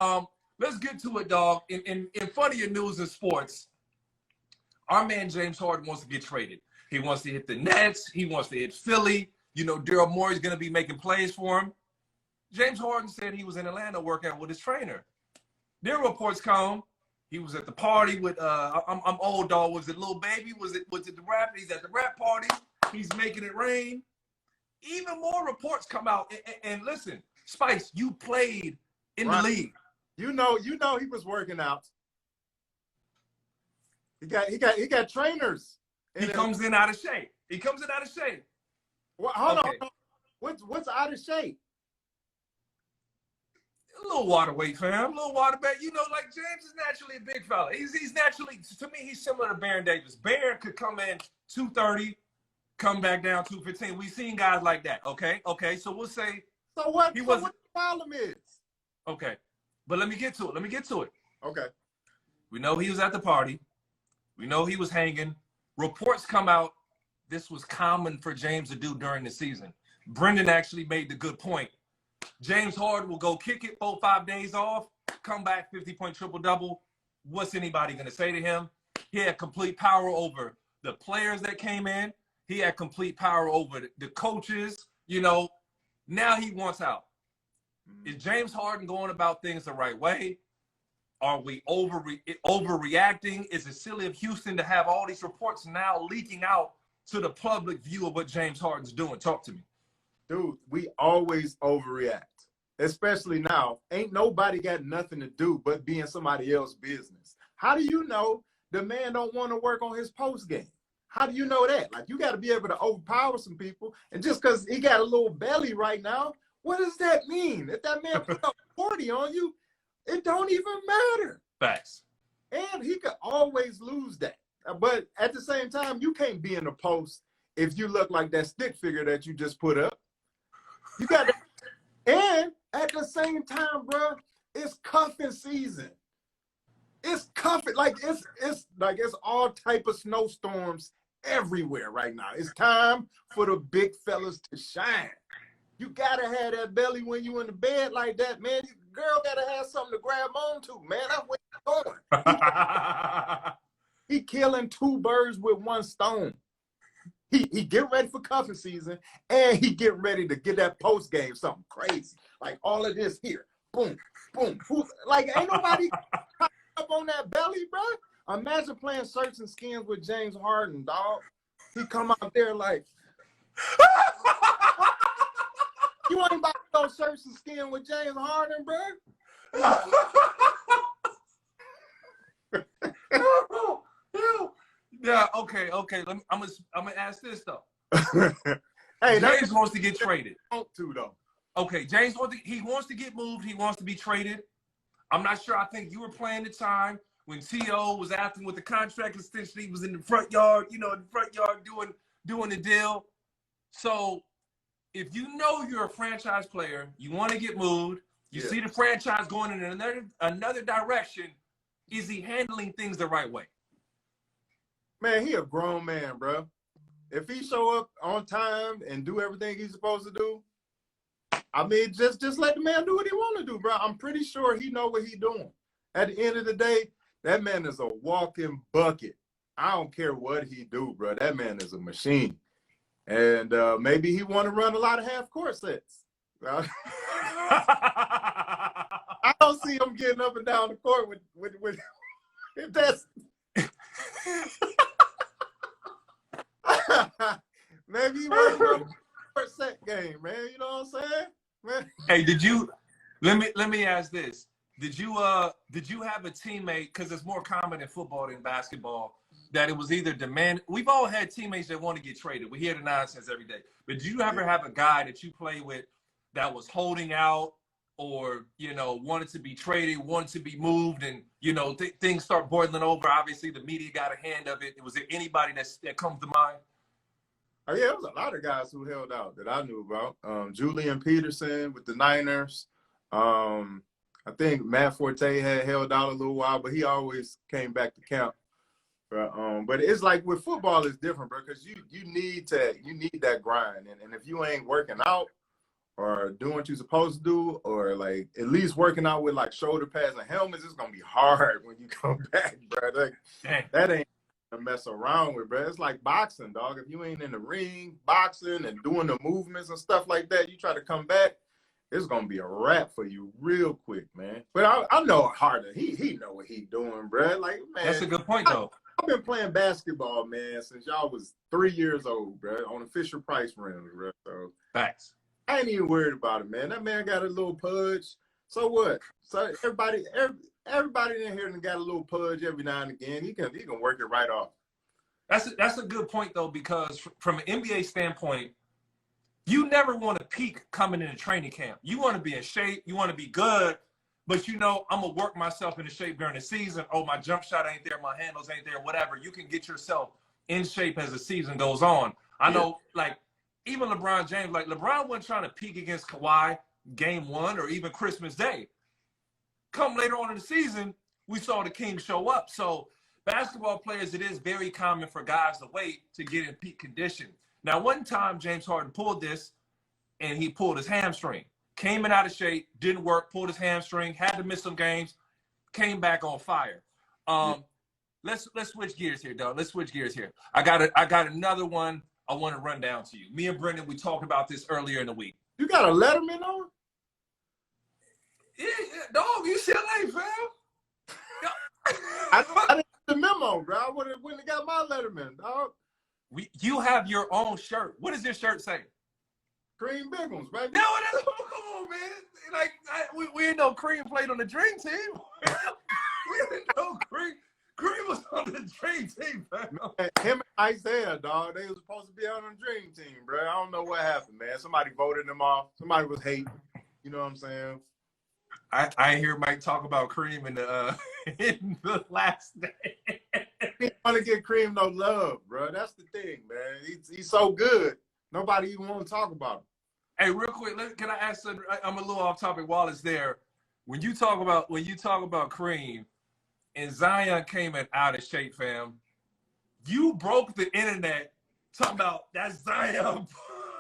Let's get to it, dog. In funnier news in sports, our man James Harden wants to get traded. He wants to hit the Nets. He wants to hit Philly. You know, Daryl Morey's going to be making plays for him. James Harden said he was in Atlanta working out with his trainer. Then reports come. He was at the party with I'm old, dog. Was it Lil Baby? Was it the rap? He's at the rap party. He's making it rain. Even more reports come out. And listen, Spice, you played in the league. You know he was working out. He got trainers. He comes in out of shape. Well, hold on. What's out of shape? A little water weight, fam. A little water weight. You know, like James is naturally a big fella. He's naturally, to me, he's similar to Baron Davis. Baron could come in 230, come back down 215. We've seen guys like that. Okay. So we'll say. So what? What the problem is? Okay, but let me get to it. Okay. We know he was at the party. We know he was hanging. Reports come out. This was common for James to do during the season. Brendan actually made the good point. James Harden will go kick it 4-5 days off, come back 50-point triple-double. What's anybody going to say to him? He had complete power over the players that came in. He had complete power over the coaches. You know, now he wants out. Is James Harden going about things the right way? Are we overreacting? Is it silly of Houston to have all these reports now leaking out to the public view of what James Harden's doing? Talk to me. Dude, we always overreact, especially now. Ain't nobody got nothing to do but be in somebody else's business. How do you know the man don't want to work on his post game? How do you know that? Like, you got to be able to overpower some people. And just because he got a little belly right now, what does that mean? If that man put up 40 on you, it don't even matter. Facts. And he could always lose that. But at the same time, you can't be in the post if you look like that stick figure that you just put up. You got to, and at the same time, bro, it's cuffing season. It's cuffing, like it's all type of snowstorms everywhere right now. It's time for the big fellas to shine. You gotta have that belly when you in the bed like that, man. Girl gotta have something to grab onto, man. That's where he's going. He killing two birds with one stone. He getting ready for cuffing season, and he getting ready to get that post game something crazy. Like all of this here, boom, boom. Like ain't nobody up on that belly, bro. Imagine playing Shirts and Skins with James Harden, dog. He come out there like, you ain't about to go Shirts and Skin with James Harden, bro. Yeah, okay. I'm gonna ask this though. Hey, James wants to get traded. Want to though? Okay, James wants to get moved. He wants to be traded. I'm not sure. I think you were playing the time when T.O. was asking with the contract extension. He was in the front yard, doing the deal. So if you know you're a franchise player, you want to get moved. You see the franchise going in another direction. Is he handling things the right way? Man, he a grown man, bro. If he show up on time and do everything he's supposed to do, I mean, just let the man do what he want to do, bro. I'm pretty sure he know what he doing. At the end of the day, that man is a walking bucket. I don't care what he do, bro. That man is a machine. And maybe he want to run a lot of half-court sets. I don't see him getting up and down the court with if that's maybe he want to run a set game, man. You know what I'm saying? Man. Hey, let me ask this. Did you have a teammate, because it's more common in football than basketball, that it was either demand? We've all had teammates that want to get traded. We hear the nonsense every day. But did you ever have a guy that you play with that was holding out or, wanted to be traded, wanted to be moved, and, things start boiling over? Obviously, the media got a hand of it. Was there anybody that comes to mind? Oh, yeah, there was a lot of guys who held out that I knew about. Julian Peterson with the Niners. I think Matt Forte had held out a little while, but he always came back to camp. But it's like with football, it's different, bro, because you need that grind. And if you ain't working out or doing what you're supposed to do, or like at least working out with like shoulder pads and helmets, it's gonna be hard when you come back, bro. That ain't to mess around with, bro. It's like boxing, dog. If you ain't in the ring boxing and doing the movements and stuff like that, you try to come back, it's gonna be a wrap for you real quick, man. But I know Harden. He know what he doing, bro. Like, man, that's a good point, though. I've been playing basketball, man, since y'all was 3 years old, bro, on the Fisher Price rims, bro. So Facts. I ain't even worried about it, man. That man got a little pudge. So what? So everybody in here got a little pudge every now and again. He can work it right off. That's a good point, though, because from an NBA standpoint, you never want to peak coming into training camp. You want to be in shape. You want to be good. But, I'm going to work myself into shape during the season. Oh, my jump shot ain't there. My handles ain't there. Whatever. You can get yourself in shape as the season goes on. I know, like, even LeBron James, like, LeBron wasn't trying to peak against Kawhi game 1 or even Christmas Day. Come later on in the season, we saw the King show up. So, basketball players, it is very common for guys to wait to get in peak condition. Now, one time, James Harden pulled this, and he pulled his hamstring. Came in out of shape, didn't work, pulled his hamstring, had to miss some games, came back on fire. Let's switch gears here, Doug. Let's switch gears here. I got another one I want to run down to you. Me and Brendan, we talked about this earlier in the week. You got a Letterman on? Yeah, dog, UCLA, fam. I didn't get the memo, bro. I would have got my Letterman, dog. You have your own shirt. What does your shirt say? Cream Bigums, baby. No, come on, man. Like we didn't know Cream played on the Dream Team. We didn't know Cream was on the Dream Team, man. Him and Isaiah, dog. They were supposed to be on the Dream Team, bro. I don't know what happened, man. Somebody voted them off. Somebody was hating. You know what I'm saying? I hear Mike talk about Cream in the last day. He want to get Cream no love, bro. That's the thing, man. He's so good. Nobody even want to talk about him. Hey, real quick, can I ask? I'm a little off topic while it's there. When you talk about Cream, and Zion came in out of shape, fam, you broke the internet talking about that Zion.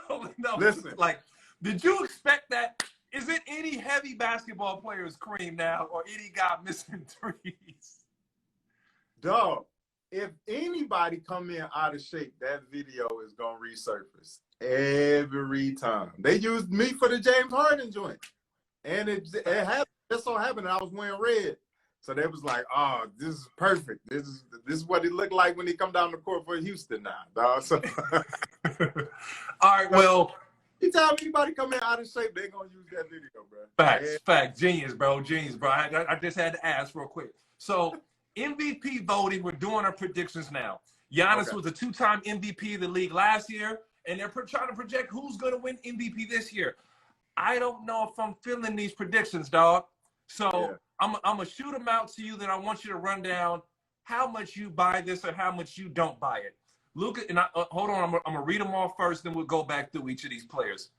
No, listen, like, did you expect that? Is it any heavy basketball players Cream now, or any guy missing threes? Dog. If anybody come in out of shape, that video is gonna resurface every time. They used me for the James Harden joint, and it happened. Just so happened I was wearing red, so they was like, "Oh, this is perfect. This is what it looked like when he come down the court for Houston now, dog." So, all right, well, anytime anybody come in out of shape, they gonna use that video, bro. Facts, genius, bro. I just had to ask real quick. So. MVP voting, we're doing our predictions now. Giannis was a 2-time MVP of the league last year, and they're trying to project who's going to win MVP this year. I don't know if I'm feeling these predictions, dog. So I'm going to shoot them out to you, then I want you to run down how much you buy this or how much you don't buy it. Luka, and hold on, I'm going to read them all first, then we'll go back through each of these players.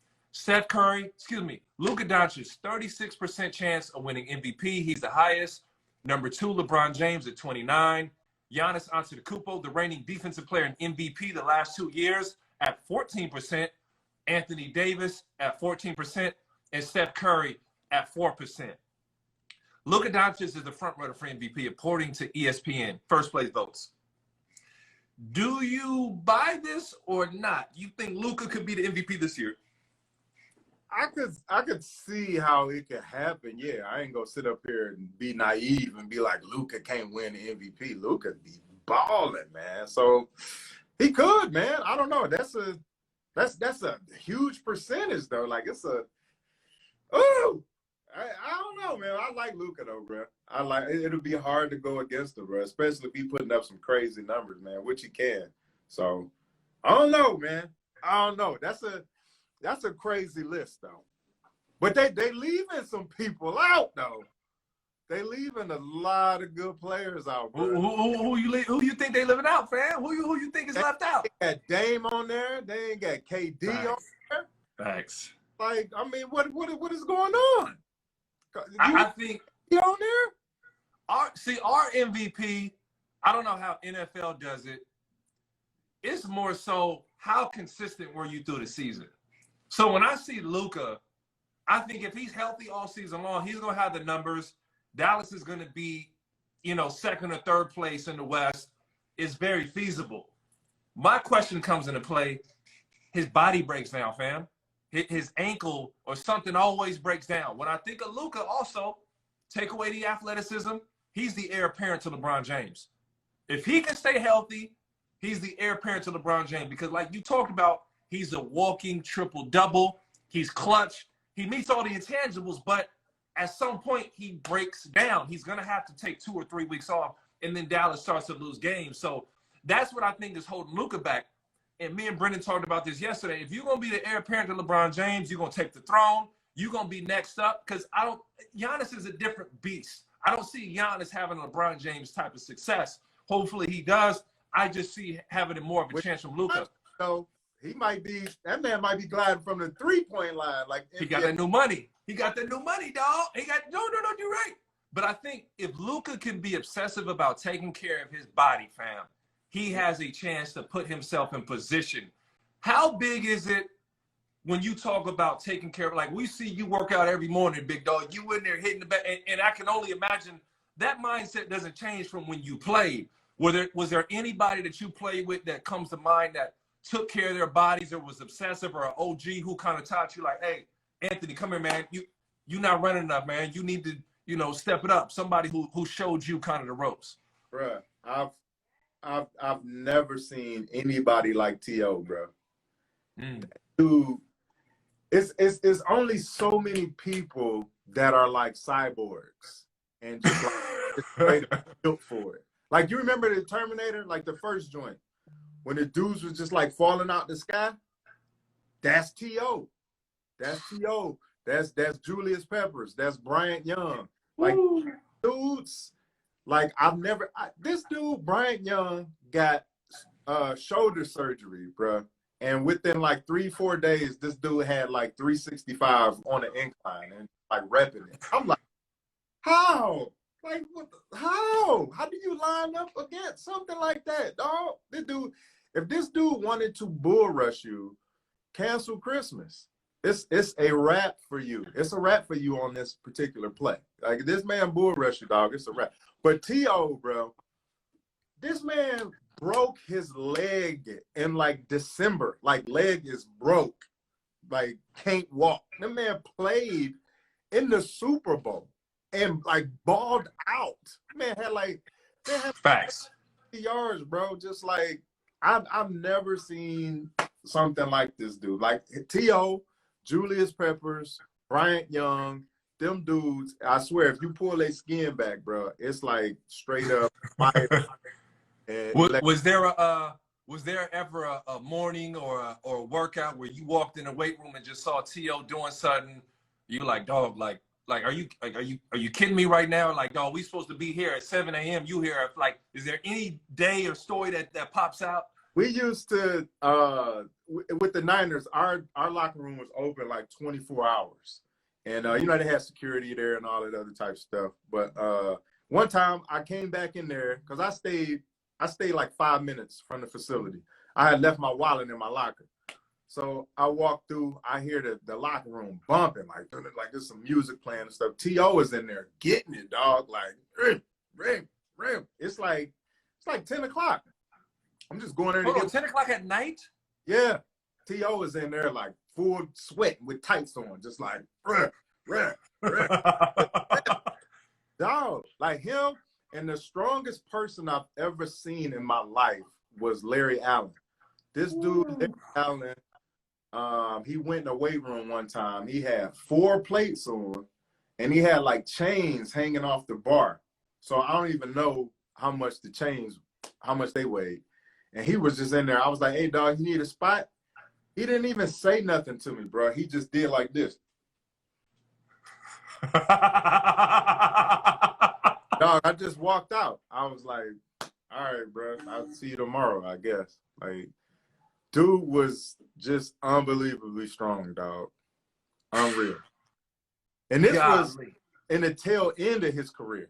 Luka Doncic, 36% chance of winning MVP. He's the highest. Number 2, LeBron James at 29. Giannis Antetokounmpo, the reigning defensive player in MVP the last 2 years, at 14%. Anthony Davis at 14%. And Steph Curry at 4%. Luka Doncic is the front runner for MVP, according to ESPN. First place votes. Do you buy this or not? You think Luka could be the MVP this year? I could see how it could happen. Yeah, I ain't gonna sit up here and be naive and be like Luka can't win the MVP. Luka be balling, man. So he could, man. I don't know. That's a huge percentage though. Like it's a I don't know, man. I like Luka though, bro. I like it'll be hard to go against him, bro. Especially if he putting up some crazy numbers, man, which he can. So I don't know, man. I don't know. That's a crazy list, though. But they leaving some people out, though. They leaving a lot of good players out, bro. Who you think they living out, fam? Who you think is left out? They got Dame on there. They ain't got KD on there. Thanks. Like, I mean, what is going on? I think he on there? Our MVP, I don't know how NFL does it. It's more so how consistent were you through the season? So when I see Luka I think if he's healthy all season long, he's going to have the numbers. Dallas is going to be, second or third place in the West. It's very feasible. My question comes into play. His body breaks down, fam. His ankle or something always breaks down. When I think of Luka, also, take away the athleticism, he's the heir apparent to LeBron James. If he can stay healthy, he's the heir apparent to LeBron James because, like you talked about, he's a walking triple-double. He's clutch. He meets all the intangibles, but at some point he breaks down. He's going to have to take 2 or 3 weeks off, and then Dallas starts to lose games. So that's what I think is holding Luka back. And me and Brendan talked about this yesterday. If you're going to be the heir apparent to LeBron James, you're going to take the throne. You're going to be next up because Giannis is a different beast. I don't see Giannis having a LeBron James type of success. Hopefully he does. I just see having more of a chance from Luka. So that man might be gliding from the 3-point line. Like he got that new money. He got that new money, dog. No, you're right. But I think if Luka can be obsessive about taking care of his body, fam, he has a chance to put himself in position. How big is it when you talk about taking care of, like we see you work out every morning, big dog, you in there hitting the back, and I can only imagine that mindset doesn't change from when you played. Was there anybody that you played with that comes to mind that took care of their bodies or was obsessive, or an OG who kind of taught you like, hey, Anthony, come here, man. You're not running enough, man. You need to, step it up. Somebody who showed you kind of the ropes. Bruh, I've never seen anybody like T.O., bro. Dude, it's only so many people that are like cyborgs and just like just straight up built for it. Like, you remember the Terminator, like the first joint, when the dudes was just like falling out the sky? That's T.O. That's T.O. That's Julius Peppers. That's Bryant Young. Like, dudes, like this dude, Bryant Young, got shoulder surgery, bro. And within like 3-4 days, this dude had like 365 on the incline and like repping it. I'm like, how? Like, how? How do you line up against something like that, dog? If this dude wanted to bull rush you, cancel Christmas. It's a wrap for you. It's a wrap for you on this particular play. Like, this man bull rush you, dog. It's a wrap. But T.O., bro, this man broke his leg in like December. Like, leg is broke. Like, can't walk. The man played in the Super Bowl and like balled out. Man had Facts. yards, bro. Just like I've never seen something like this dude. Like T.O., Julius Peppers, Bryant Young, them dudes, I swear, if you pull their skin back, bro, it's like straight up fire. Was there ever a morning or a workout where you walked in the weight room and just saw T.O. doing something? You like, dog, like are you kidding me right now? Like, dog, we supposed to be here at 7 a.m. You here? Like, is there any day or story that pops out? We used to with the Niners, our locker room was open like 24 hours. And they had security there and all that other type of stuff. But one time I came back in there because I stayed like 5 minutes from the facility. I had left my wallet in my locker. So I walked through, I hear the locker room bumping, like there's some music playing and stuff. T.O. is in there getting it, dog, like rim. It's like 10 o'clock. I'm just going there to get 10 o'clock at night? Yeah. T.O. is in there like full sweat with tights on, just like dog, like him. And the strongest person I've ever seen in my life was Larry Allen. This dude, Larry Allen, he went in the weight room one time. He had 4 plates on, and he had like chains hanging off the bar. So I don't even know how much they weighed. And he was just in there. I was like, hey, dog, you need a spot? He didn't even say nothing to me, bro. He just did like this. Dog, I just walked out. I was like, all right, bro, I'll see you tomorrow, I guess. Like, dude was just unbelievably strong, dog. Unreal. And this was in the tail end of his career.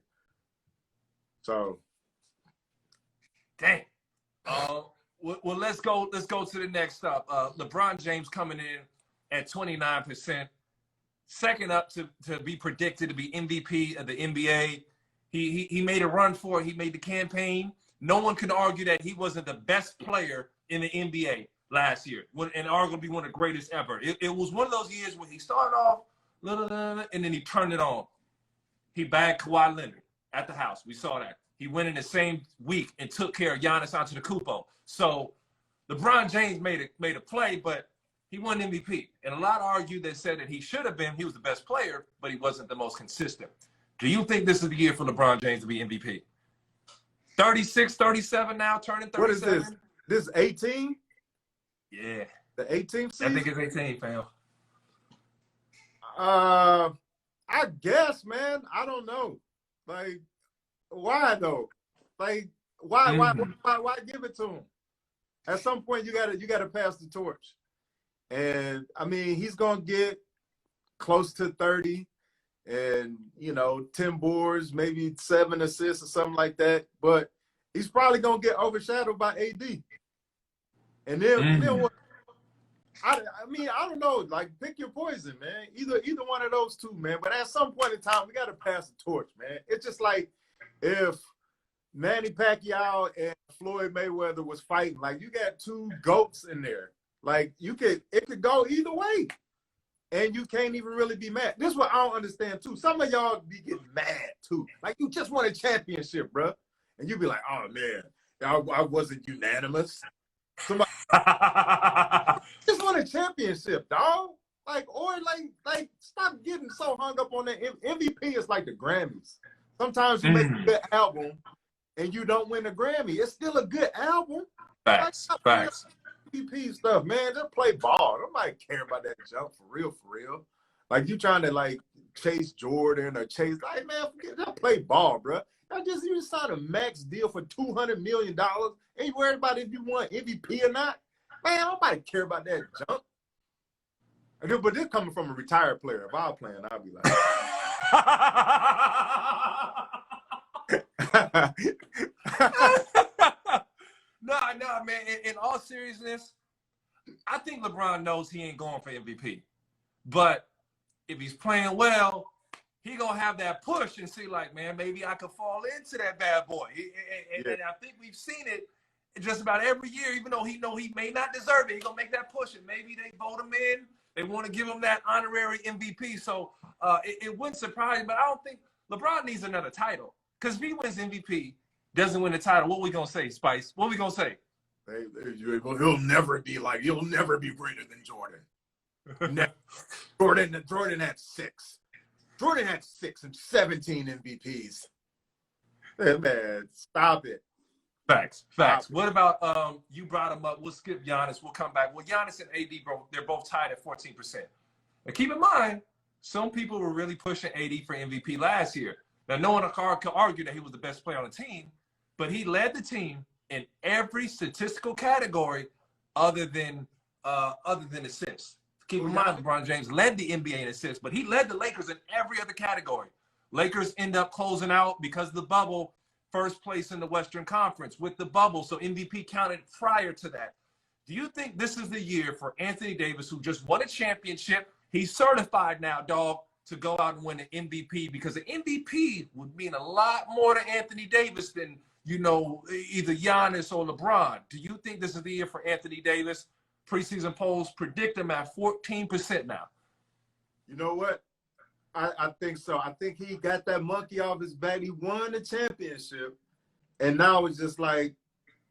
So. Dang. Well, let's go to the next stop. LeBron James coming in at 29%. second up to be predicted to be MVP of the NBA. He made a run for it. He made the campaign. No one can argue that he wasn't the best player in the NBA last year, and arguably one of the greatest ever. It was one of those years when he started off, and then he turned it on. He bagged Kawhi Leonard at the house. We saw that. He went in the same week and took care of Giannis Antetokounmpo. So LeBron James made a play, but he won MVP. And a lot argued that said that he should have been. He was the best player, but he wasn't the most consistent. Do you think this is the year for LeBron James to be MVP? 36, 37 now, turning 37. What is this? This 18? Yeah. The 18th season? I think it's 18, fam. I guess, man. I don't know. Like, why though? Like, why give it to him? At some point, you gotta pass the torch. And I mean, he's gonna get close to 30, and 10 boards, maybe 7 assists or something like that. But he's probably gonna get overshadowed by AD. And then what? I mean, I don't know. Like, pick your poison, man. Either one of those two, man. But at some point in time, we got to pass the torch, man. It's just like if Manny Pacquiao and Floyd Mayweather was fighting. Like, you got two GOATs in there. Like, it could go either way. And you can't even really be mad. This is what I don't understand, too. Some of y'all be getting mad, too. Like, you just won a championship, bro. And you be like, oh, man, I wasn't unanimous. Somebody just won a championship, dog. Like, stop getting so hung up on that. MVP is like the Grammys. Sometimes you make a good album and you don't win a Grammy. It's still a good album. Facts. MVP stuff, man. Just play ball. Nobody care about that jump for real. Like, you trying to like chase Jordan or chase, like, man, just play ball, bro. You signed a max deal for $200 million. Ain't you worried about if you want MVP or not? Man, nobody care about that jump. But this coming from a retired player. If I was playing, I'd be like, no, man. In all seriousness, I think LeBron knows he ain't going for MVP. But if he's playing well, he gonna have that push and see, like, man, maybe I could fall into that bad boy. And I think we've seen it just about every year, even though he may not deserve it. He gonna make that push, and maybe they vote him in. They want to give him that honorary MVP. So it wouldn't surprise me, but I don't think LeBron needs another title. Because if he wins MVP, doesn't win the title, what we gonna say, Spice? What we gonna say? He'll never be greater than Jordan. Jordan had 6. Jordan had 6 and 17 MVPs. Hey, man, stop it. Facts. What about you brought him up? We'll skip Giannis. We'll come back. Well, Giannis and AD, bro, they're both tied at 14%. Now, keep in mind, some people were really pushing AD for MVP last year. Now, no one could argue that he was the best player on the team, but he led the team in every statistical category other than assists. Keep in mind, LeBron James led the NBA in assists, but he led the Lakers in every other category. Lakers end up closing out because of the bubble, first place in the Western Conference with the bubble. So MVP counted prior to that. Do you think this is the year for Anthony Davis, who just won a championship? He's certified now, dog, to go out and win an MVP, because the MVP would mean a lot more to Anthony Davis than, either Giannis or LeBron. Do you think this is the year for Anthony Davis? Preseason polls predict him at 14% now. You know what? I think so. I think he got that monkey off his back. He won the championship, and now it's just like,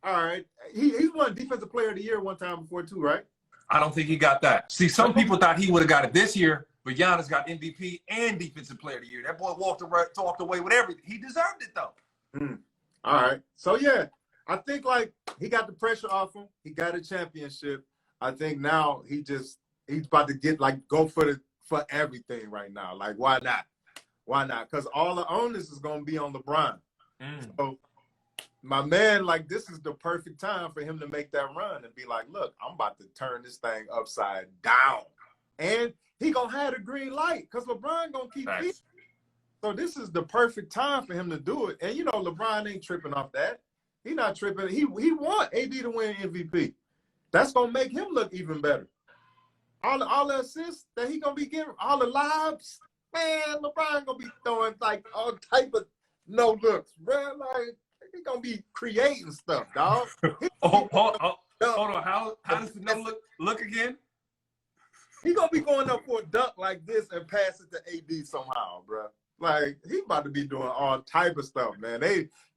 all right. He won Defensive Player of the Year one time before too, right? I don't think he got that. See, some people thought he would have got it this year, but Giannis got MVP and Defensive Player of the Year. That boy walked away with everything. He deserved it, though. All right. So, yeah, I think, like, he got the pressure off him. He got a championship. I think now he's about to get, like, go for everything right now. Like, why not? Why not? Because all the onus is going to be on LeBron. So, my man, like, this is the perfect time for him to make that run and be like, look, I'm about to turn this thing upside down. And he going to have the green light because LeBron going to keep beating. So this is the perfect time for him to do it. And, LeBron ain't tripping off that. He not tripping. He want AD to win MVP. That's going to make him look even better. all the assists that he gonna be getting, all the lobs, man, LeBron gonna be throwing like all type of no looks, bro. Like he gonna be creating stuff, dog. Hold on. How does the no look again? He gonna be going up for a dunk like this and pass it to AD somehow, bro. Like he about to be doing all type of stuff, man.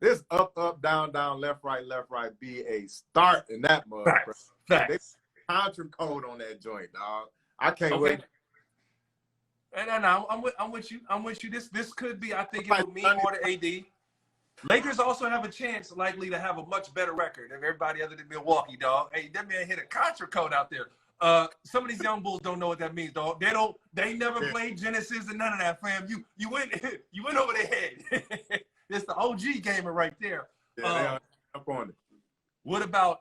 This up, down, left, right, be a start in that mug, bro. Facts. They contra code on that joint, dog. I can't wait. And I'm with you. I'm with you. This could be. I think it will mean more to AD. Lakers also have a chance, likely, to have a much better record than everybody other than Milwaukee, dog. Hey, that man hit a contra code out there. Some of these young bulls don't know what that means, dog. They never played Genesis and none of that, fam. You went over their head. It's the OG gamer right there. Yeah, up on it. What about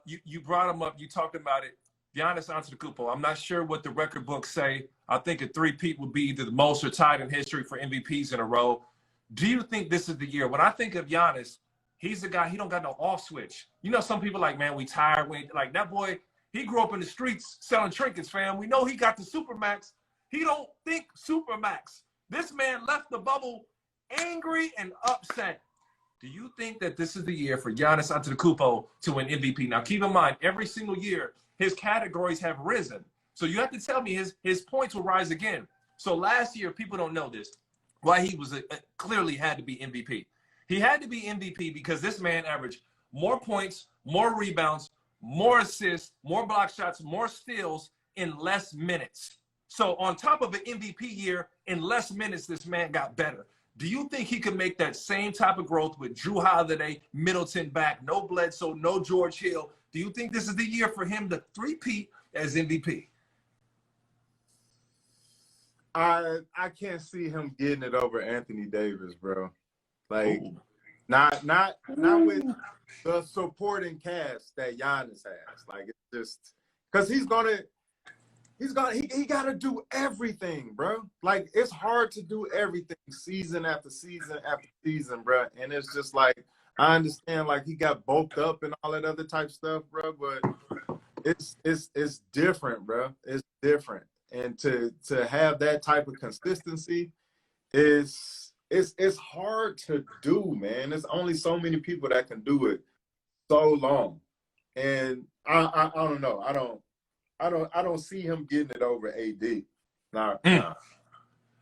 you brought him up, you talked about it. Giannis Antetokounmpo. I'm not sure what the record books say. I think a three-peat would be either the most or tied in history for MVPs in a row. Do you think this is the year? When I think of Giannis, he's the guy, he don't got no off switch. You know, some people like, man, we tired. Like that boy, he grew up in the streets selling trinkets, fam. We know he got the Supermax. He don't think Supermax. This man left the bubble angry and upset. Do you think that this is the year for Giannis Antetokounmpo to win MVP? Now, keep in mind, every single year, his categories have risen. So you have to tell me his points will rise again. So last year, people don't know this, why he was clearly had to be MVP. He had to be MVP because this man averaged more points, more rebounds, more assists, more block shots, more steals in less minutes. So on top of an MVP year, in less minutes, this man got better. Do you think he could make that same type of growth with Drew Holiday, Middleton back, no Bledsoe, no George Hill? Do you think this is the year for him to three-peat as MVP? I can't see him getting it over Anthony Davis, bro. Like, not with the supporting cast that Giannis has. Like, it's just because he got to do everything, bro. Like, it's hard to do everything season after season after season, bro. And it's just like, I understand, like, he got bulked up and all that other type stuff, bro. But it's different, bro. It's different. And to have that type of consistency is hard to do, man. There's only so many people that can do it so long. And I don't know. I don't see him getting it over AD. Nah.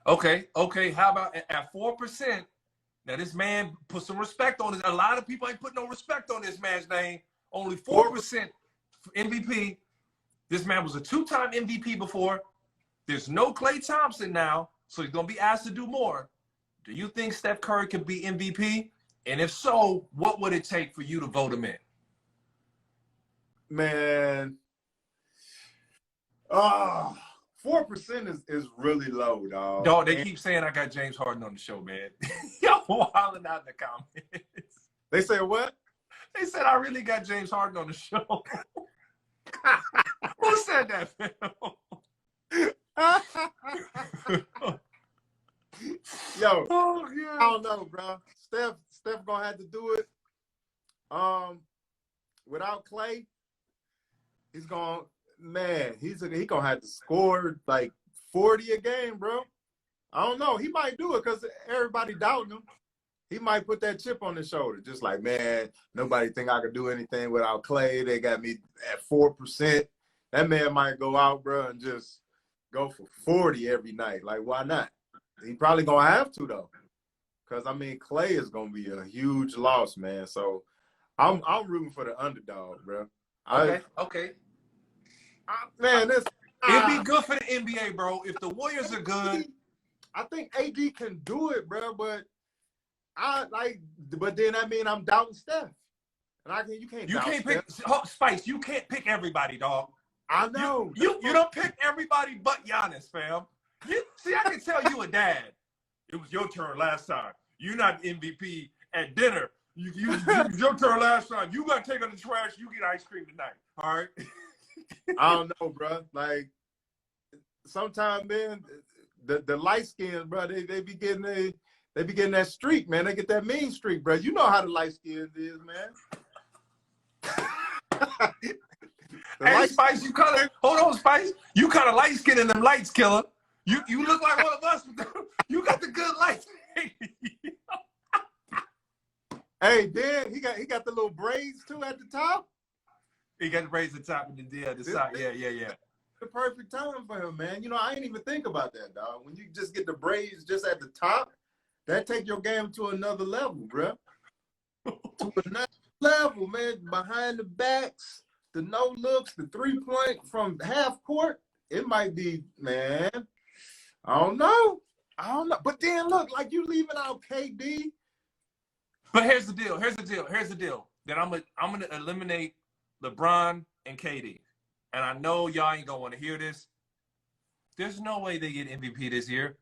Okay. How about at 4%? Now this man put some respect on it. A lot of people ain't put no respect on this man's name. Only 4% MVP. This man was a 2-time MVP before. There's no Klay Thompson now, so he's going to be asked to do more. Do you think Steph Curry could be MVP? And if so, what would it take for you to vote him in? Man, 4% is really low, dog. Dog, they keep saying I got James Harden on the show, man. Y'all wilding out in the comments. They say what? They said I really got James Harden on the show. Who said that, Phil? Yo, I don't know, bro. Steph gonna have to do it. Without Klay, he's gonna have to score like 40 a game, bro. I don't know. He might do it because everybody doubting him. He might put that chip on his shoulder, just like, man, nobody think I could do anything without Klay. They got me at 4%. That man might go out, bro, and just go for 40 every night. Like, why not? He probably gonna have to though, because I mean, Klay is gonna be a huge loss, man. So I'm rooting for the underdog, bro. Okay. Man, it'd be good for the NBA, bro. If the Warriors are good, I think AD can do it, bro. But then I mean I'm doubting Steph, and you can't pick Spice. You can't pick everybody, dog. I know. You don't pick everybody but Giannis, fam. See, I can tell you a dad. It was your turn last time. You're not MVP at dinner. It was your turn last time. You got to take out the trash. You get ice cream tonight. All right? I don't know, bro. Like, sometimes, man, the light skins, bro, they be getting that streak, man. They get that mean streak, bro. You know how the light skins is, man. Hey, Spice, you kind of hold on, Spice. You kind of light skin in them lights, killer. You look like one of us. You got the good lights. Hey, Dan, he got the little braids too at the top. He got the braids at the top and the side. Yeah. The perfect time for him, man. You know, I ain't even think about that, dog. When you just get the braids just at the top, that take your game to another level, bro. To another level, man. Behind the backs, the no looks, the 3-point from half court. It might be, man. I don't know. But then look, like you leaving out KD. But here's the deal. That I'm gonna eliminate LeBron and KD. And I know y'all ain't gonna want to hear this. There's no way they get MVP this year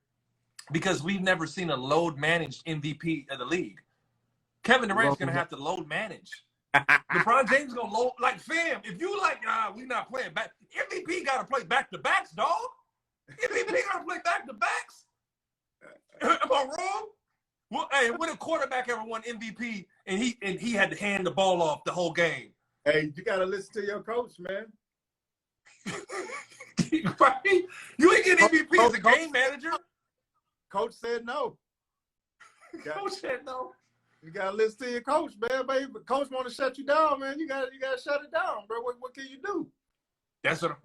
because we've never seen a load managed MVP of the league. Kevin Durant's gonna have to load manage. LeBron James gonna load if you like, we not playing back. MVP gotta play back to backs, dog. MVP gotta play back to backs. Am I wrong? Well, hey, when a quarterback ever won MVP and he had to hand the ball off the whole game? Hey, you gotta listen to your coach, man. Right? You ain't getting MVP as a game manager. Coach said no. Coach said no. You gotta listen to your coach, man. Baby, coach want to shut you down, man. You gotta shut it down, bro. What can you do? That's what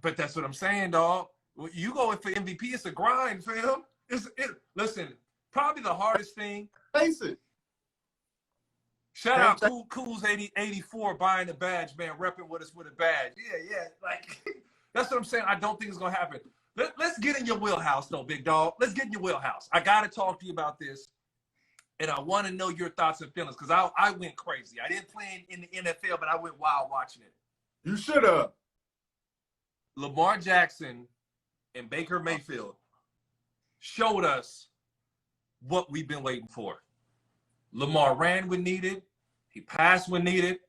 I'm saying, dog. You going for MVP? It's a grind, fam. Listen, probably the hardest thing. Face it. Shout out Cool's 84 buying the badge, man, repping with us with a badge. Yeah. Like, that's what I'm saying. I don't think it's going to happen. Let's get in your wheelhouse, though, big dog. Let's get in your wheelhouse. I got to talk to you about this, and I want to know your thoughts and feelings because I went crazy. I didn't play in the NFL, but I went wild watching it. You should have. Lamar Jackson and Baker Mayfield showed us what we've been waiting for. Lamar ran when needed. He passed when needed.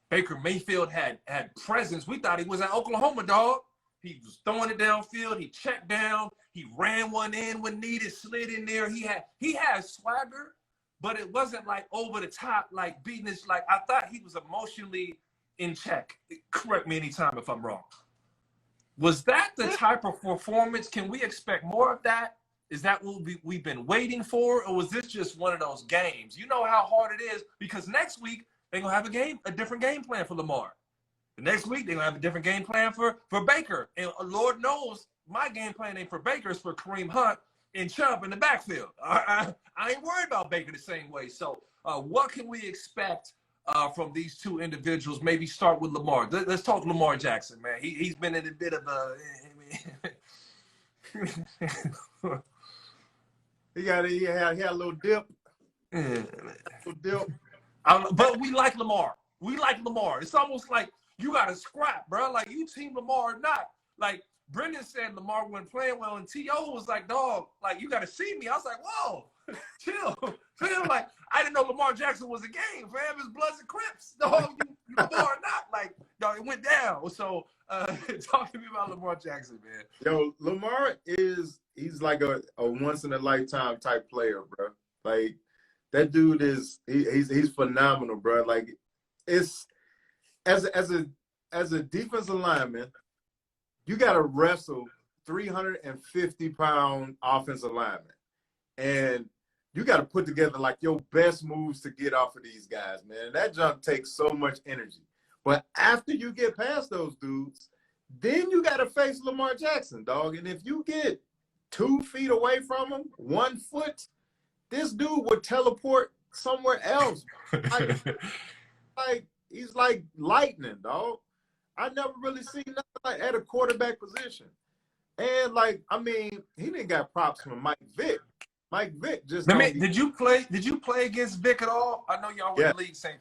Baker Mayfield had presence. We thought he was at Oklahoma, dog. He was throwing it downfield. He checked down. He ran one in when needed, slid in there. He had swagger, but it wasn't like over the top, like beating us. Like I thought he was emotionally in check. Correct me anytime if I'm wrong. Was that the type of performance? Can we expect more of that? Is that what we've been waiting for? Or was this just one of those games? You know how hard it is because next week they're going to have a different game plan for Lamar. The next week they're going to have a different game plan for Baker. And Lord knows my game plan ain't for Baker. It's for Kareem Hunt and Chubb in the backfield. I ain't worried about Baker the same way. So what can we expect from these two individuals? Maybe start with Lamar. Let's talk Lamar Jackson, man. He's been in a bit of a... He had a little dip. But we like Lamar. It's almost like you got to scrap, bro. Like you team Lamar or not. Like Brendan said Lamar wasn't playing well, and T.O. was like, dog, like you got to see me. I was like, whoa, chill. Fam, like I didn't know Lamar Jackson was a game, fam. It's Bloods and Crips. Dog, you Lamar or not. Like, dog, it went down. So talk to me about Lamar Jackson, man. Yo, Lamar he's like a once in a lifetime type player, bro. Like that dude he's phenomenal, bro. Like it's as a defensive lineman, you got to wrestle 350-pound offensive linemen, and you got to put together like your best moves to get off of these guys, man. That jump takes so much energy. But after you get past those dudes, then you got to face Lamar Jackson, dog. And if you get 2 feet away from him, 1 foot, this dude would teleport somewhere else. Like he's like lightning, dog. I never really seen nothing like at a quarterback position. And like, I mean, he didn't got props from Mike Vick. Mike Vick just. Did you play against Vick at all? I know y'all were in the league same.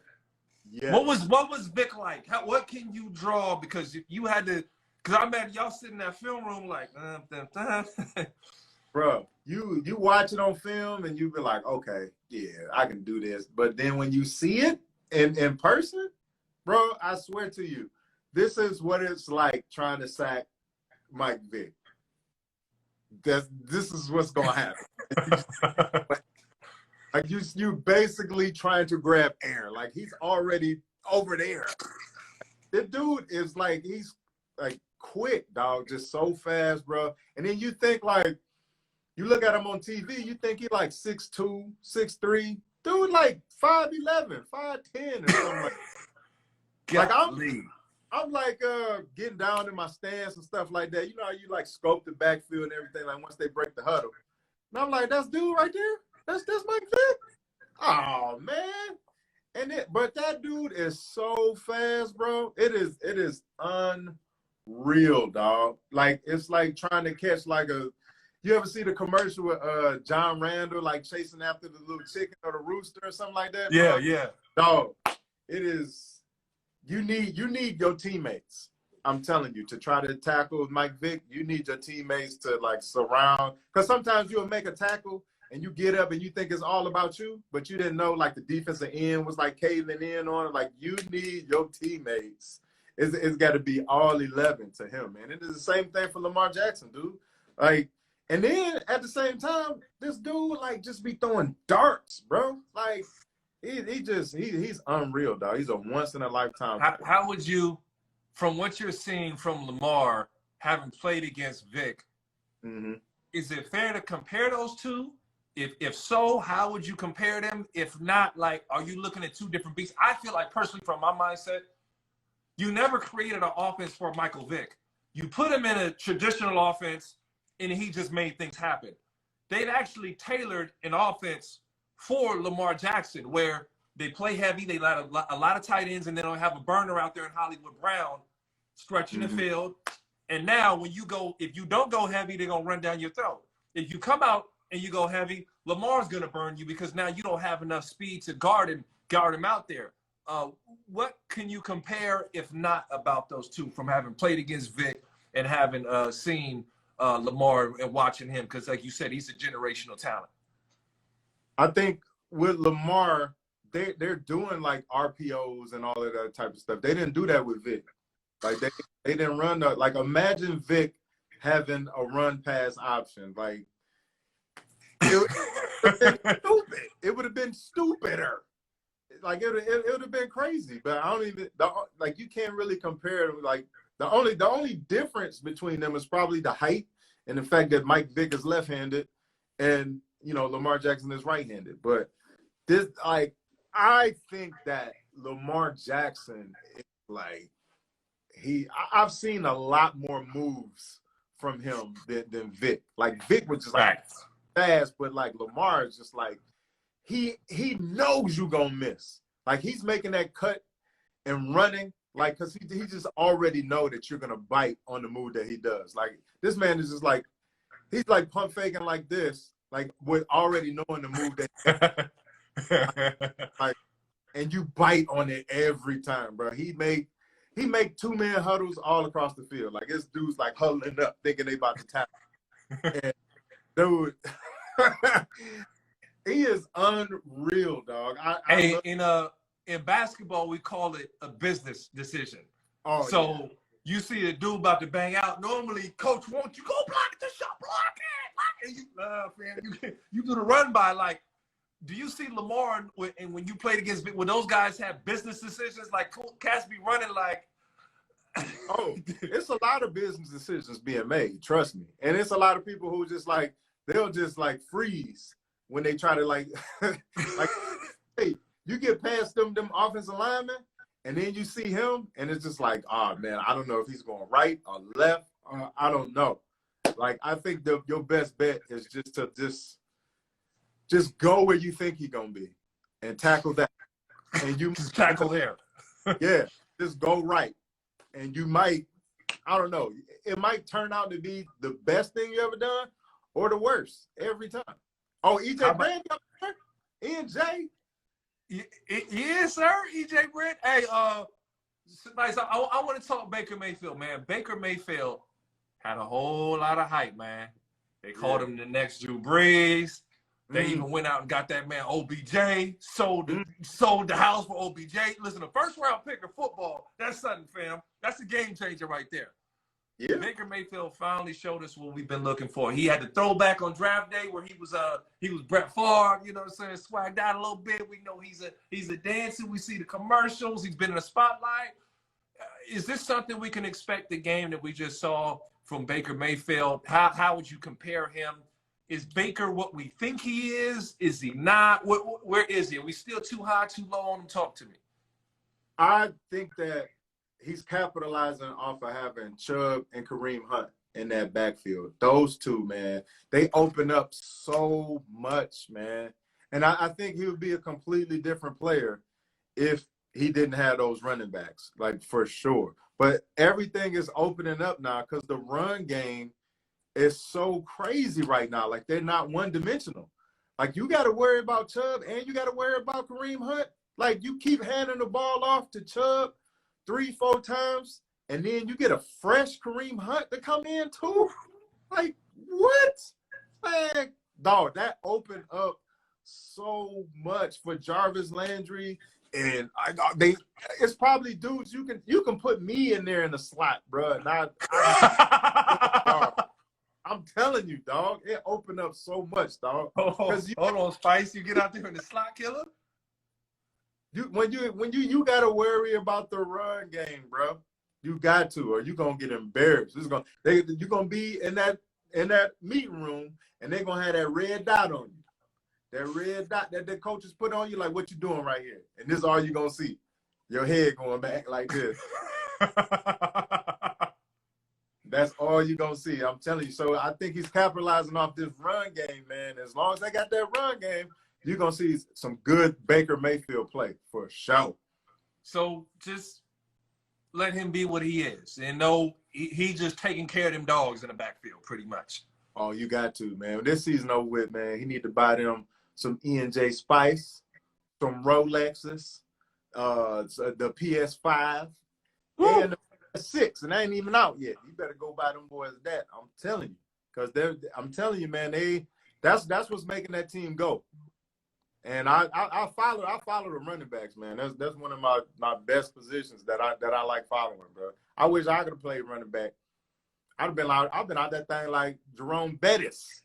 Yeah. What was Vick like? What can you draw? Because you had to. Because I met y'all sitting in that film room like. Bro, you watch it on film and you be like, okay, yeah, I can do this. But then when you see it in person, bro, I swear to you, this is what it's like trying to sack Mike Vick. This is what's gonna happen. Like you basically trying to grab air. Like he's already over there. This dude is like like quick, dog, just so fast, bro. And then you think like, you look at him on TV, you think he like 6'2", 6'3", dude like 5'11", 5'10", or something like. Like I'm like getting down in my stance and stuff like that. You know how you like scope the backfield and everything, like once they break the huddle. And I'm like, that's dude right there. That's Mike Vick. Oh man. But that dude is so fast, bro. It is unreal, dog. Like it's like trying to catch like you ever see the commercial with John Randall like chasing after the little chicken or the rooster or something like that? Yeah, bro? yeah. Dog, it is. You need your teammates. I'm telling you, to try to tackle Mike Vick, you need your teammates to like surround. Because sometimes you'll make a tackle and you get up and you think it's all about you, but you didn't know like the defensive end was like caving in on it. Like you need your teammates. It's got to be all 11 to him, man. It is the same thing for Lamar Jackson, dude. Like, and then at the same time, this dude like just be throwing darts, bro. Like he's unreal, dog. He's a once in a lifetime. How would you, from what you're seeing from Lamar, having played against Vic, is it fair to compare those two? If so, how would you compare them? If not, like, are you looking at two different beasts? I feel like personally, from my mindset, you never created an offense for Michael Vick. You put him in a traditional offense, and he just made things happen. They've actually tailored an offense for Lamar Jackson, where they play heavy, they let a lot of tight ends, and they don't have a burner out there in Hollywood Brown stretching the field. And now when you go, if you don't go heavy, they're going to run down your throat. If you come out and you go heavy, Lamar's going to burn you because now you don't have enough speed to guard him out there. What can you compare, if not about those two, from having played against Vic and having seen Lamar and watching him? Because like you said, he's a generational talent. I think with Lamar, they're doing like RPOs and all of that type of stuff. They didn't do that with Vic. Like they didn't run like imagine Vic having a run pass option. Like it would have been stupid. It would have been stupider. Like it would have been crazy. But I don't even like you can't really compare. Like the only difference between them is probably the height and the fact that Mike Vick is left-handed and Lamar Jackson is right-handed. But this I think that Lamar Jackson is like I've seen a lot more moves from him than Vic. Like Vic was just like fast, but like Lamar is just like he knows you gonna miss. Like he's making that cut and running, like because he just already know that you're gonna bite on the move that he does. Like this man is just like he's like pump faking like this, like with already knowing the move that like, and you bite on it every time, bro. He make 2-man huddles all across the field. Like this dude's like huddling up, thinking they about to tackle. And dude, he is unreal, dog. In basketball, we call it a business decision. Oh, so you see a dude about to bang out. Normally, coach wants you go block the shot, block it. You do the run by. Like, do you see Lamar and when you played against when those guys have business decisions? Like, cats be running like. Oh, it's a lot of business decisions being made. Trust me, and it's a lot of people who just like they'll just like freeze when they try to like like. Hey, you get past them offensive linemen, and then you see him, and it's just like, oh man, I don't know if he's going right or left. I don't know. Like I think your best bet is just go where you think he's gonna be, and tackle that, and you just tackle there. Yeah, just go right, and you might, I don't know, it might turn out to be the best thing you ever done, or the worst every time. Oh, EJ Brand, EJ. Yes, sir. EJ Brent. Hey, nice. I want to talk Baker Mayfield, man. Baker Mayfield had a whole lot of hype, man. They called him the next Drew Brees. They even went out and got that man OBJ, sold the house for OBJ. Listen, the first round pick of football, that's something, fam. That's a game changer right there. Yeah. Baker Mayfield finally showed us what we've been looking for. He had the throwback on draft day where he was Brett Favre, you know what I'm saying, swagged out a little bit. We know he's a dancer. We see the commercials. He's been in the spotlight. is this something we can expect the game that we just saw from Baker Mayfield? How would you compare him? Is Baker what we think he is? Is he not? Where is he? Are we still too high, too low on him? Talk to me. I think that he's capitalizing off of having Chubb and Kareem Hunt in that backfield. Those two, man, they open up so much, man. And I think he would be a completely different player if he didn't have those running backs, like for sure. But everything is opening up now because the run game is so crazy right now. Like, they're not one-dimensional. Like, you got to worry about Chubb and you got to worry about Kareem Hunt. Like, you keep handing the ball off to Chubb 3-4 times, and then you get a fresh Kareem Hunt to come in too. Like, what? Man, dog, that opened up so much for Jarvis Landry. And it's probably dudes you can put me in there in the slot, bro. And I'm telling you, dog, it opened up so much, dog. Hold on, Spice. You get out there in the slot killer. When you gotta worry about the run game, bro. You got to, or you're gonna get embarrassed. You're gonna be in that meeting room, and they're gonna have that red dot on you. That red dot that the coaches put on you, like, what you doing right here? And this is all you're gonna see. Your head going back like this. That's all you're gonna see. I'm telling you. So I think he's capitalizing off this run game, man. As long as they got that run game, you're gonna see some good Baker Mayfield play for sure. So just let him be what he is, and know he just taking care of them dogs in the backfield, pretty much. Oh, you got to, man. This season over with, man. He need to buy them some E&J Spice, some Rolexes, the PS5, Woo! and the PS6, and they ain't even out yet. You better go buy them boys that. I'm telling you, because I'm telling you, man. That's what's making that team go. And I follow the running backs, man. That's one of my best positions that I like following, bro. I wish I could have played running back. I've been out that thing like Jerome Bettis.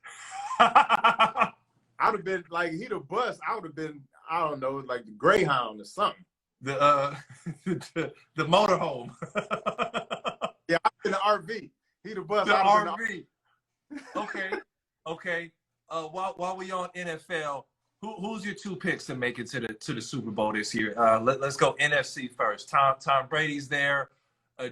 I'd have been like, he'd have bust. I would have been, I don't know, like the Greyhound or something. The motorhome. Yeah, I've been the RV. He'd have bust. The RV. Okay. While we on NFL, who's your two picks to make it to the Super Bowl this year? Let's go NFC first. Tom Brady's there.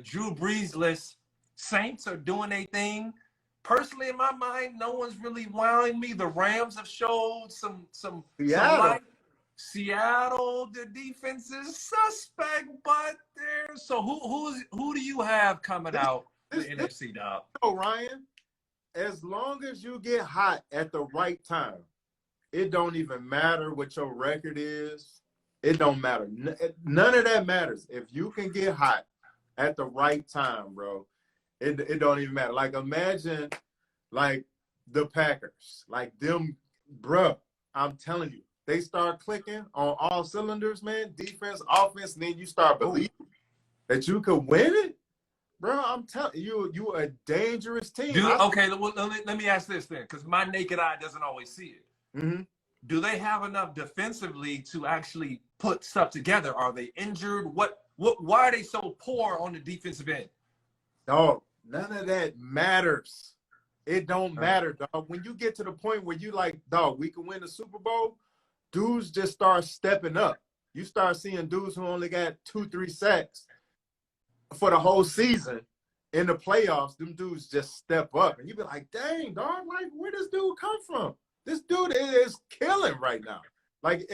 Drew Brees-less Saints are doing their thing. Personally, in my mind, no one's really wowing me. The Rams have showed some light. Seattle, the defense is suspect, but there's so who do you have coming out the NFC, dog? So Ryan, as long as you get hot at the right time, it don't even matter what your record is. It don't matter. None of that matters. If you can get hot at the right time, bro, it don't even matter. Like, imagine, like, the Packers, like them, bro. I'm telling you, they start clicking on all cylinders, man. Defense, offense, and then you start believing that you could win it, bro. I'm telling you, you a dangerous team. Okay, let me ask this then, because my naked eye doesn't always see it. Mm-hmm. Do they have enough defensively to actually put stuff together? Are they injured? Why are they so poor on the defensive end? Dog, none of that matters. It don't matter, dog. When you get to the point where you like, dog, we can win the Super Bowl, dudes just start stepping up. You start seeing dudes who only got 2-3 sacks for the whole season in the playoffs. Them dudes just step up. And you be like, dang, dog, like, where does dude come from? This dude is killing right now. Like,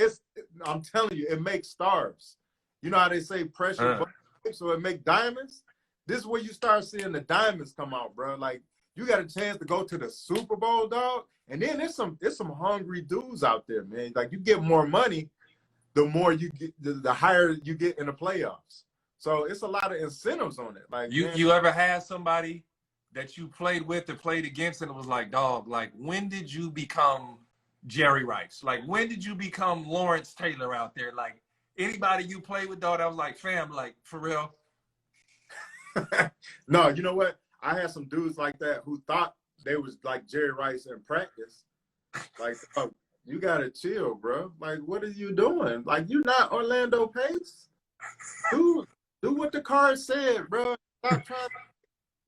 I'm telling you, it makes stars. You know how they say pressure, so it make diamonds? This is where you start seeing the diamonds come out, bro. Like, you got a chance to go to the Super Bowl, dog. And then there's some hungry dudes out there, man. Like, you get more money, the more you get, the higher you get in the playoffs. So it's a lot of incentives on it. Like, you ever had somebody that you played with or played against, and it was like, dog, like, when did you become Jerry Rice? Like, when did you become Lawrence Taylor out there? Like, anybody you played with, dog, I was like, fam, like, for real? No, you know what? I had some dudes like that who thought they was like Jerry Rice in practice. Like, oh, you gotta chill, bro. Like, what are you doing? Like, you not Orlando Pace? Dude Do what the card said, bro. Stop trying.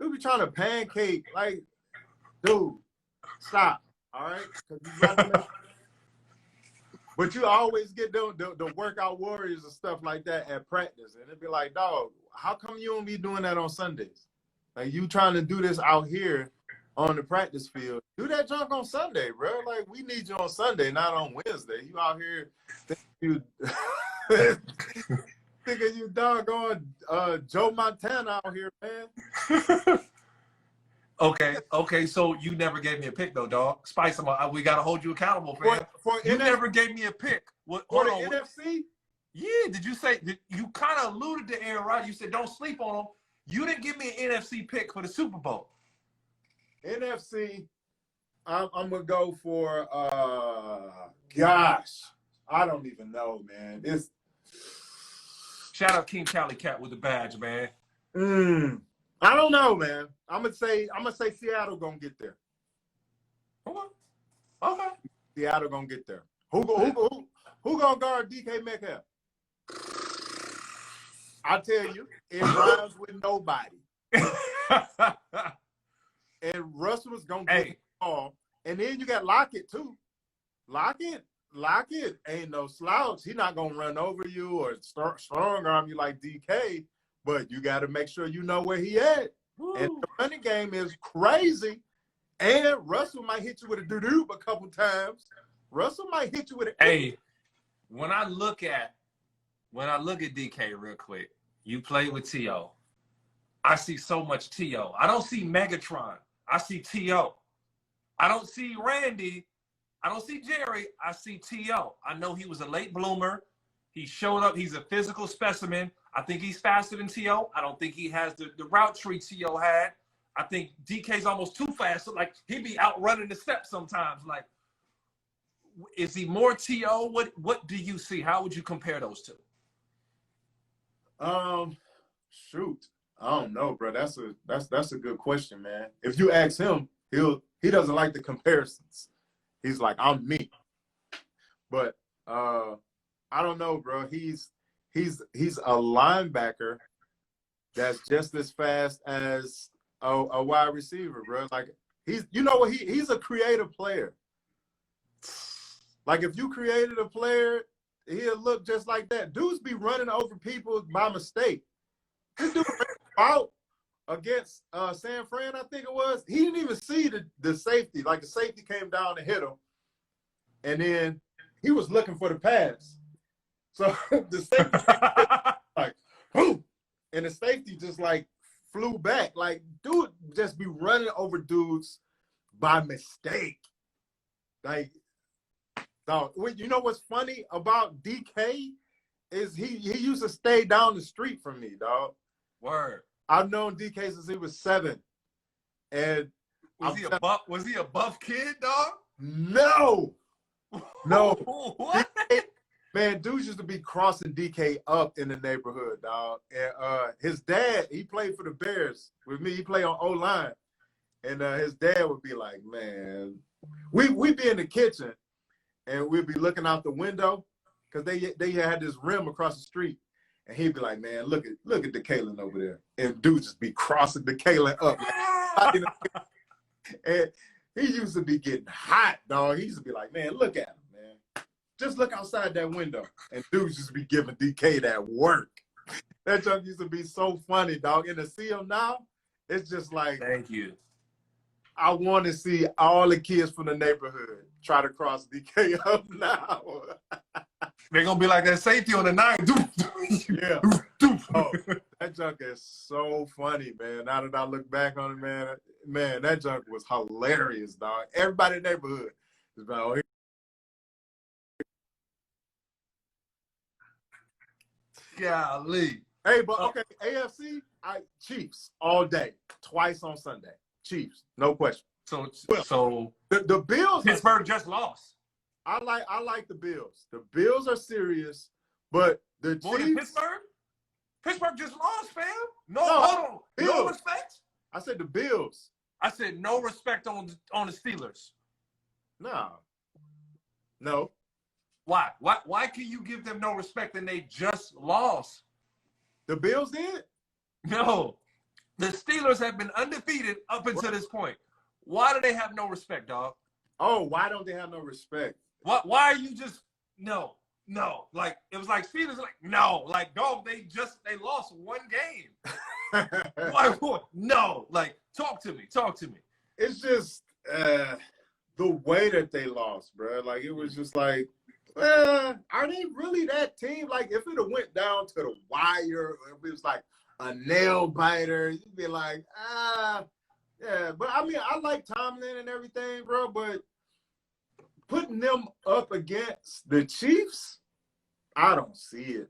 You be trying to pancake, like, dude. Stop. All right, 'cause you about to make. But you always get the workout warriors and stuff like that at practice, and it'd be like, dog, how come you don't be doing that on Sundays? Like, you trying to do this out here on the practice field? Do that junk on Sunday, bro. Like, we need you on Sunday, not on Wednesday. You out here thinking you doggone Joe Montana out here, man. Okay. So you never gave me a pick though, dog. Spice, we gotta hold you accountable, fam. You never gave me a pick. For the NFC? Yeah. Did you say you kind of alluded to Aaron Rodgers? You said don't sleep on him. You didn't give me an NFC pick for the Super Bowl. NFC, I'm gonna go for gosh, I don't even know, man. It's shout out King Cali Cat with the badge, man. I don't know, man. I'm gonna say Seattle gonna get there. Okay. Seattle gonna get there. Who gonna guard DK Metcalf? I tell you, it rhymes with nobody. And Russell was gonna get the ball, and then you got Lockett too. Lockett ain't no slouch. He not gonna run over you or strong arm you like DK. But you got to make sure you know where he at. Woo. And the running game is crazy. And Russell might hit you with a doo-doo a couple times. Russell might hit you with a. Hey, when I look at DK real quick, you play with T.O. I see so much T.O. I don't see Megatron. I see T.O. I don't see Randy. I don't see Jerry. I see T.O. I know he was a late bloomer. He showed up. He's a physical specimen. I think he's faster than T.O. I don't think he has the route tree T.O. had. I think DK's almost too fast. So, like, he'd be outrunning the steps sometimes. Like, is he more T.O.? What do you see? How would you compare those two? Shoot. I don't know, bro. That's a good question, man. If you ask him, he doesn't like the comparisons. He's like, I'm me. But I don't know, bro. He's a linebacker that's just as fast as a wide receiver, bro. Like, he's a creative player. Like, if you created a player, he'll look just like that. Dudes be running over people by mistake. This dude ran out against San Fran, I think it was. He didn't even see the safety. Like, the safety came down and hit him. And then he was looking for the pass. So the safety like, boom, and the safety just like flew back. Like, dude just be running over dudes by mistake. Like, dog, you know what's funny about DK is he used to stay down the street from me, dog. Word. I've known DK since he was 7. And was he a buff kid, dog? No. What? Man, dudes used to be crossing DK up in the neighborhood, dog. And his dad, he played for the Bears with me. He played on O-line. And his dad would be like, man, we'd be in the kitchen and we'd be looking out the window because they had this rim across the street. And he'd be like, man, look at DeKalen over there. And dudes just be crossing DeKalen up. And he used to be getting hot, dog. He used to be like, man, look at him, man. Just look outside that window. And dudes just be giving DK that work. That junk used to be so funny, dog. And to see him now, it's just like, thank you. I want to see all the kids from the neighborhood try to cross DK up now. They're going to be like that safety on the 9. Yeah. Oh, that junk is so funny, man. Now that I look back on it, man, that junk was hilarious, dog. Everybody in the neighborhood is like, oh, golly. hey, but okay, AFC, Chiefs all day, twice on Sunday. Chiefs, no question. So the Bills. Pittsburgh just lost. I like the Bills. The Bills are serious, but the More Chiefs. than Pittsburgh? Pittsburgh just lost, fam. No, No, hold on. Bills. No respect. I said the Bills. I said no respect on the Steelers. No. Why? Why can you give them no respect and they just lost? The Bills did? No. The Steelers have been undefeated up until this point. Why do they have no respect, dog? Oh, why don't they have no respect? Why are you just no? Like it was like Steelers like no, like dog. They lost one game. Why? No, like talk to me. It's just the way that they lost, bro. Like it was just like, are they really that team? Like if it went down to the wire, if it was like a nail biter, you'd be like, yeah. But I mean, I like Tomlin and everything, bro. But putting them up against the Chiefs, I don't see it.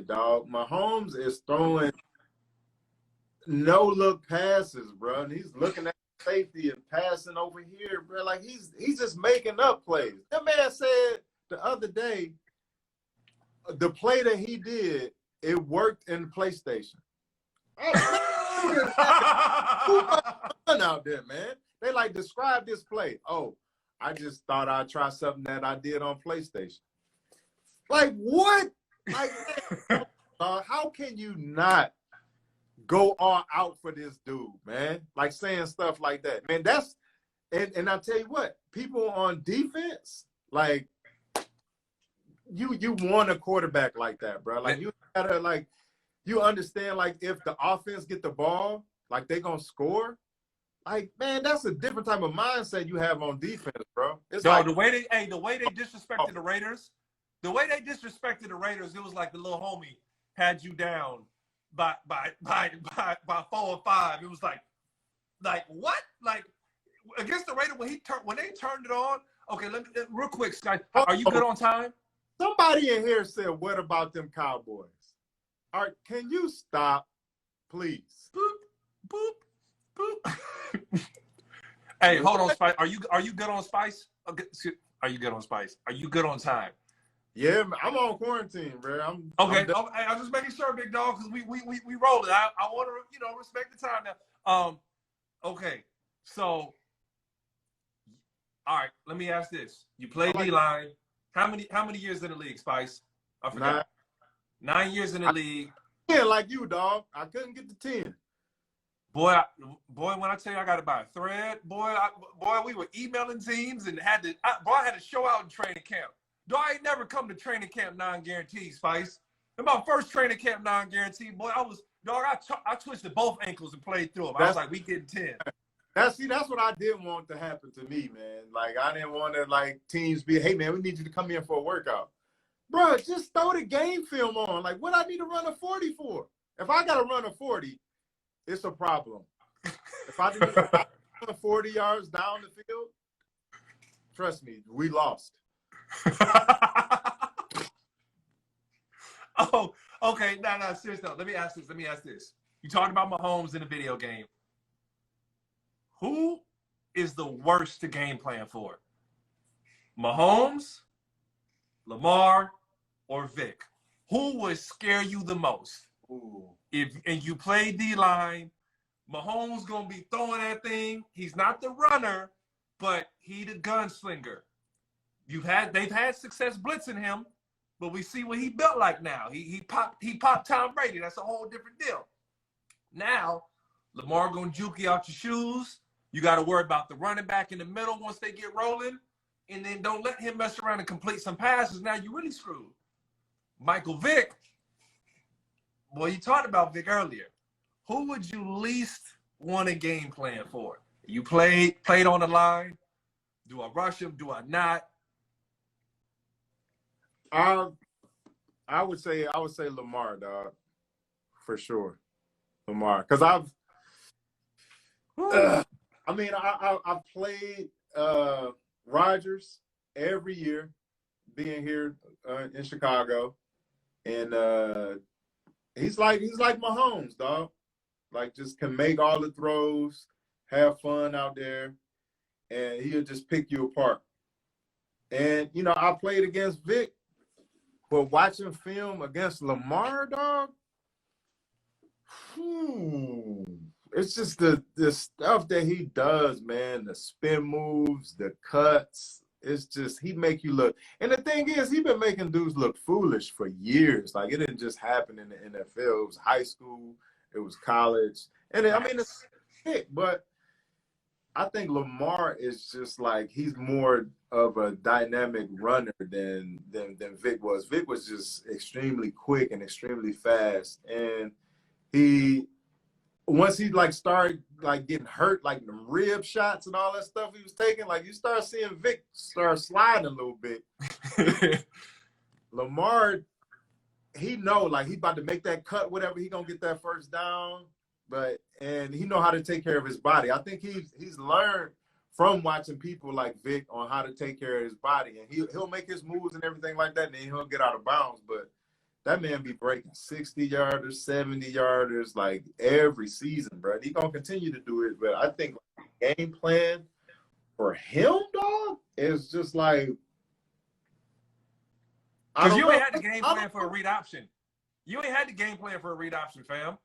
Dog. Mahomes is throwing no-look passes, bro. And he's looking at safety and passing over here, bro. Like he's just making up plays. That man said the other day, the play that he did, it worked in the PlayStation. Out there, man. They like describe this play. Oh, I just thought I'd try something that I did on PlayStation. Like what? Like how can you not go all out for this dude, man? Like saying stuff like that, man. That's and I tell you what, people on defense, like you want a quarterback like that, bro. Like you gotta like you understand like if the offense get the ball, like they gonna score. Like man, that's a different type of mindset you have on defense, bro. It's Yo, like the way they disrespected the Raiders, it was like the little homie had you down by 4 or 5. It was like what? Like against the Raiders when they turned it on. Okay, let me real quick, Sky. Are you good on time? Somebody in here said, "What about them Cowboys?" All right, can you stop, please? Boop, boop, boop. Hey, hold on, Spice. Are you good on Spice? Are you good on Spice? Are you good on time? Yeah, I'm on quarantine, bro. Okay. I'm just making sure, big dog, because we roll it. I want to respect the time now. Okay. So, all right. Let me ask this: you play D-line. How many years in the league, Spice? I forgot. 9 years in the league. Yeah, like you, dog. I couldn't get to 10. Boy, when I tell you I got to buy a thread, boy, we were emailing teams and I had to show out in training camp. Dog, I ain't never come to training camp non-guaranteed, Spice. In my first training camp non-guaranteed, boy, I twisted both ankles and played through them. I was like, we getting 10. That's what I didn't want to happen to me, man. Like, I didn't want to, like, teams be, hey, man, we need you to come in for a workout. Bro, just throw the game film on. Like, what I need to run a 40 for? If I got to run a 40, it's a problem. If I need to run 40 yards down the field, trust me, we lost. Oh, okay. No, seriously. Let me ask this. You talked about Mahomes in the video game. Who is the worst to game plan for? Mahomes, Lamar, or Vic? Who would scare you the most? Ooh. And you play D-line, Mahomes gonna be throwing that thing. He's not the runner, but he the gunslinger. They've had success blitzing him, but we see what he built like now. He popped Tom Brady. That's a whole different deal. Now, Lamar gonna juke you out your shoes. You got to worry about the running back in the middle once they get rolling, and then don't let him mess around and complete some passes. Now you really screwed. Michael Vick, boy, you talked about Vick earlier. Who would you least want a game plan for? You played on the line. Do I rush him? Do I not? I would say Lamar, dog, for sure. Lamar, because I've played Rodgers every year, being here in Chicago, and he's like Mahomes, dog. Like just can make all the throws, have fun out there, and he'll just pick you apart. And I played against Vic, but watching film against Lamar, dog, it's just the stuff that he does, man. The spin moves, the cuts. It's just he make you look. And the thing is, he been making dudes look foolish for years. Like it didn't just happen in the NFL. It was high school. It was college. And I mean, it's sick, but I think Lamar is just like he's more of a dynamic runner than Vic was. Vic was just extremely quick and extremely fast, and once he like started like getting hurt, like the rib shots and all that stuff he was taking, like you start seeing Vic start sliding a little bit. Lamar, he know like he about to make that cut, whatever, he gonna get that first down. And he know how to take care of his body. I think he's learned from watching people like Vic on how to take care of his body, and he'll make his moves and everything like that, and then he'll get out of bounds. But that man be breaking 60-yarders, 70-yarders like every season, bro. He gonna continue to do it, but I think the game plan for him, dog, is just like because you ain't had the game plan for a read option. You ain't had the game plan for a read option, fam.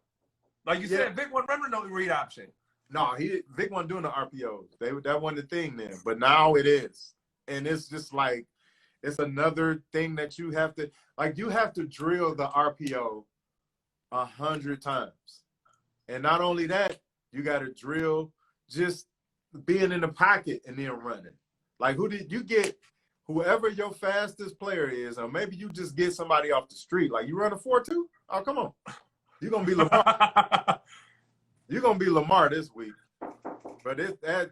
Like you said, Vic wasn't running no read option. No, Vic wasn't doing the RPOs. That wasn't the thing then. But now it is. And it's just like, it's another thing that you have to, like you have to drill the RPO 100 times. And not only that, you got to drill just being in the pocket and then running. Like who did you get? Whoever your fastest player is, or maybe you just get somebody off the street. Like you run a 4.2? Oh, come on. You're going to be Lamar. You're going to be Lamar this week. But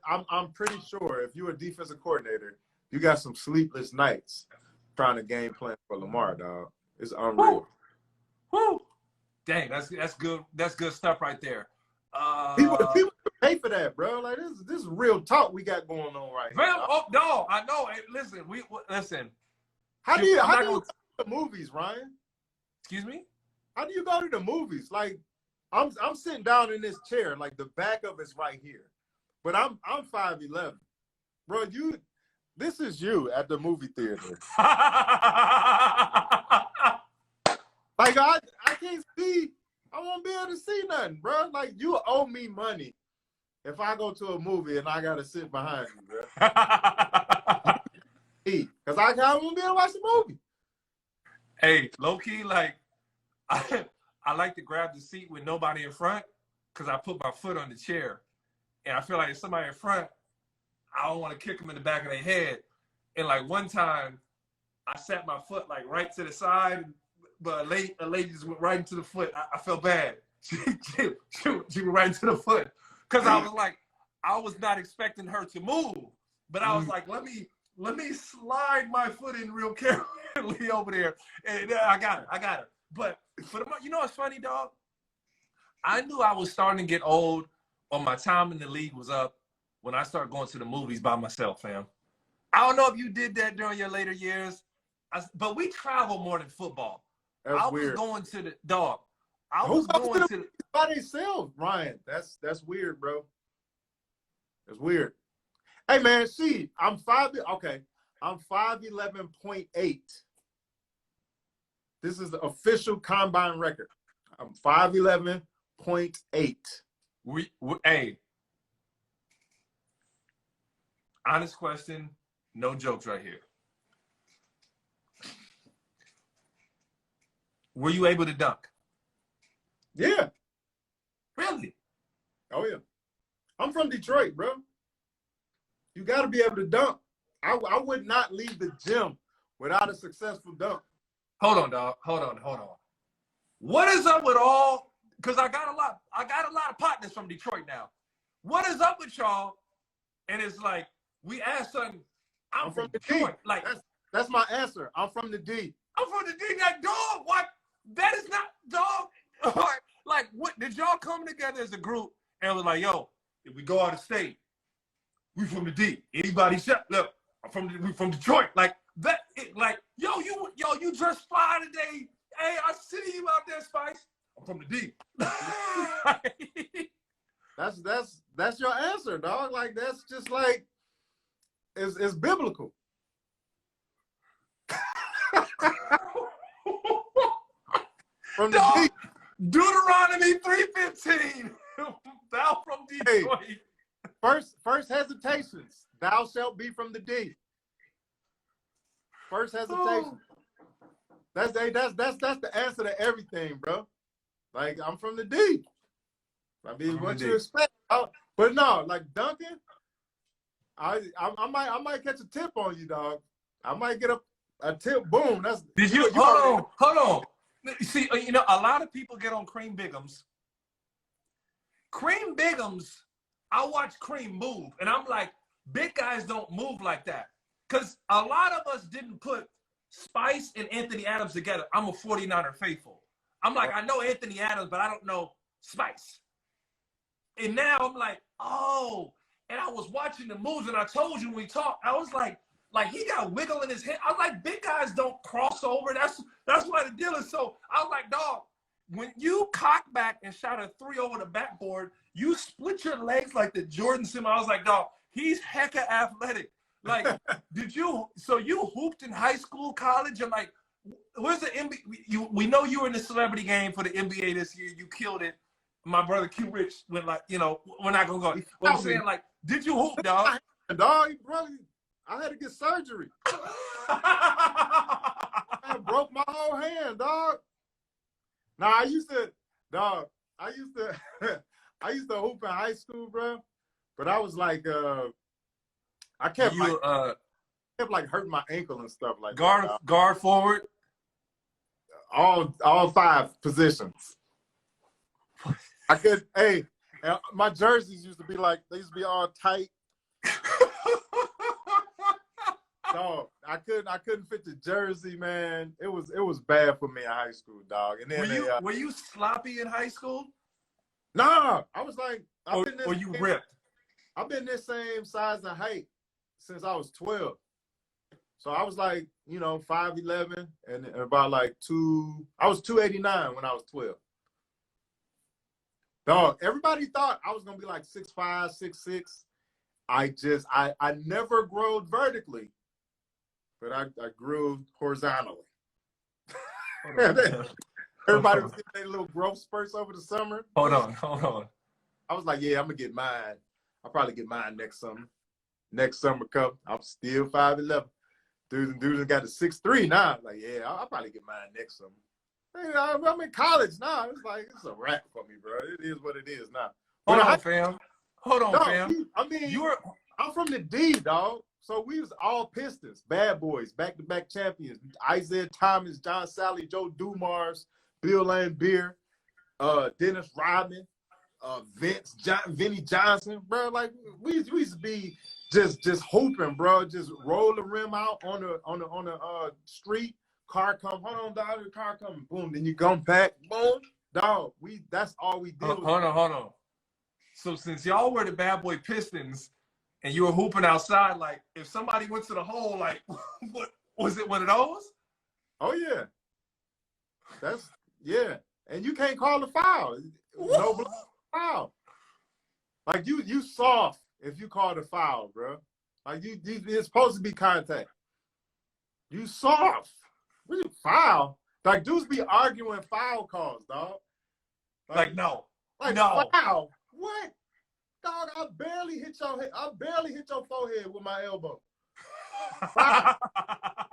I'm pretty sure if you're a defensive coordinator, you got some sleepless nights trying to game plan for Lamar, dog. It's unreal. Woo. Dang, that's good. That's good stuff right there. People pay for that, bro. Like this is real talk we got going on right now. Oh, no, I know. Hey, listen, listen. How do you go to the movies, Ryan? Excuse me? How do you go to the movies? Like, I'm sitting down in this chair, like the back of it's right here, but I'm 5'11", bro. This is you at the movie theater. Like I can't see. I won't be able to see nothing, bro. Like you owe me money if I go to a movie and I gotta sit behind you, bro. Because I won't be able to watch the movie. Hey, low key, like. I like to grab the seat with nobody in front because I put my foot on the chair. And I feel like if somebody in front, I don't want to kick them in the back of their head. And like one time, I sat my foot like right to the side, but a lady just went right into the foot. I felt bad. She went right into the foot because I was not expecting her to move. But I was like, let me slide my foot in real carefully over there. And I got her. But you know what's funny, dog? I knew I was starting to get old or my time in the league was up when I started going to the movies by myself, fam. I don't know if you did that during your later years, but we travel more than football. That's weird. Was going to the dog. I was going to by themselves, Ryan. That's weird, bro. That's weird. Hey man, see, I'm 5'11.8. This is the official combine record. I'm 5'11.8. Hey, honest question, no jokes right here. Were you able to dunk? Yeah. Really? Oh, yeah. I'm from Detroit, bro. You got to be able to dunk. I would not leave the gym without a successful dunk. Hold on, dog. Hold on. What is up with all? Because I got a lot of partners from Detroit now. What is up with y'all? And it's like we asked something. I'm from Detroit. D. Like that's my answer. I'm from the D. I'm from the D. Like dog. What? That is not dog. Like what? Did y'all come together as a group and was like, yo, if we go out of state, we from the D. Anybody shut? Look, we from Detroit. Like. That like you dressed fly today. Hey, I see you out there, Spice. I'm from the D. That's your answer, dog. Like that's just like it's biblical. From the D. Deuteronomy 3:15. Thou from Detroit. Hey, first hesitations. Thou shalt be from the D. First hesitation. That's the answer to everything, bro. Like, I'm from the D. I mean, what you expect? But no, like Duncan, I might catch a tip on you, dog. I might get a tip. Boom. That's did you hold on. See, you know, a lot of people get on Cream Bigums. Cream Bigums, I watch Cream move, and I'm like, big guys don't move like that. Because a lot of us didn't put Spice and Anthony Adams together. I'm a 49er faithful. I'm like, I know Anthony Adams, but I don't know Spice. And now I'm like, oh, and I was watching the moves, and I told you when we talked, I was like he got wiggle in his head. I was like, big guys don't cross over. That's why the deal is so. I was like, dog, when you cock back and shot a 3 over the backboard, you split your legs like the Jordan sim. I was like, dog, he's hecka athletic. Like, so you hooped in high school, college, and like, where's the NBA? We know you were in the celebrity game for the NBA this year. You killed it. My brother Q Rich went like, you know, we're not gonna go. But I'm saying, like, did you hoop, dog? Dog, brother, I had to get surgery. I broke my whole hand, dog. Now I used to hoop in high school, bro. But I was like, I kept like hurting my ankle and stuff like that. Guard forward. All 5 positions. I could, my jerseys used to be like, they used to be all tight. Dog, I couldn't fit the jersey, man. It was bad for me in high school, dog. And then were you sloppy in high school? Nah, I was like, or you ripped? I've been this same size and height since I was 12. So I was like, you know, 5'11", and about like I was 289 when I was 12. Dog, everybody thought I was gonna be like 6'5", 6'6". I never grew vertically, but I grew horizontally. Everybody was getting their little growth spurts over the summer. Hold on. I was like, yeah, I'm gonna get mine. I'll probably get mine next summer. Next summer cup, I'm still 5'11". Dudes got a 6'3" now. I'm like, yeah, I'll probably get mine next summer. Hey, I'm in college now. It's like, it's a wrap for me, bro. It is what it is now. Hold on, fam. I mean, I'm from the D, dog. So we was all Pistons, bad boys, back-to-back champions. Isaiah Thomas, John Sally, Joe Dumars, Bill Laimbeer, Dennis Rodman, Vinnie Johnson, bro. Like, we used to be just hooping, bro. Just roll the rim out on the street. Car come, hold on, dog. The car coming, boom. Then you come back, boom, dog. That's all we did. Hold on. So since y'all were the bad boy Pistons, and you were hooping outside, like, if somebody went to the hole, like, what was it? One of those? Oh yeah. And you can't call a foul. No foul. Like you soft if you call the foul, bro. Like it's supposed to be contact. You soft. What you foul? Like dudes be arguing foul calls, dog. Like no. Like no. Foul. What? Dog, I barely hit your head. I barely hit your forehead with my elbow.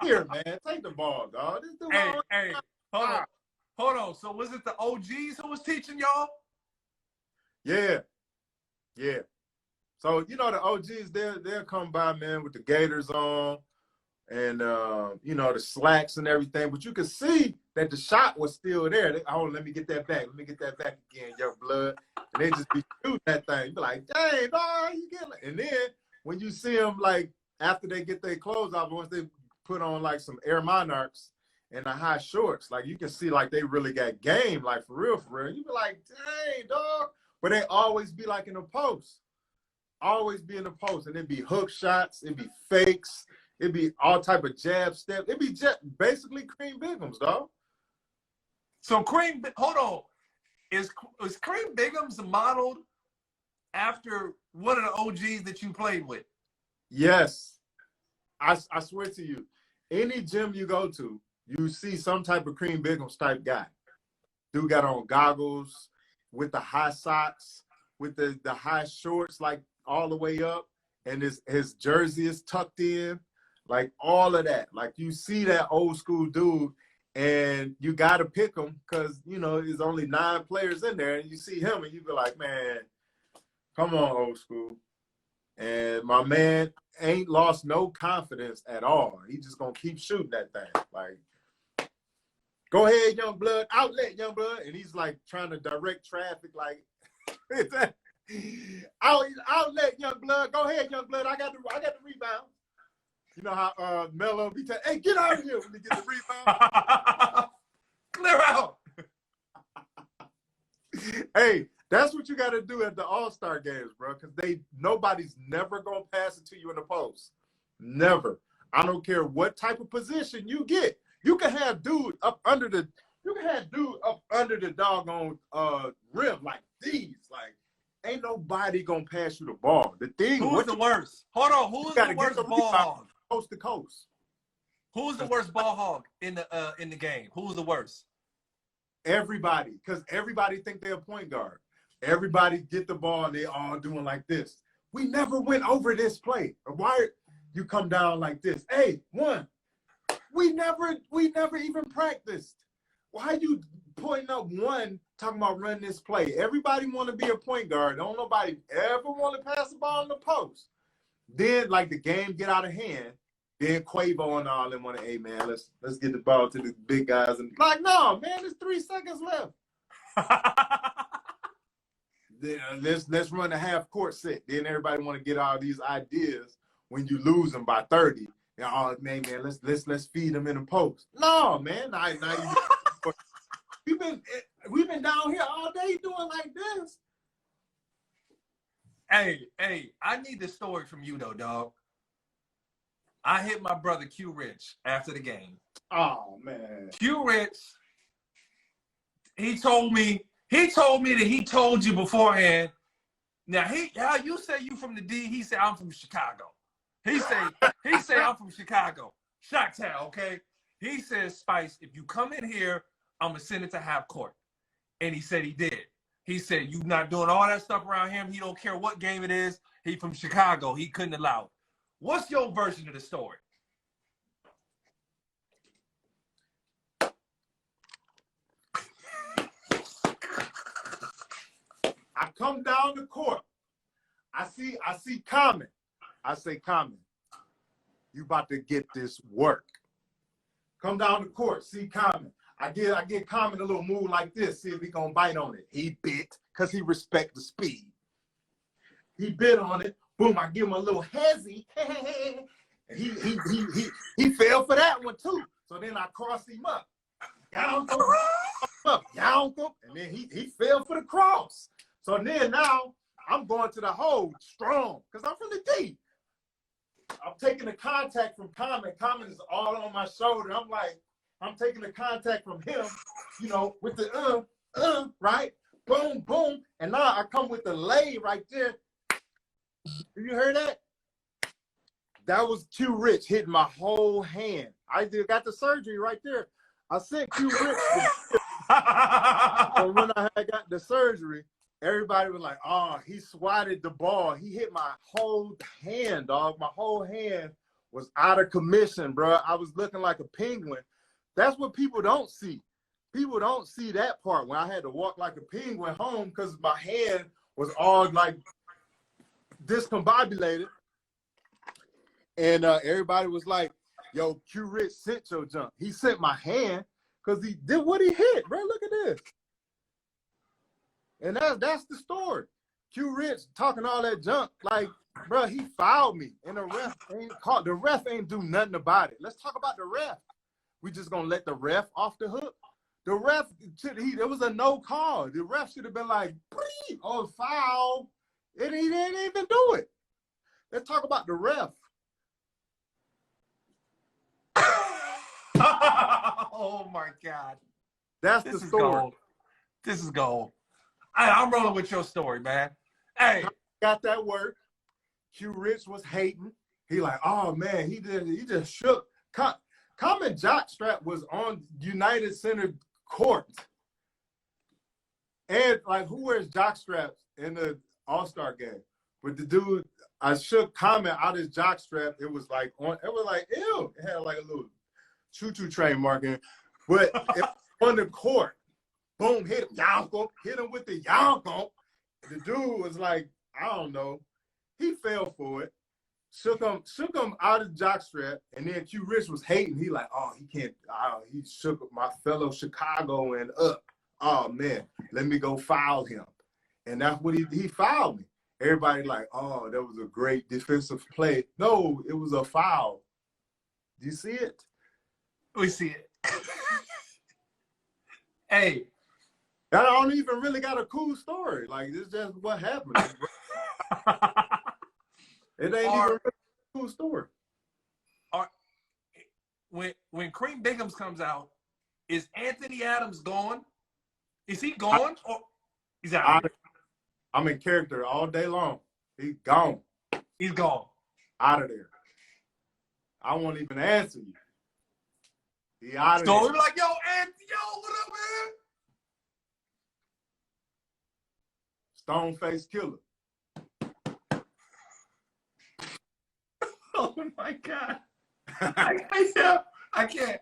Here, man, take the ball, dog. This dude hey, hold on. So was it the OGs who was teaching y'all? Yeah. So you know the OGs, they'll come by, man, with the gaiters on, and you know the slacks and everything. But you could see that the shot was still there. Let me get that back. Let me get that back again, young blood. And they just be shooting that thing. You be like, dang, dog, you get it. And then when you see them, like, after they get their clothes off, once they put on, like, some Air Monarchs and the high shorts, like, you can see, like, they really got game, like, for real. You be like, dang, dog. But they always be, like, in the post. Always be in the post. And it'd be hook shots. It'd be fakes. It'd be all type of jab steps. It'd be just basically Cream Bigums, dog. So hold on. Is Cream Bigums modeled after one of the OGs that you played with? Yes. I swear to you, any gym you go to, you see some type of Cream Bigums type guy. Dude got on goggles with the high socks, with the high shorts, like all the way up, and his jersey is tucked in. Like all of that. Like you see that old school dude and you got to pick him because, you know, there's only 9 players in there and you see him and you be like, man, come on, old school. And my man ain't lost no confidence at all. He just going to keep shooting that thing. Like, go ahead, young blood, outlet, young blood. And he's like trying to direct traffic like, outlet, young blood. Go ahead, young blood. I got the rebound. You know how Melo be telling, hey, get out of here when he gets the rebound. Clear out. Hey, that's what you got to do at the All-Star games, bro, because nobody's never going to pass it to you in the post. Never. I don't care what type of position you get. You can have dude up under the doggone rim like these. Like, ain't nobody going to pass you the ball. The thing. Who's the worst? Hold on. Who's the worst ball hog? Coast to coast. Who's the worst ball hog in the game? Who's the worst? Everybody, because everybody think they're a point guard. Everybody get the ball and they all doing like this. We never went over this play. Why you come down like this? Hey, one. We never even practiced. Why you pointing up one talking about running this play? Everybody want to be a point guard. Don't nobody ever want to pass the ball in the post. Then like the game get out of hand. Then Quavo and all them want to, hey man, let's get the ball to the big guys and like, no, man, there's 3 seconds left. Then let's run a half court set. Then everybody want to get all these ideas when you lose them by 30. And oh man, let's feed them in the post. No, man, we've been down here all day doing like this. Hey, I need the story from you though, dog. I hit my brother Q Rich after the game. Oh man. Q Rich, he told me that he told you beforehand. Now you say you from the D, he said I'm from Chicago. He say I'm from Chicago. Chi-Town, okay? He says, Spice, if you come in here, I'm gonna send it to half court. And he said he did. He said, you not doing all that stuff around him. He don't care what game it is. He from Chicago. He couldn't allow it. What's your version of the story? I come down the court. I see Common. I say, Common, you about to get this work. Come down the court, see Common. I get Common a little move like this, see if he gonna bite on it. He bit, because he respect the speed. He bit on it. Boom, I give him a little hezzy. He fell for that one too. So then I crossed him up. And then he fell for the cross. So then now I'm going to the hole strong because I'm from the D. I'm taking the contact from Common. Common is all on my shoulder. I'm taking the contact from him, you know, with the right? Boom, boom. And now I come with the lay right there. You heard that? That was Q Rich hitting my whole hand. I got the surgery right there. I sent Q Rich. And when I had got the surgery, everybody was like, oh, he swatted the ball. He hit my whole hand, dog. My whole hand was out of commission, bro. I was looking like a penguin. That's what people don't see. People don't see that part when I had to walk like a penguin home because my hand was all like discombobulated. And everybody was like, yo, Q Rich sent your jump. He sent my hand because he did what he hit, bro. Look at this. And that's the story. Q Rich talking all that junk, like, bro, he fouled me. And the ref ain't do nothing about it. Let's talk about the ref. We just gonna let the ref off the hook? The ref, there was a no call. The ref should have been like, oh, foul. And he didn't even do it. Let's talk about the ref. Oh my God. That's the story. Gold. This is gold. I'm rolling with your story, man. Hey. Got that work. Q Rich was hating. He like, oh man, he just shook. Common jockstrap was on United Center court. And like, who wears jockstraps in the All-Star game? But the dude, I shook comment out his jock strap. It was like ew. It had like a little choo-choo train marking. But on the court, boom, hit him. Yonko, hit him with the Yonko. The dude was like, I don't know. He fell for it. Shook him out of the jock strap, and then Q Rich was hating. He like, oh, he can't. He shook my fellow Chicagoan up. Oh man, let me go foul him, and that's what he fouled me. Everybody like, oh, that was a great defensive play. No, it was a foul. Do you see it? We see it. Hey, I don't even really got a cool story. Like, it's just what happened. It ain't even really a cool story. When Kareem Biggums comes out, is Anthony Adams gone? Is he gone or he's out? I'm in character all day long. He's gone. He's gone. Out of there. I won't even answer you. He out of So there. we be like, yo, Anthony, yo, what up, man? Stone face killer. Oh my God. I can't.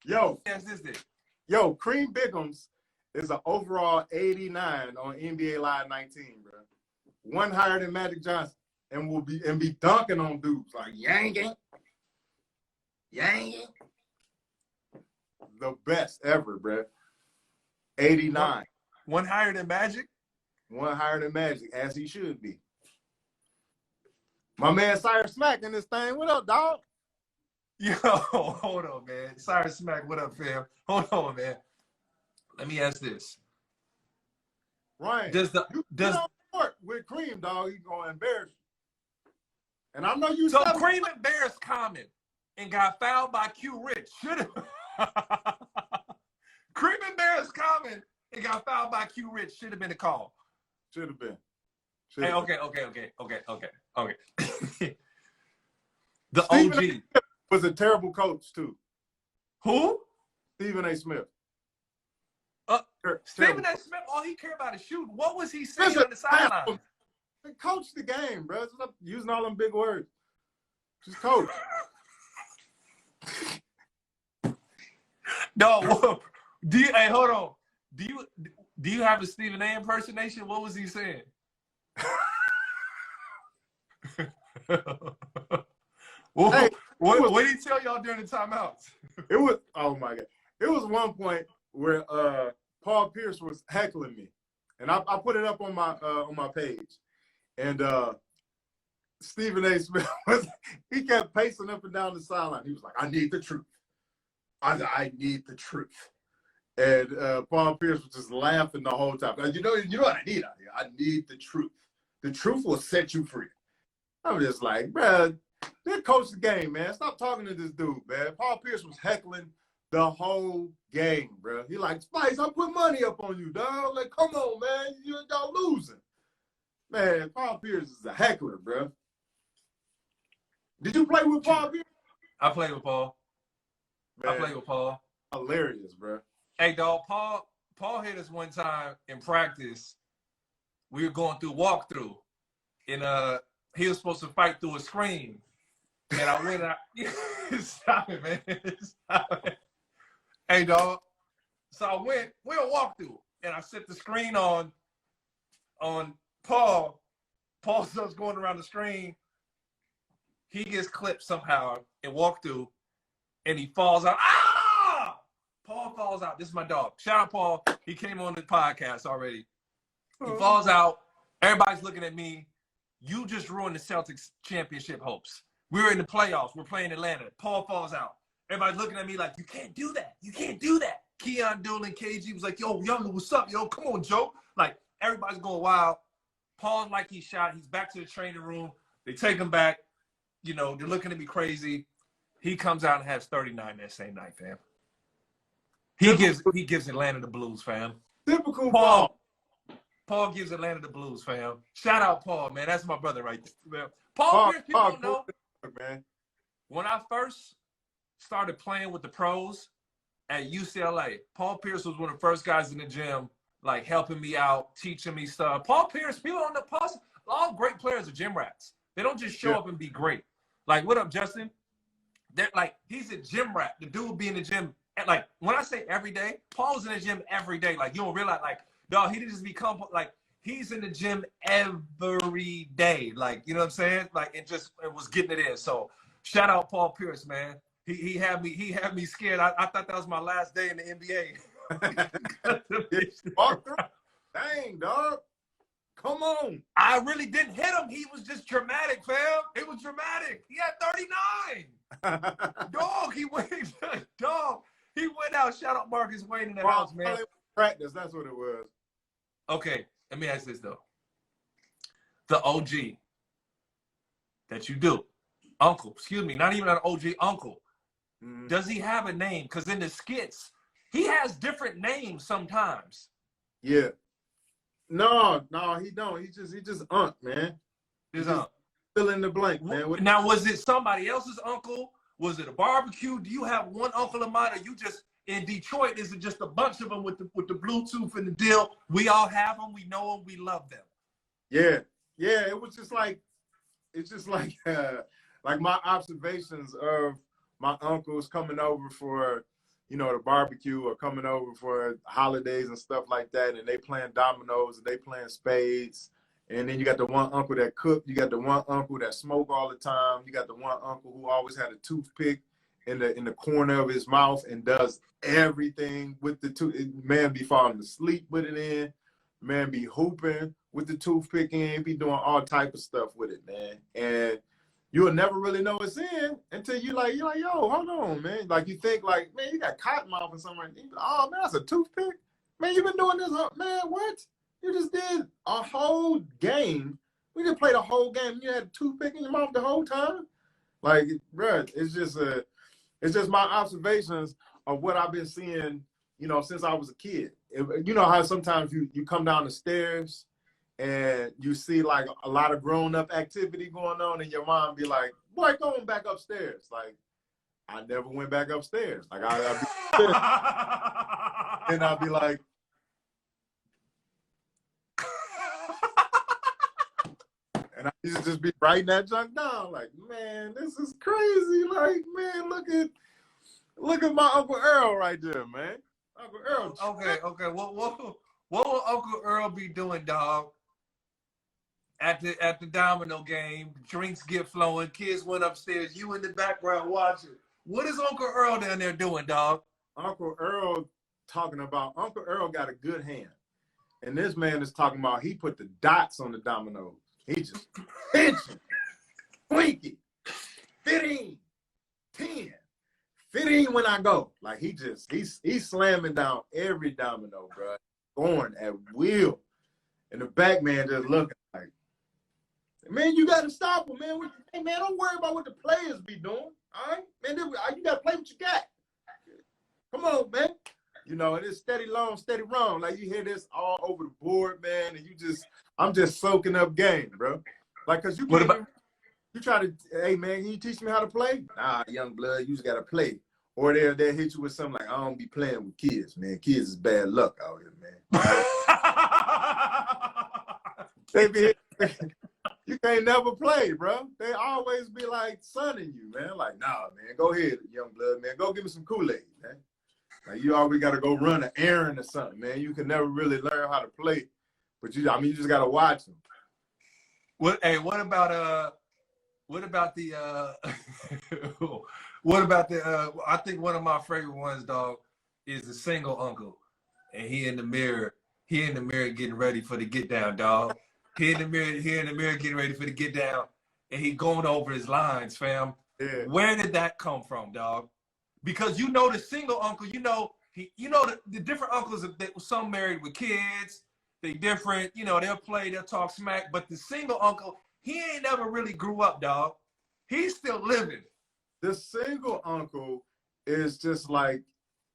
Yo. Yes, this is. Yo, Kareem Biggums is an overall 89 on NBA Live 19, bro. One higher than Magic Johnson, and will be dunking on dudes like yanking. The best ever, bro. 89. One higher than Magic? One higher than Magic, as he should be. My man Cyrus Smack in this thing. What up, dog? Yo, hold on, man. Cyrus Smack, what up, fam? Hold on, man. Let me ask this. Ryan, Does court with Kareem, dog, he's gonna embarrass you. And I know you. So Kareem embarrassed Common and got fouled by Q Rich. Should have. Kareem embarrassed Common and got fouled by Q Rich. Should have been a call. Should have been. Hey, okay. The Stephen OG was a terrible coach too. Who? Stephen A. Smith. Stephen A. Smith, all he cared about is shooting. What was he saying on the sideline? Coach the game, bro. Stop using all them big words. Just coach. No, hey, hold on. Do you have a Stephen A. impersonation? What was he saying? Hey, what did he tell y'all during the timeouts? It was, oh my God. It was one point where Paul Pierce was heckling me. And I put it up on my page. And Stephen A. Smith he kept pacing up and down the sideline. He was like, I need the truth. I need the truth. And Paul Pierce was just laughing the whole time. You know what I need out here? I need the truth. The truth will set you free. I was just like, bruh, they coach the game, man. Stop talking to this dude, man. Paul Pierce was heckling the whole game, bro. He like, Spice, I put money up on you, dog. Like, come on, man. Y'all losing. Man, Paul Pierce is a heckler, bro. Did you play with Paul Pierce? I played with Paul. Man, I played with Paul. Hilarious, bro. Hey, dog, Paul hit us one time in practice. We were going through walkthrough, and he was supposed to fight through a screen. And I went out. Stop it, man. Stop it. Hey, dog. So we on walkthrough, and I set the screen on Paul. Paul starts going around the screen. He gets clipped somehow and walkthrough, and he falls out. Ah! Paul falls out. This is my dog. Shout out, Paul. He came on the podcast already. He falls out. Everybody's looking at me. You just ruined the Celtics championship hopes. We were in the playoffs. We're playing Atlanta. Paul falls out. Everybody's looking at me like, you can't do that. You can't do that. Keon Doolin, KG was like, yo, Younger, what's up? Yo, come on, Joe. Like, everybody's going wild. Paul's like he's shot. He's back to the training room. They take him back. You know, they're looking at me crazy. He comes out and has 39 that same night, fam. He gives Atlanta the blues, fam. Typical Paul. Paul gives Atlanta the blues, fam. Shout out Paul, man. That's my brother right there, fam. Paul Pierce, people don't know. Man. When I first started playing with the pros at UCLA, Paul Pierce was one of the first guys in the gym like helping me out, teaching me stuff. Paul Pierce, people on the post, all great players are gym rats. They don't just show up and be great. Like, what up, Justin? They're like, he's a gym rat. The dude be in the gym. And like, when I say every day, Paul's in the gym every day. Like, you don't realize, like, dog, he didn't just become, like, he's in the gym every day. Like, you know what I'm saying? Like, it was getting it in. So, shout out Paul Pierce, man. He had me scared. I thought that was my last day in the NBA. Walk through. Dang, dog. Come on. I really didn't hit him. He was just dramatic, fam. It was dramatic. He had 39. Dog, he went out. Shout out Marcus Wayne in the house, man. Practice, that's what it was. Okay, let me ask this, though. The OG that you do, uncle, excuse me, not even an OG, uncle. Mm. Does he have a name? Because in the skits, he has different names sometimes. Yeah. No, he don't. He just Unc, man. His Unc. Fill in the blank, man. Now, was it somebody else's uncle? Was it a barbecue? Do you have one uncle of mine, or you just in Detroit? Is it just a bunch of them with the Bluetooth and the deal? We all have them. We know them. We love them. Yeah. It was just like, it's just like my observations of my uncles coming over for, you know, the barbecue or coming over for holidays and stuff like that. And they playing dominoes and they playing spades. And then you got the one uncle that cooked. You got the one uncle that smoked all the time. You got the one uncle who always had a toothpick in the corner of his mouth and does everything with the tooth. Man be falling asleep with it in. Man be hooping with the toothpick in. Be doing all type of stuff with it, man. And you'll never really know it's in until you're like, yo, hold on, man. Like, you think, like, man, you got cotton mouth or something. Oh, man, that's a toothpick? Man, you've been doing this, man, what? You just did a whole game. We just played a whole game. You had a toothpick in your mouth the whole time? Like, bruh, it's just my observations of what I've been seeing, you know, since I was a kid. You know how sometimes you come down the stairs and you see like a lot of grown-up activity going on, and your mom be like, boy, going back upstairs. Like, I never went back upstairs. Like, I'd be and I'd be like, and I used to just be writing that junk down. Like, man, this is crazy. Like, man, look at my Uncle Earl right there, man. Uncle Earl. Okay. What will Uncle Earl be doing, dog? At the domino game, drinks get flowing, kids went upstairs, you in the background watching. What is Uncle Earl down there doing, dog? Uncle Earl got a good hand. And this man is talking about he put the dots on the dominoes. He just pinching, twinkie, 15, 10, 15 when I go. Like, he's slamming down every domino, bro. Going at will. And the back man just looking like, man, you got to stop him, man. Hey, man, don't worry about what the players be doing, all right? Man, you got to play what you got. Come on, man. You know, and it's steady long, steady wrong. Like, you hear this all over the board, man, and I'm just soaking up game, bro. Like, because you try to, hey, man, can you teach me how to play? Nah, young blood, you just got to play. Or they'll hit you with something like, I don't be playing with kids, man. Kids is bad luck out here, man. They be you can't never play, bro. They always be like sunning you, man. Like, nah, man, go ahead, young blood, man. Go give me some Kool-Aid, man. Like, you always got to go run an errand or something, man. You can never really learn how to play, but you just got to watch them. What about I think one of my favorite ones, dog, is the single uncle, and he in the mirror getting ready for the get down, dog. He in the mirror getting ready for the get down, and he going over his lines, fam. Yeah. Where did that come from, dog? Because you know the single uncle, the different uncles, some married with kids, they different, they'll play, they'll talk smack, but the single uncle, he ain't never really grew up, dog. He's still living. The single uncle is just like,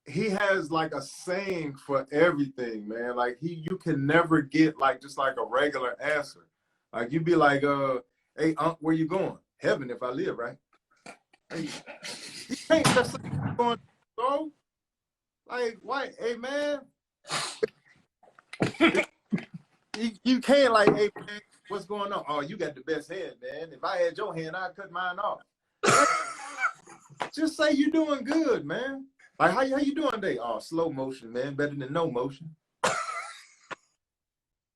he has like a saying for everything, man. Like, you can never get like just like a regular answer. Like, you be like, hey, Unc, where you going? Heaven if I live, right? Hey, you can't just going, so like, why? Hey, man, You can't like, hey man, what's going on? Oh, you got the best hand, man. If I had your hand, I'd cut mine off. Just say you're doing good, man. Like, how you doing today? Oh, slow motion, man. Better than no motion.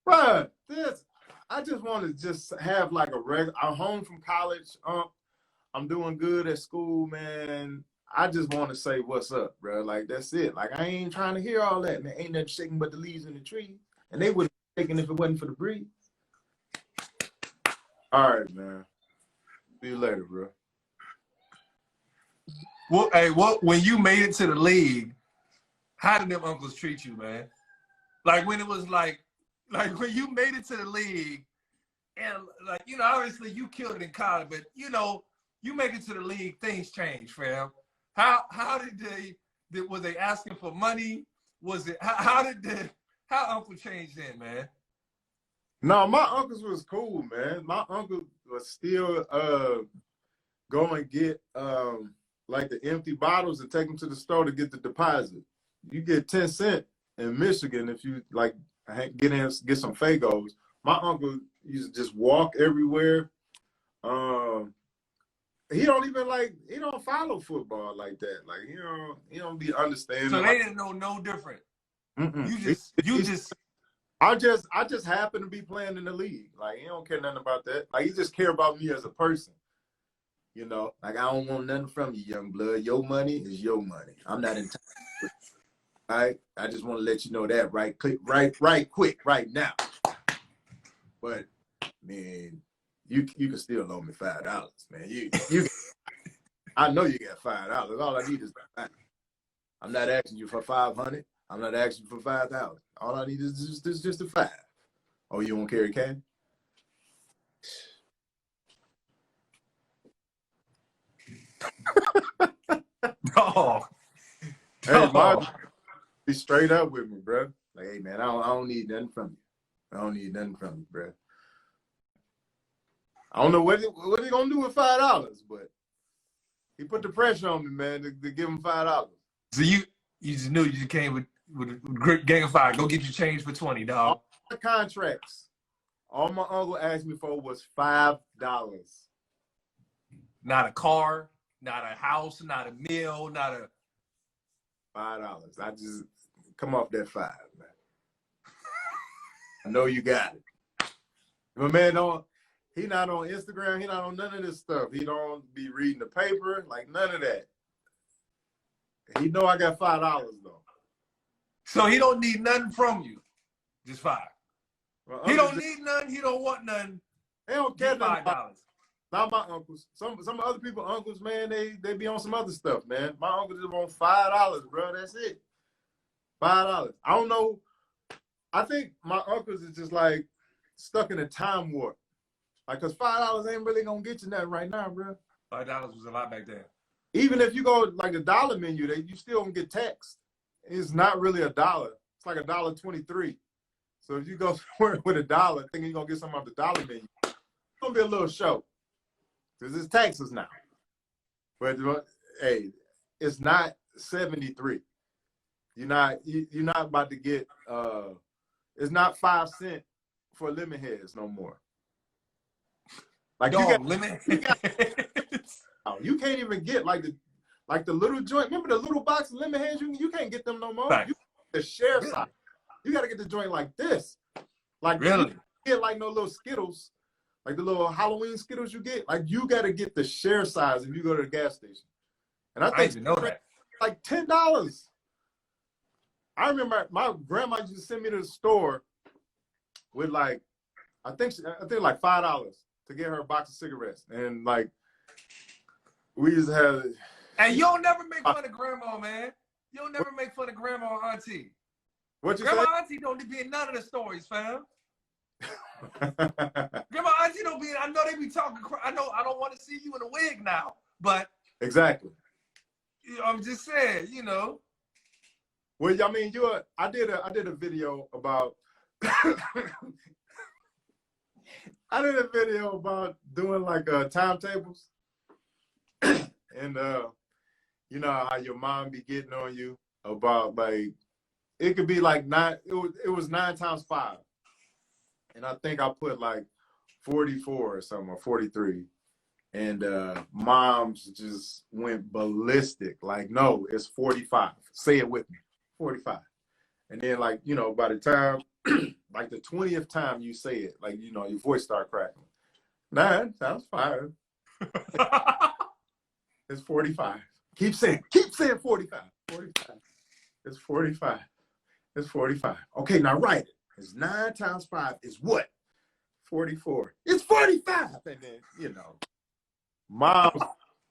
Bruh, I just want to just have like a regular. I'm home from college. I'm doing good at school, man. I just want to say what's up, bro. Like, that's it. Like, I ain't trying to hear all that, man. Ain't nothing shaking but the leaves in the tree. And they wouldn't be shaking if it wasn't for the breeze. All right, man. See you later, bro. Well, hey, when you made it to the league, how did them uncles treat you, man? Like when it was like when you made it to the league, and like, you know, obviously you killed it in college, but you know, you make it to the league, things change, fam. How did was they asking for money? Was it how uncle changed then, man? No, my uncles was cool, man. My uncle was still go and get like the empty bottles and take them to the store to get the deposit. You get 10 cents in Michigan if you like get some Fagos. My uncle used to just walk everywhere. He don't follow football like that. Like he don't be understanding. So they didn't know no different. Mm-mm. I just happen to be playing in the league. Like he don't care nothing about that. Like he just care about me as a person. You know, like I don't want nothing from you, young blood. Your money is your money. I'm not entitled. All right, I just want to let you know that right quick, right now. But man, you can still loan me $5, man. You I know you got $5. All I need is $5. I'm not asking you for $500. I'm not asking you for $5,000. All I need is just a $5. Oh, you won't carry cash? Dog. Hey, Mark, be straight up with me, bro. Like, hey, man, I don't need nothing from you. I don't need nothing from you, bro. I don't know what he gonna do with $5, but he put the pressure on me, man, to give him $5. So you just knew you just came with a great gang of $5. Go get your change for 20, dog. All the contracts, all my uncle asked me for was $5. Not a car, not a house, not a meal, not a $5. I just come off that 5, man. I know you got it. My man he not on Instagram, he not on none of this stuff. He don't be reading the paper, like none of that. He know I got $5 though. So he don't need nothing from you. Just $5. Well, he don't need nothing, he don't want nothing. They don't care $5. Not my uncles. Some other people uncles, man, they be on some other stuff, man. My uncle just want $5, bro. That's it. $5. I don't know. I think my uncles is just like stuck in a time warp. Like, cause $5 ain't really gonna get you nothing right now, bro. $5 was a lot back then. Even if you go like the dollar menu, you still gonna get taxed. It's not really $1. It's like $1.23. So if you go somewhere with $1, thinking you're gonna get something off the dollar menu, it's gonna be a little show. Because it's taxes now. But hey, it's not 73. You're not about to get it's not 5 cents for lemon heads no more. Like lemon. You can't even get like the little joint. Remember the little box of lemon heads? You can't get them no more. Right. You the share size. You gotta get the joint like this. Like really? You get like no little Skittles, like the little Halloween Skittles you get. Like you gotta get the share size if you go to the gas station. And I think didn't know that. Like $10. I remember my grandma used to send me to the store with like I think like $5 to get her a box of cigarettes. And like we used to have And you don't never make fun of grandma, man. You don't never make fun of grandma or auntie. What you grandma say? Auntie don't be in none of the stories, fam. Grandma Auntie don't be. I know they be talking. I know I don't want to see you in a wig now, but exactly. I'm just saying, you know. Well, I mean, I did a video about. I did a video about doing like timetables, and you know how your mom be getting on you about like it could be like nine. It was 9 times 5, and I think I put like 44 or something, or 43. And moms just went ballistic. Like, no, it's 45. Say it with me, 45. And then, like, you know, by the time, like the 20th time you say it, like, you know, your voice start cracking. 9 times 5. It's 45. Keep saying 45. 45. It's 45. It's 45. Okay, now write it. It's 9 times 5 is what? 44. It's 45. And then, you know, mom's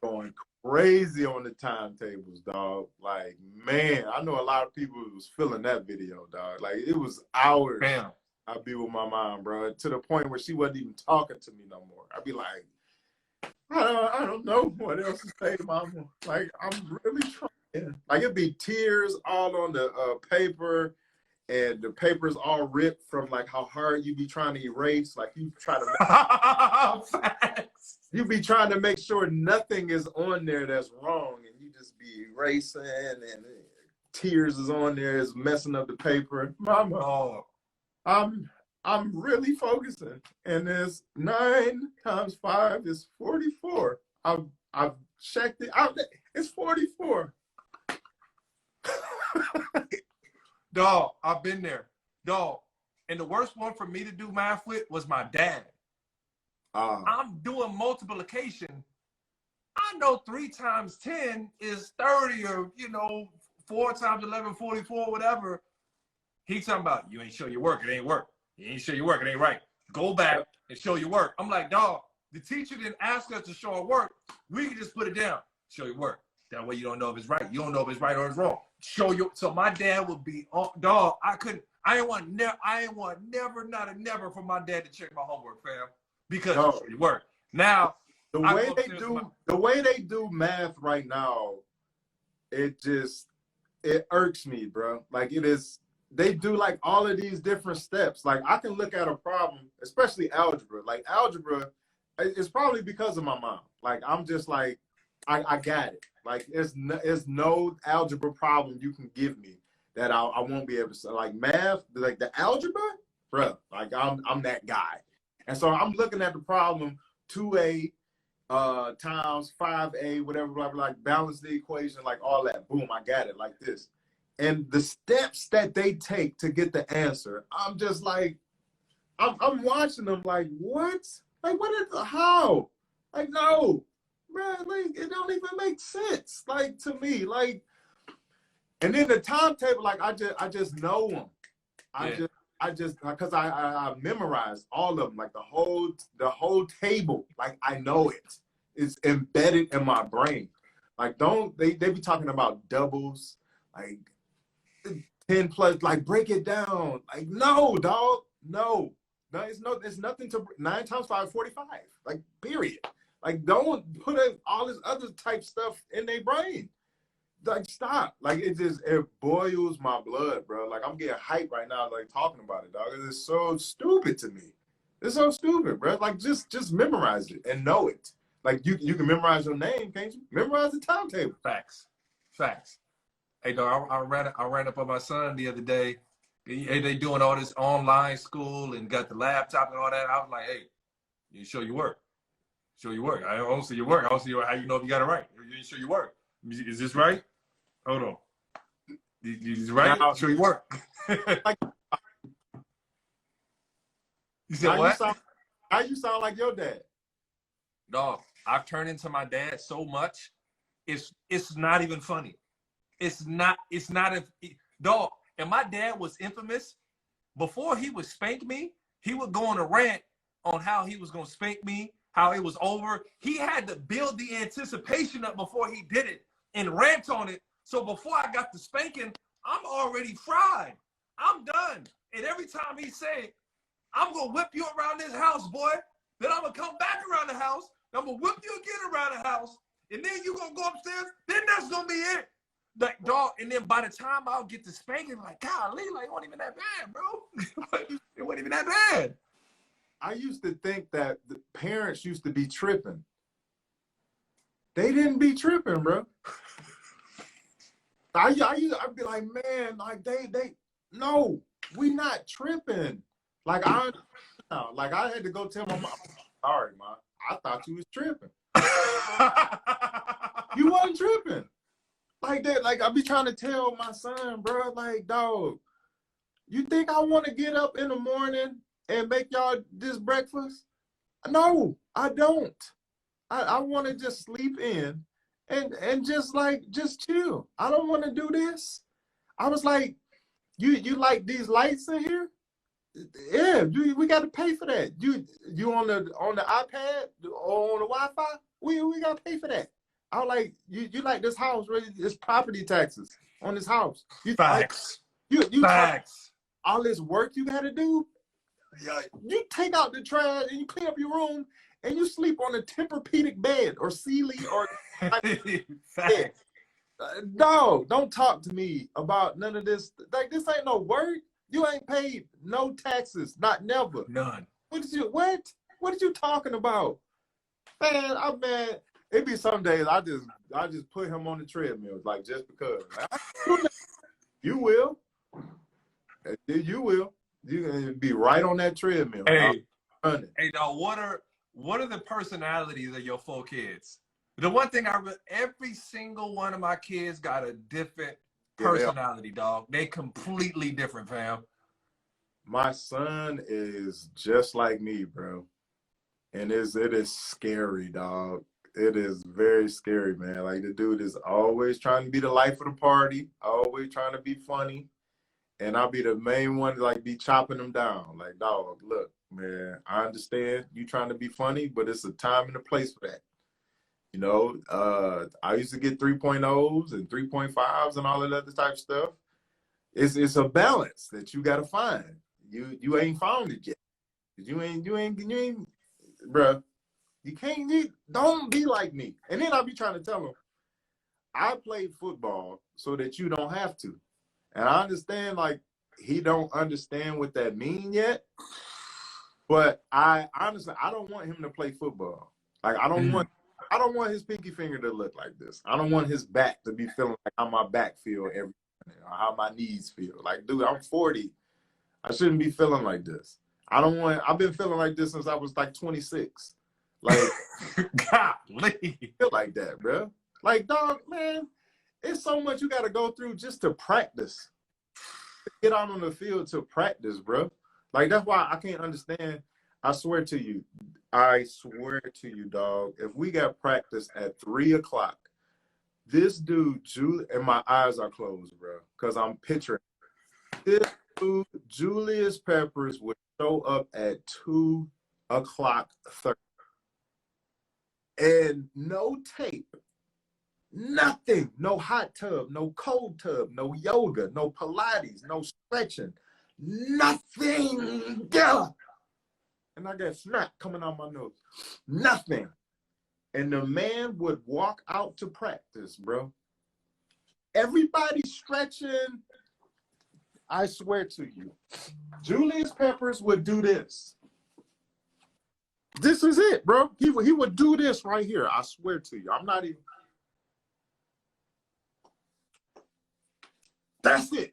going crazy on the timetables, dog. Like, man, I know a lot of people was feeling that video, dog. Like, it was hours. Damn. I'd be with my mom, bro, to the point where she wasn't even talking to me no more. I'd be like, I don't know what else to say, mama. Like, I'm really trying. Like, it'd be tears all on the paper, and the paper's all ripped from like how hard you be trying to erase. Like, you try to you be trying to make sure nothing is on there that's wrong, and you just be erasing, and tears is on there, is messing up the paper. Mama, oh, I'm really focusing, and it's 9 times 5 is 44. I've checked it out. It's 44. Dog, I've been there. Dog. And the worst one for me to do math with was my dad. I'm doing multiplication. I know 3 times 10 is 30, or, you know, 4 times 11, 44, whatever. He's talking about, you ain't show your work, it ain't work. You ain't show your work, it ain't right. Go back and show your work. I'm like, dog, the teacher didn't ask us to show our work. We can just put it down. Show your work. That way you don't know if it's right. You don't know if it's right or it's wrong. Show your. So my dad would be, dog, I ain't want never, not a never for my dad to check my homework, fam. Because show your work. Now, the way they do math right now, it irks me, bro. Like, it is. They do like all of these different steps. Like, I can look at a problem, especially algebra. Like, algebra, it's probably because of my mom. Like, I'm just like, I got it. Like, there's no algebra problem you can give me that I won't be able to. Like, math, like the algebra, bro. Like, I'm that guy. And so I'm looking at the problem 2a times 5a, whatever, blah, blah, like balance the equation, like all that. Boom, I got it like this. And the steps that they take to get the answer, I'm just like, I'm watching them like, what? Like, how? Like, no, bro, like, it don't even make sense, like, to me. Like, and then the timetable, like, I just know them. I just because I memorized all of them, like the whole table, like, I know it. It's embedded in my brain. Like, they be talking about doubles, like 10 plus, like, break it down. Like, no, dog, no, it's nothing to 9 times 5, 45. Like, period. Like, don't put all this other type stuff in their brain. Like, stop. Like, it boils my blood, bro. Like, I'm getting hyped right now, like, talking about it, dog. It's so stupid to me. It's so stupid, bro. Like, just memorize it and know it. Like, you can memorize your name, can't you? Memorize the timetable. Facts. Hey, dog, I ran up on my son the other day. They doing all this online school and got the laptop and all that. I was like, hey, you show your work. Show your work. I don't see your work. I don't see how you know if you got it right. You didn't show your work. Is this right? Hold on. Is right? Now, show your work. You said what? How you sound like your dad? Dog, I've turned into my dad so much. It's not even funny. It's not dog. And my dad was infamous. Before he would spank me, he would go on a rant on how he was gonna spank me, how it was over. He had to build the anticipation up before he did it and rant on it. So before I got the spanking, I'm already fried. I'm done. And every time he said, I'm gonna whip you around this house, boy, then I'm gonna come back around the house, I'm gonna whip you again around the house, and then you gonna go upstairs, then that's gonna be it. Like, dog, and then by the time I'll get to spanking, like, golly, like, it wasn't even that bad, bro. It wasn't even that bad. I used to think that the parents used to be tripping. They didn't be tripping, bro. I'd be like, man, like no, we not tripping. Like I had to go tell my mom, sorry, ma, I thought you was tripping. You wasn't tripping. Like that, like I be trying to tell my son, bro, like, dog, you think I want to get up in the morning and make y'all this breakfast? No, I don't. I want to just sleep in and just chill. I don't want to do this. I was like, you like these lights in here? Yeah, we got to pay for that. You on the iPad or on the Wi-Fi? We got to pay for that. I was like, you like this house? Really? It's property taxes on this house. Facts. You Facts. all this work you got to do. You take out the trash and you clean up your room and you sleep on a Tempur-Pedic bed or Sealy or bed. No, don't talk to me about none of this. Like, this ain't no work. You ain't paid no taxes, not never. None. What are you talking about? Man, I'm mad. It be some days I just put him on the treadmill, like, just because. You will. You will. You're gonna be right on that treadmill. Hey, now what are the personalities of your 4 kids? The one thing every single one of my kids got a different personality, dog. They completely different, fam. My son is just like me, bro. And it is scary, dog. It is very scary, man. Like, the dude is always trying to be the life of the party, always trying to be funny. And I'll be the main one to, like, be chopping them down. Like, dog, look, man, I understand you trying to be funny, but it's a time and a place for that. You know, I used to get 3.0s and 3.5s and all of that other type of stuff. It's a balance that you got to find. You ain't found it yet. You ain't, bruh. Don't be like me. And then I'll be trying to tell them, I played football so that you don't have to. And I understand, like, he don't understand what that mean yet. But I honestly, I don't want him to play football. Like, I don't want his pinky finger to look like this. I don't want his back to be feeling like how my back feel every day, or how my knees feel. Like, dude, I'm 40. I shouldn't be feeling like this. I've been feeling like this since I was like 26. Like, golly. Feel like that, bro. Like, dog, man, it's so much you got to go through just to practice. Get out on the field to practice, bro. Like, that's why I can't understand. I swear to you, dog, if we got practice at 3:00, this dude, and my eyes are closed, bro, because I'm picturing this dude, Julius Peppers, would show up at 2:30. And no tape, nothing, no hot tub, no cold tub, no yoga, no Pilates, no stretching, nothing. Yeah. And I got snot coming out my nose. Nothing. And the man would walk out to practice, bro. Everybody stretching. I swear to you, Julius Peppers would do this. This is it, bro. He would do this right here. I swear to you. I'm not even. That's it.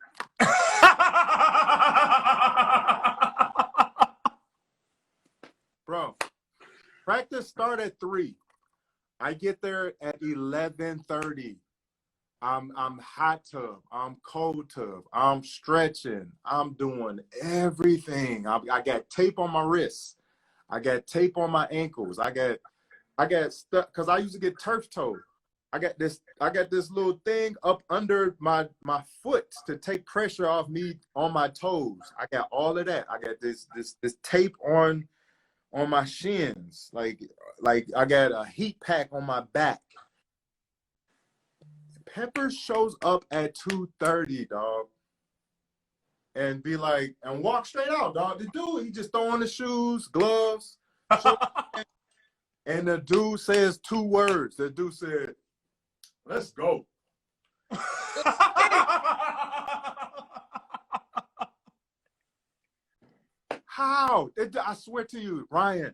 Bro, practice start at 3. I get there at 11:30. I'm hot tub. I'm cold tub. I'm stretching. I'm doing everything. I got tape on my wrists. I got tape on my ankles. I got stuff because I used to get turf toe. I got this little thing up under my foot to take pressure off me on my toes. I got all of that. I got this tape on my shins. Like I got a heat pack on my back. Pepper shows up at 2:30, dog. And be like, and walk straight out, dog. The dude, he just throw on the shoes, gloves, and the dude says 2 words. The dude said, "Let's go." How? I swear to you, Ryan,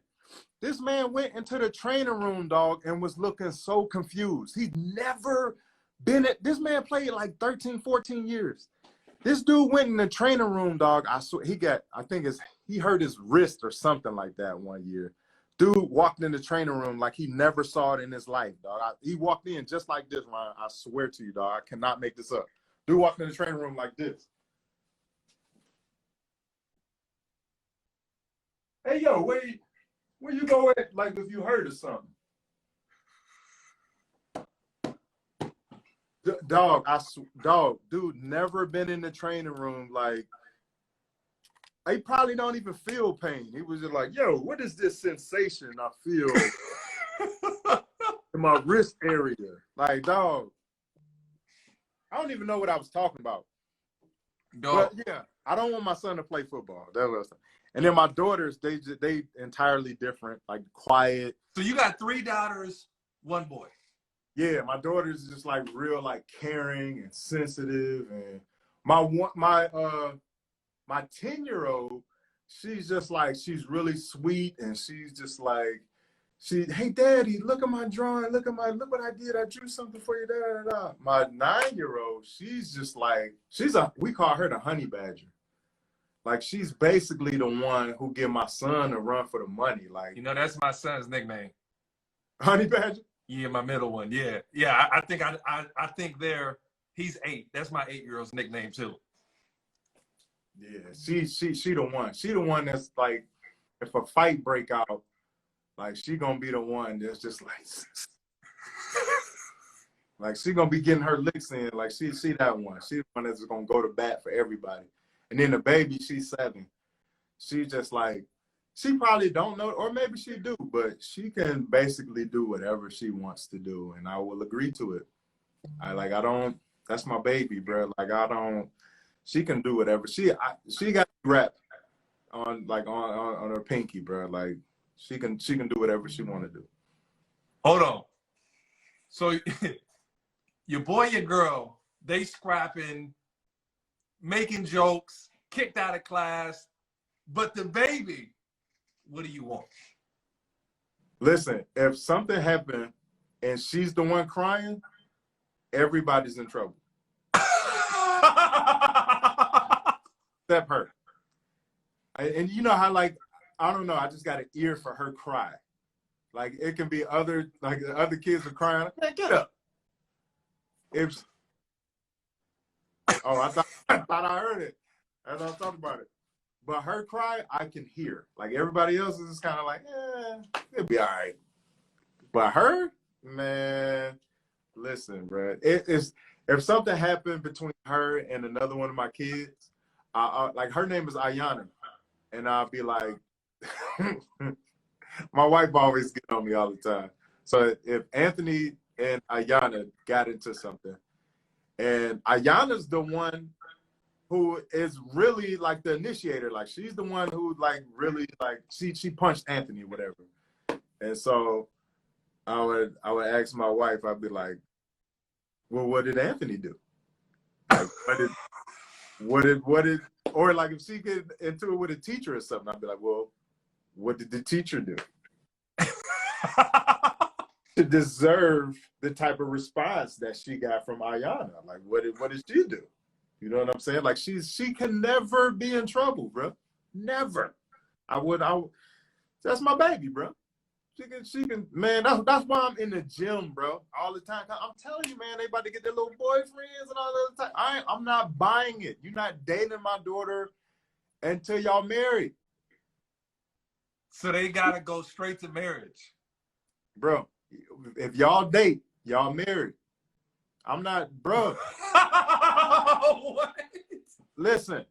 this man went into the training room, dog, and was looking so confused. He never This man played like 13, 14 years. This dude went in the training room, dog. I swear he hurt his wrist or something like that one year. Dude walked in the training room like he never saw it in his life, dog. He walked in just like this, Ryan. I swear to you, dog. I cannot make this up. Dude walked in the training room like this. Hey, yo, where you go at, like, if you hurt or something? Dog, dude never been in the training room. Like, he probably don't even feel pain. He was just like, yo, what is this sensation I feel in my wrist area? Like, dog, I don't even know what I was talking about. Dog. But yeah, I don't want my son to play football. That was, and then my daughters, they entirely different, like quiet. So you got 3 daughters, 1 boy. Yeah, my daughter's just like real, like caring and sensitive, and my 10-year-old, she's just like, she's really sweet, and she's just like, hey daddy, look at my drawing, look what I did, I drew something for you, da da da. My 9-year-old, she's just like, we call her the honey badger. Like, she's basically the one who give my son a run for the money. Like, you know, that's my son's nickname. Honey badger? Yeah, my middle one. Yeah. I think he's 8. That's my 8-year-old's nickname too. Yeah, she the one. She the one that's like, if a fight break out, like, she gonna be the one that's just like, like, she gonna be getting her licks in. Like, she that one. She the one that's gonna go to bat for everybody. And then the baby, she's 7. She just like, she probably don't know, or maybe she do, but she can basically do whatever she wants to do, and I will agree to it. That's my baby, bro. Like, she can do whatever. She got rap on her pinky, bro. Like, she can do whatever she want to do. Hold on. So your boy, your girl, they scrapping, making jokes, kicked out of class, but the baby, what do you want? Listen, if something happened and she's the one crying, everybody's in trouble. Except her. And you know how, like, I don't know, I just got an ear for her cry. Like, it can be other kids are crying. Like, man, get up. I thought I heard it as I was talking about it. But her cry, I can hear. Like, everybody else is just kind of like, it'll be all right. But her, man, listen, bro. If something happened between her and another one of my kids, like, her name is Ayana, and I'll be like, my wife always get on me all the time. So if Anthony and Ayana got into something, and Ayana's the one who is really like the initiator, like, she's the one who, like, really, like, she punched Anthony, whatever. And so I would ask my wife, I'd be like, well, what did Anthony do? Like, what did, or like, if she get into it with a teacher or something, I'd be like, well, what did the teacher do to deserve the type of response that she got from Ayana? Like, what did she do? You know what I'm saying? Like, she can never be in trouble, bro. Never. That's my baby, bro. She can, man, that's why I'm in the gym, bro, all the time. I'm telling you, man, they about to get their little boyfriends and all the time. I'm not buying it. You're not dating my daughter until y'all married. So they gotta go straight to marriage. Bro, if y'all date, y'all married. I'm not, bro. What? Listen,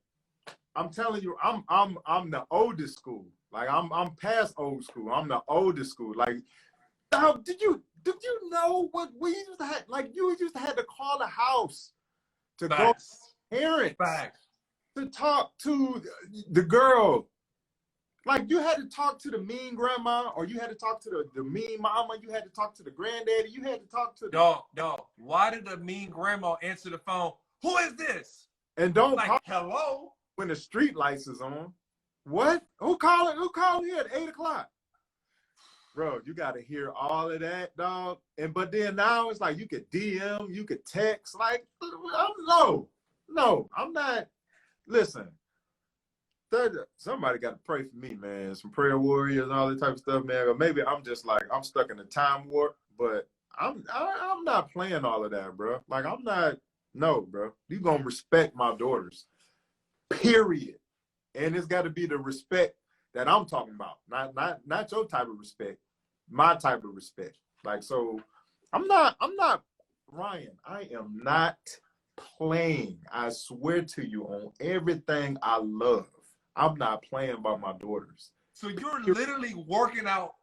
I'm telling you, I'm the oldest school. Like, I'm past old school. I'm the oldest school. Like, dog, did you know what we used to have? Like, you used to have to call the house to Facts. go to parents. Facts. To talk to the girl. Like, you had to talk to the mean grandma, or you had to talk to the mean mama. You had to talk to the granddaddy. You had to talk to the... Dog, why did the mean grandma answer the phone? Who is this? And don't like, call hello? When the street lights is on. What? Who called here at 8 o'clock? bro, you got to hear all of that, dog. But then now it's like you could DM, you could text. Like, no, I'm not. Listen, somebody got to pray for me, man. Some prayer warriors and all that type of stuff, man. Or maybe I'm just like I'm stuck in a time warp. But I'm not playing all of that, bro. Like I'm not. No, bro. You gonna respect my daughters, period. And it's got to be the respect that I'm talking about, not your type of respect, my type of respect. Like, so I'm not Ryan. I am not playing. I swear to you on everything I love. I'm not playing by my daughters. So you're literally working out.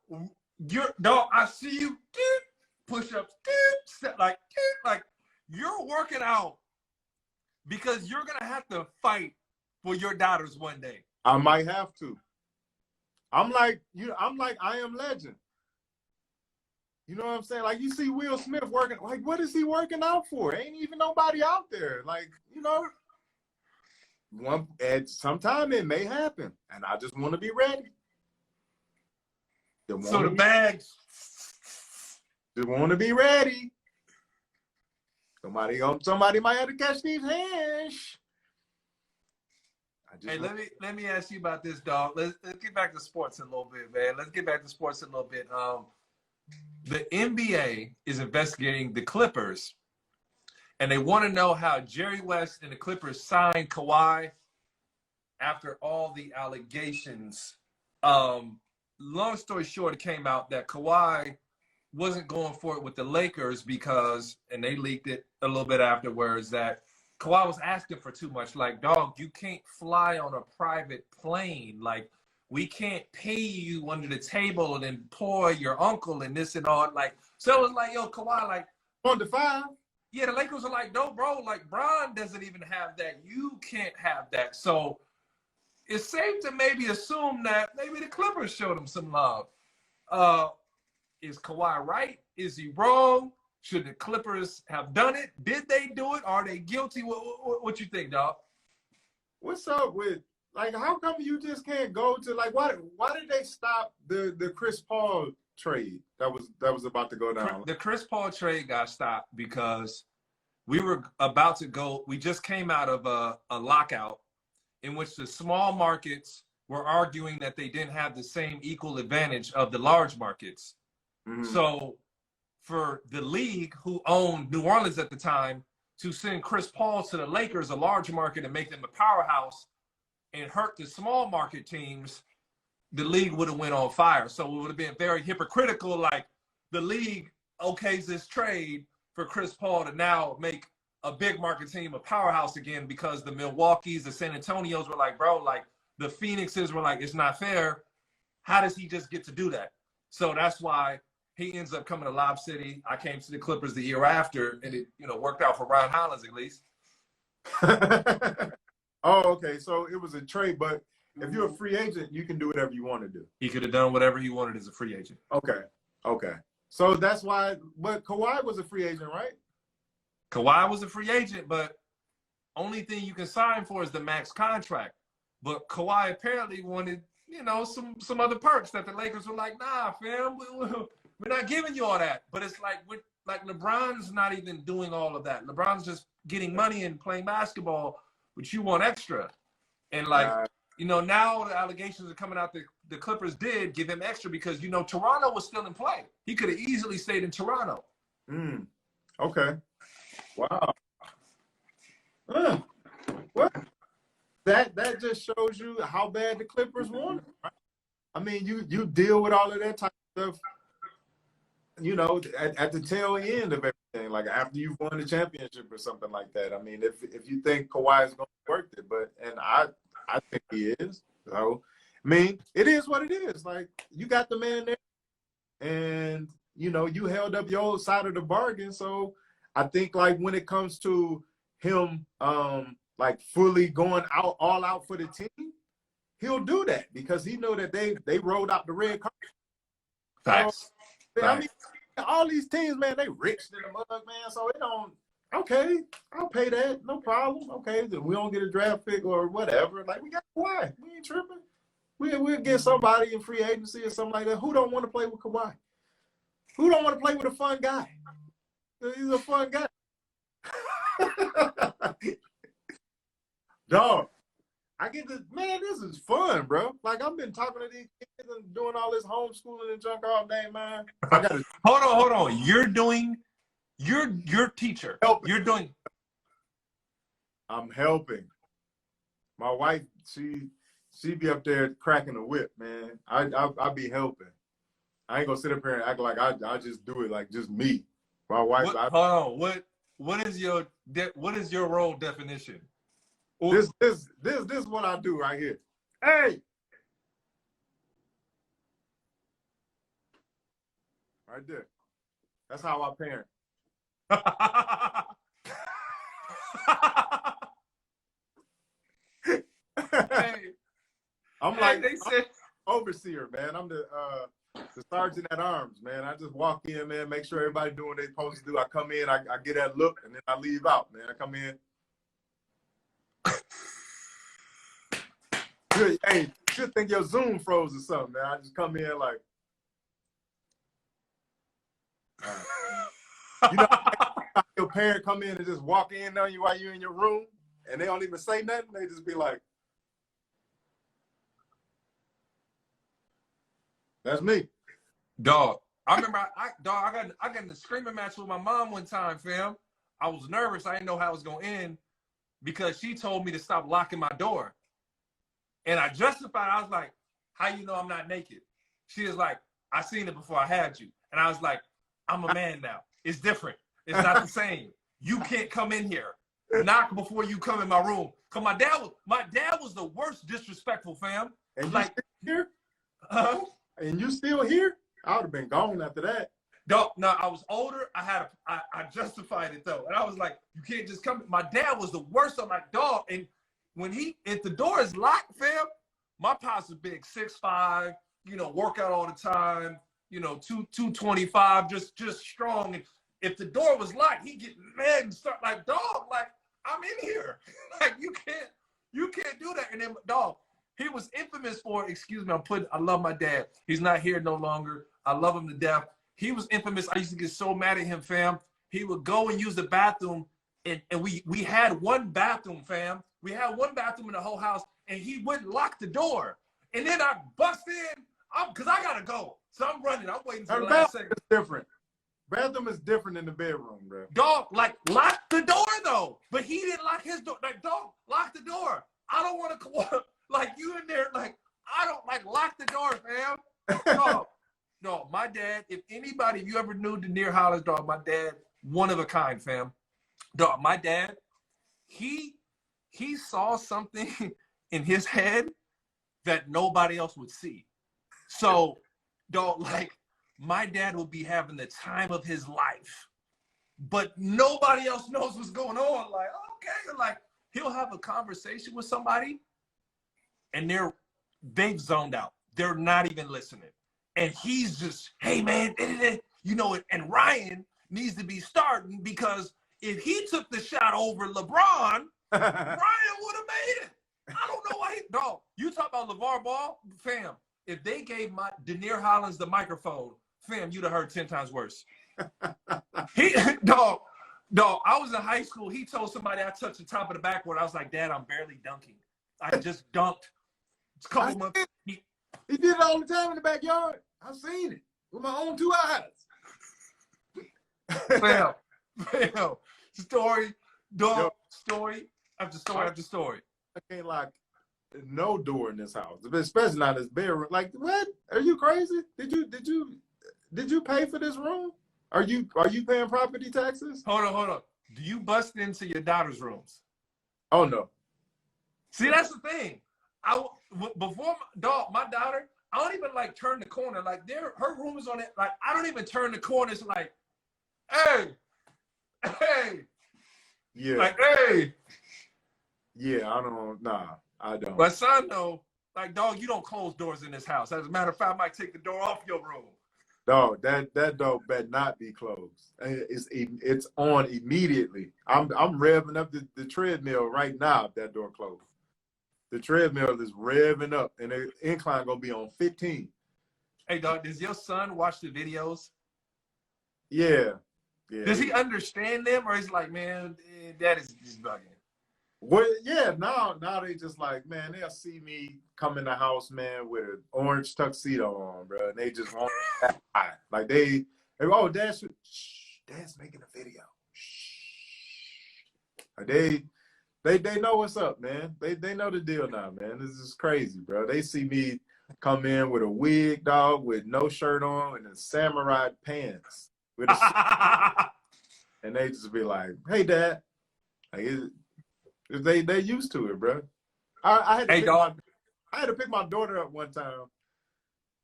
Dog, I see you push-ups, like you're working out because you're gonna have to fight for your daughters one day. I might have to. I'm like I Am Legend. You know what I'm saying? Like you see Will Smith working. Like what is he working out for? Ain't even nobody out there. Like at some time it may happen, and I just want to be ready. So the bags. Just want to be ready. Somebody might have to catch these hands. Hey, let me ask you about this, dog. Let's get back to sports in a little bit, man. Let's get back to sports in a little bit. The NBA is investigating the Clippers, and they want to know how Jerry West and the Clippers signed Kawhi after all the allegations. Long story short, it came out that Kawhi wasn't going for it with the Lakers because, and they leaked it a little bit afterwards, that Kawhi was asking for too much. Like, dog, you can't fly on a private plane. Like, we can't pay you under the table and employ your uncle and this and all. Like, so it was like, yo, Kawhi, like, 1-5. Yeah, the Lakers are like, no, bro, like, Bron doesn't even have that. You can't have that. So it's safe to maybe assume that maybe the Clippers showed him some love. Is Kawhi right? Is he wrong? Should the Clippers have done it? Did they do it? Are they guilty? What you think, dog? What's up with, like, how come you just can't go to, like, why did they stop the Chris Paul trade that was about to go down? The Chris Paul trade got stopped because we were about to go. We just came out of a lockout in which the small markets were arguing that they didn't have the same equal advantage of the large markets. Mm-hmm. So for the league, who owned New Orleans at the time, to send Chris Paul to the Lakers, a large market, and make them a powerhouse and hurt the small market teams, the league would have went on fire. So it would have been very hypocritical, like the league okays this trade for Chris Paul to now make a big market team a powerhouse again, because the Milwaukee's, the San Antonios were like, bro, like the Phoenixes were like, it's not fair. How does he just get to do that? So that's why he ends up coming to Lob City. I came to the Clippers the year after, and it, worked out for Ryan Hollins at least. Oh, okay. So it was a trade, but if you're a free agent, you can do whatever you want to do. He could have done whatever he wanted as a free agent. Okay. So that's why, but Kawhi was a free agent, right? Kawhi was a free agent, but only thing you can sign for is the max contract. But Kawhi apparently wanted, some other perks that the Lakers were like, nah, fam, we're not giving you all that. But it's like LeBron's not even doing all of that. LeBron's just getting money and playing basketball, but you want extra. And now the allegations are coming out that the Clippers did give him extra because, Toronto was still in play. He could have easily stayed in Toronto. Okay. Wow. What? That just shows you how bad the Clippers want it, right? I mean, you deal with all of that type of stuff, at the tail end of everything, like after you've won the championship or something like that. I mean, if you think Kawhi is going to work it, and I think he is. So, I mean, it is what it is. Like, you got the man there, and, you held up your side of the bargain. So I think, like, when it comes to him, like, fully going all out for the team, he'll do that because he know that they rolled out the red carpet. Facts. So, I mean, all these teams, man, they rich in the mug, man. So it don't. Okay, I'll pay that, no problem. Okay, we don't get a draft pick or whatever. Like, we got Kawhi. We ain't tripping. We'll get somebody in free agency or something like that. Who don't want to play with Kawhi? Who don't want to play with a fun guy? He's a fun guy. Dog, I get this, man, this is fun, bro. Like, I've been talking to these kids and doing all this homeschooling and junk all day, man. Hold on. You're teacher. Helping. You're doing. I'm helping. My wife, she be up there cracking the whip, man. I be helping. I ain't gonna sit up here and act like I just do it like just me. My wife. Hold on. What is your role definition? This is what I do right here. Hey, right there. That's how I parent. Hey, I'm like they said overseer, man. I'm the sergeant at arms, man. I just walk in, man, make sure everybody doing what they're supposed to do. I come in, I get that look, and then I leave out, man. I come in. Good, hey, you should think your Zoom froze or something, man. I just come in like, you know, your parent come in and just walk in on you while you're in your room, and they don't even say nothing. They just be like, "That's me." Dog, I remember I got in a screaming match with my mom one time, fam. I was nervous. I didn't know how it was gonna end because she told me to stop locking my door. And I justified, I was like, how you know I'm not naked? She was like, I seen it before I had you. And I was like, I'm a man now. It's different. It's not the same. You can't come in here. Knock before you come in my room. Cause my dad was the worst disrespectful, fam. And like you still here? And you still here? I would have been gone after that. No, I was older. I justified it though. And I was like, you can't just come. My dad was the worst. I'm like, dog. And if the door is locked, fam, my pops is big, 6'5", work out all the time, 225, just strong. And if the door was locked, he'd get mad and start like, dog, like, I'm in here. Like, you can't do that. And then, dog, he was infamous for, excuse me, I love my dad. He's not here no longer. I love him to death. He was infamous. I used to get so mad at him, fam. He would go and use the bathroom, and we had one bathroom, fam. We had one bathroom in the whole house, and he wouldn't lock the door. And then I bust in, because I got to go. So I'm running. I'm waiting for the last second. It's different. Bathroom is different than the bedroom, bro. Dog, like, lock the door, though. But he didn't lock his door. Like, dog, lock the door. I don't want to, like, you in there, like, I don't, like, lock the door, fam. Dog, no, my dad, if you ever knew Ryan Hollins, dog, my dad, one of a kind, fam. Dog, my dad, he saw something in his head that nobody else would see. So, dog, like, my dad will be having the time of his life, but nobody else knows what's going on. Like, okay, like, he'll have a conversation with somebody, and they've zoned out. They're not even listening. And he's just, hey, man, and Ryan needs to be starting because if he took the shot over LeBron, Ryan would have made it. I don't know why dog. You talk about LeVar Ball, fam. If they gave Ryan Hollins the microphone, fam, you'd have heard 10 times worse. Dog, I was in high school. He told somebody I touched the top of the backboard. I was like, Dad, I'm barely dunking. I just dunked. It's a couple months. He did it all the time in the backyard. I've seen it with my own 2 eyes. Fam. Story, dog, story after story after story. I can't lock no door in this house, especially not this bedroom. Like, what? Are you crazy? Did you pay for this room? Are you paying property taxes? Hold on. Do you bust into your daughter's rooms? Oh no. See, that's the thing. Before my daughter, I don't even like turn the corner. Like her room is on it. Like I don't even turn the corner. It's like, hey. Yeah. Like, hey. Yeah, I don't. My son though, like, dog, you don't close doors in this house. As a matter of fact, I might take the door off your room. Dog, that door better not be closed. It's on immediately. I'm revving up the treadmill right now if that door closed. the treadmill is revving up, and the incline gonna be on 15. Hey, dog, does your son watch the videos? Yeah. Does he understand them, or is like, man, that is just bugging? Well, yeah, now they just like, man, they'll see me come in the house, man, with an orange tuxedo on, bro, and they just want that high. Like oh, Dad's making a video. Like they know what's up, man. They know the deal now, man. This is crazy, bro. They see me come in with a wig, dog, with no shirt on and a samurai pants with a and they just be like, "Hey, Dad," like they used to it, bro. I had to pick my daughter up one time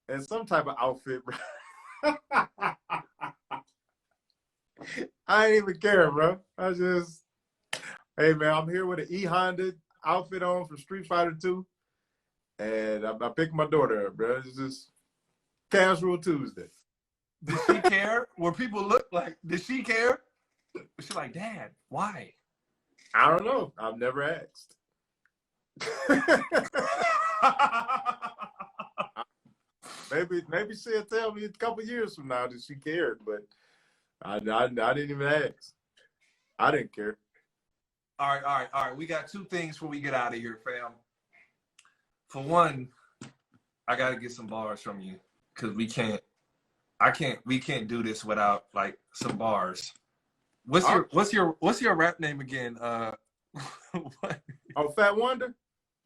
in some type of outfit, bro. I ain't even care, bro. I just, hey man, I'm here with an E Honda outfit on from Street Fighter 2, and I picked my daughter up, bro. It's just casual Tuesday. Did she care? Were people look like? Did she care? She's like, Dad, why? I don't know. I've never asked. maybe she'll tell me a couple years from now that she cared, but I didn't even ask. I didn't care. All right. We got two things before we get out of here, fam. For one, I got to get some bars from you because we can't do this without like some bars. What's your rap name again? What? Oh, Fat Wonder.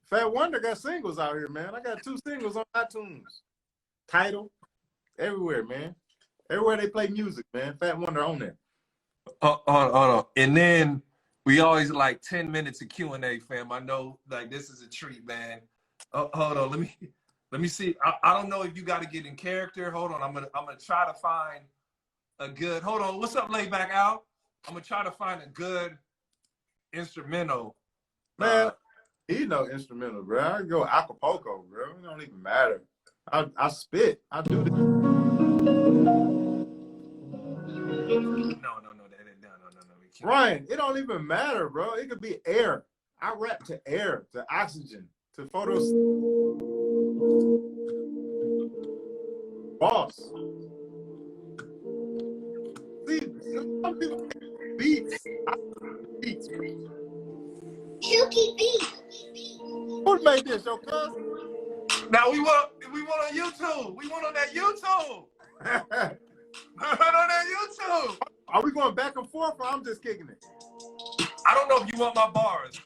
Fat Wonder got singles out here, man. I got 2 singles on iTunes. Title, everywhere, man. Everywhere they play music, man. Fat Wonder on there. Hold on. And then we always like 10 minutes of Q&A, fam. I know like this is a treat, man. Hold on, let me see. I don't know if you got to get in character. Hold on, I'm gonna try to find a good. Hold on, what's up, Layback Al? I'm gonna try to find a good instrumental. Man, he no instrumental, bro. I go Acapulco, bro. It don't even matter. I spit. I do this. No. Ryan, it don't even matter, bro. It could be air. I rap to air, to oxygen, to photos. Boss. See, some people beats. Beats. Silky beat. Who made this, your cousin? Now we want on YouTube. We want on that YouTube. On that YouTube. Are we going back and forth, or I'm just kicking it? I don't know if you want my bars.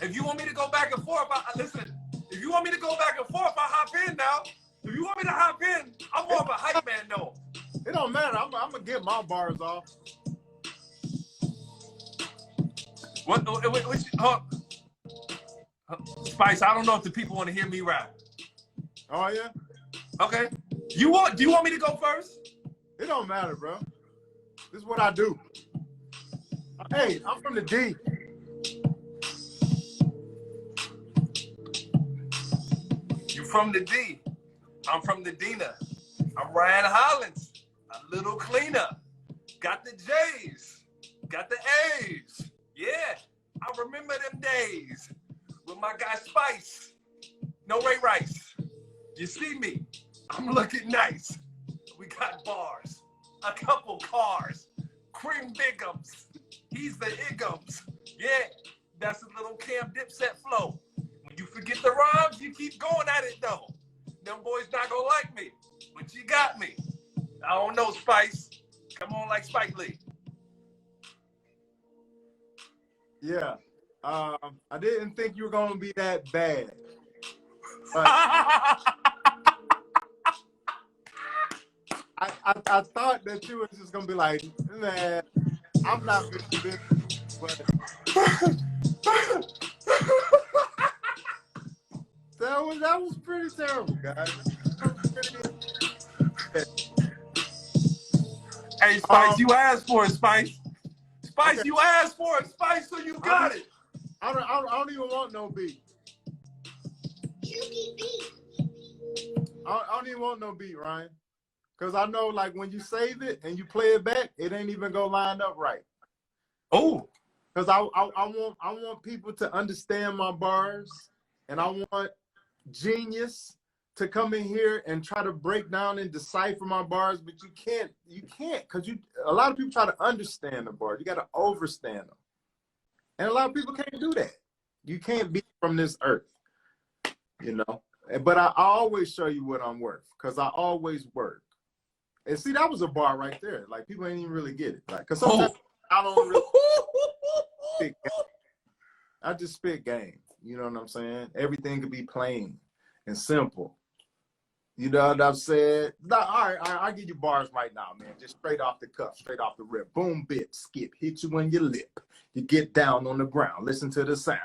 If you want me to go back and forth, listen. If you want me to go back and forth, I hop in now. If you want me to hop in, I'm more of a hype man, though. It don't matter. I'm gonna get my bars off. What Spice, I don't know if the people want to hear me rap. Oh yeah? Okay. Do you want me to go first? It don't matter, bro. This is what I do. Hey, I'm from the D. You from the D. I'm from the Dina. I'm Ryan Hollins. A little cleaner. Got the J's. Got the A's. Yeah. I remember them days with my guy Spice. No Ray Rice. You see me? I'm looking nice. We got bars. A couple cars. Cream Bigums. He's the Igums. Yeah. That's a little Cam Dipset flow. When you forget the rhymes, you keep going at it though. Them boys not gonna like me, but you got me. I don't know, Spice. Come on like Spike Lee. Yeah. I didn't think you were gonna be that bad. I thought that you were just gonna be like, man, I'm not gonna do this, but that was pretty terrible, guys. Hey, Spice, you asked for it, Spice. Spice, Okay. you asked for it, Spice, so you got it. I don't even want no beat. Silky beat. I don't even want no beat, Ryan. Because I know, like, when you save it and you play it back, it ain't even gonna line up right. Oh, Because I want people to understand my bars, and I want genius to come in here and try to break down and decipher my bars, but you can't because a lot of people try to understand the bars. You got to overstand them, and a lot of people can't do that. You can't be from this earth, you know. But I always show you what I'm worth because I always work. And see, that was a bar right there. Like people ain't even really get it, like because sometimes I don't really. I just spit game. You know what I'm saying? Everything could be plain and simple. You know what I've said? No, all right, I'll give you bars right now, man. Just straight off the cuff, straight off the rip. Boom, bip, skip, hit you in your lip. You get down on the ground, listen to the sound.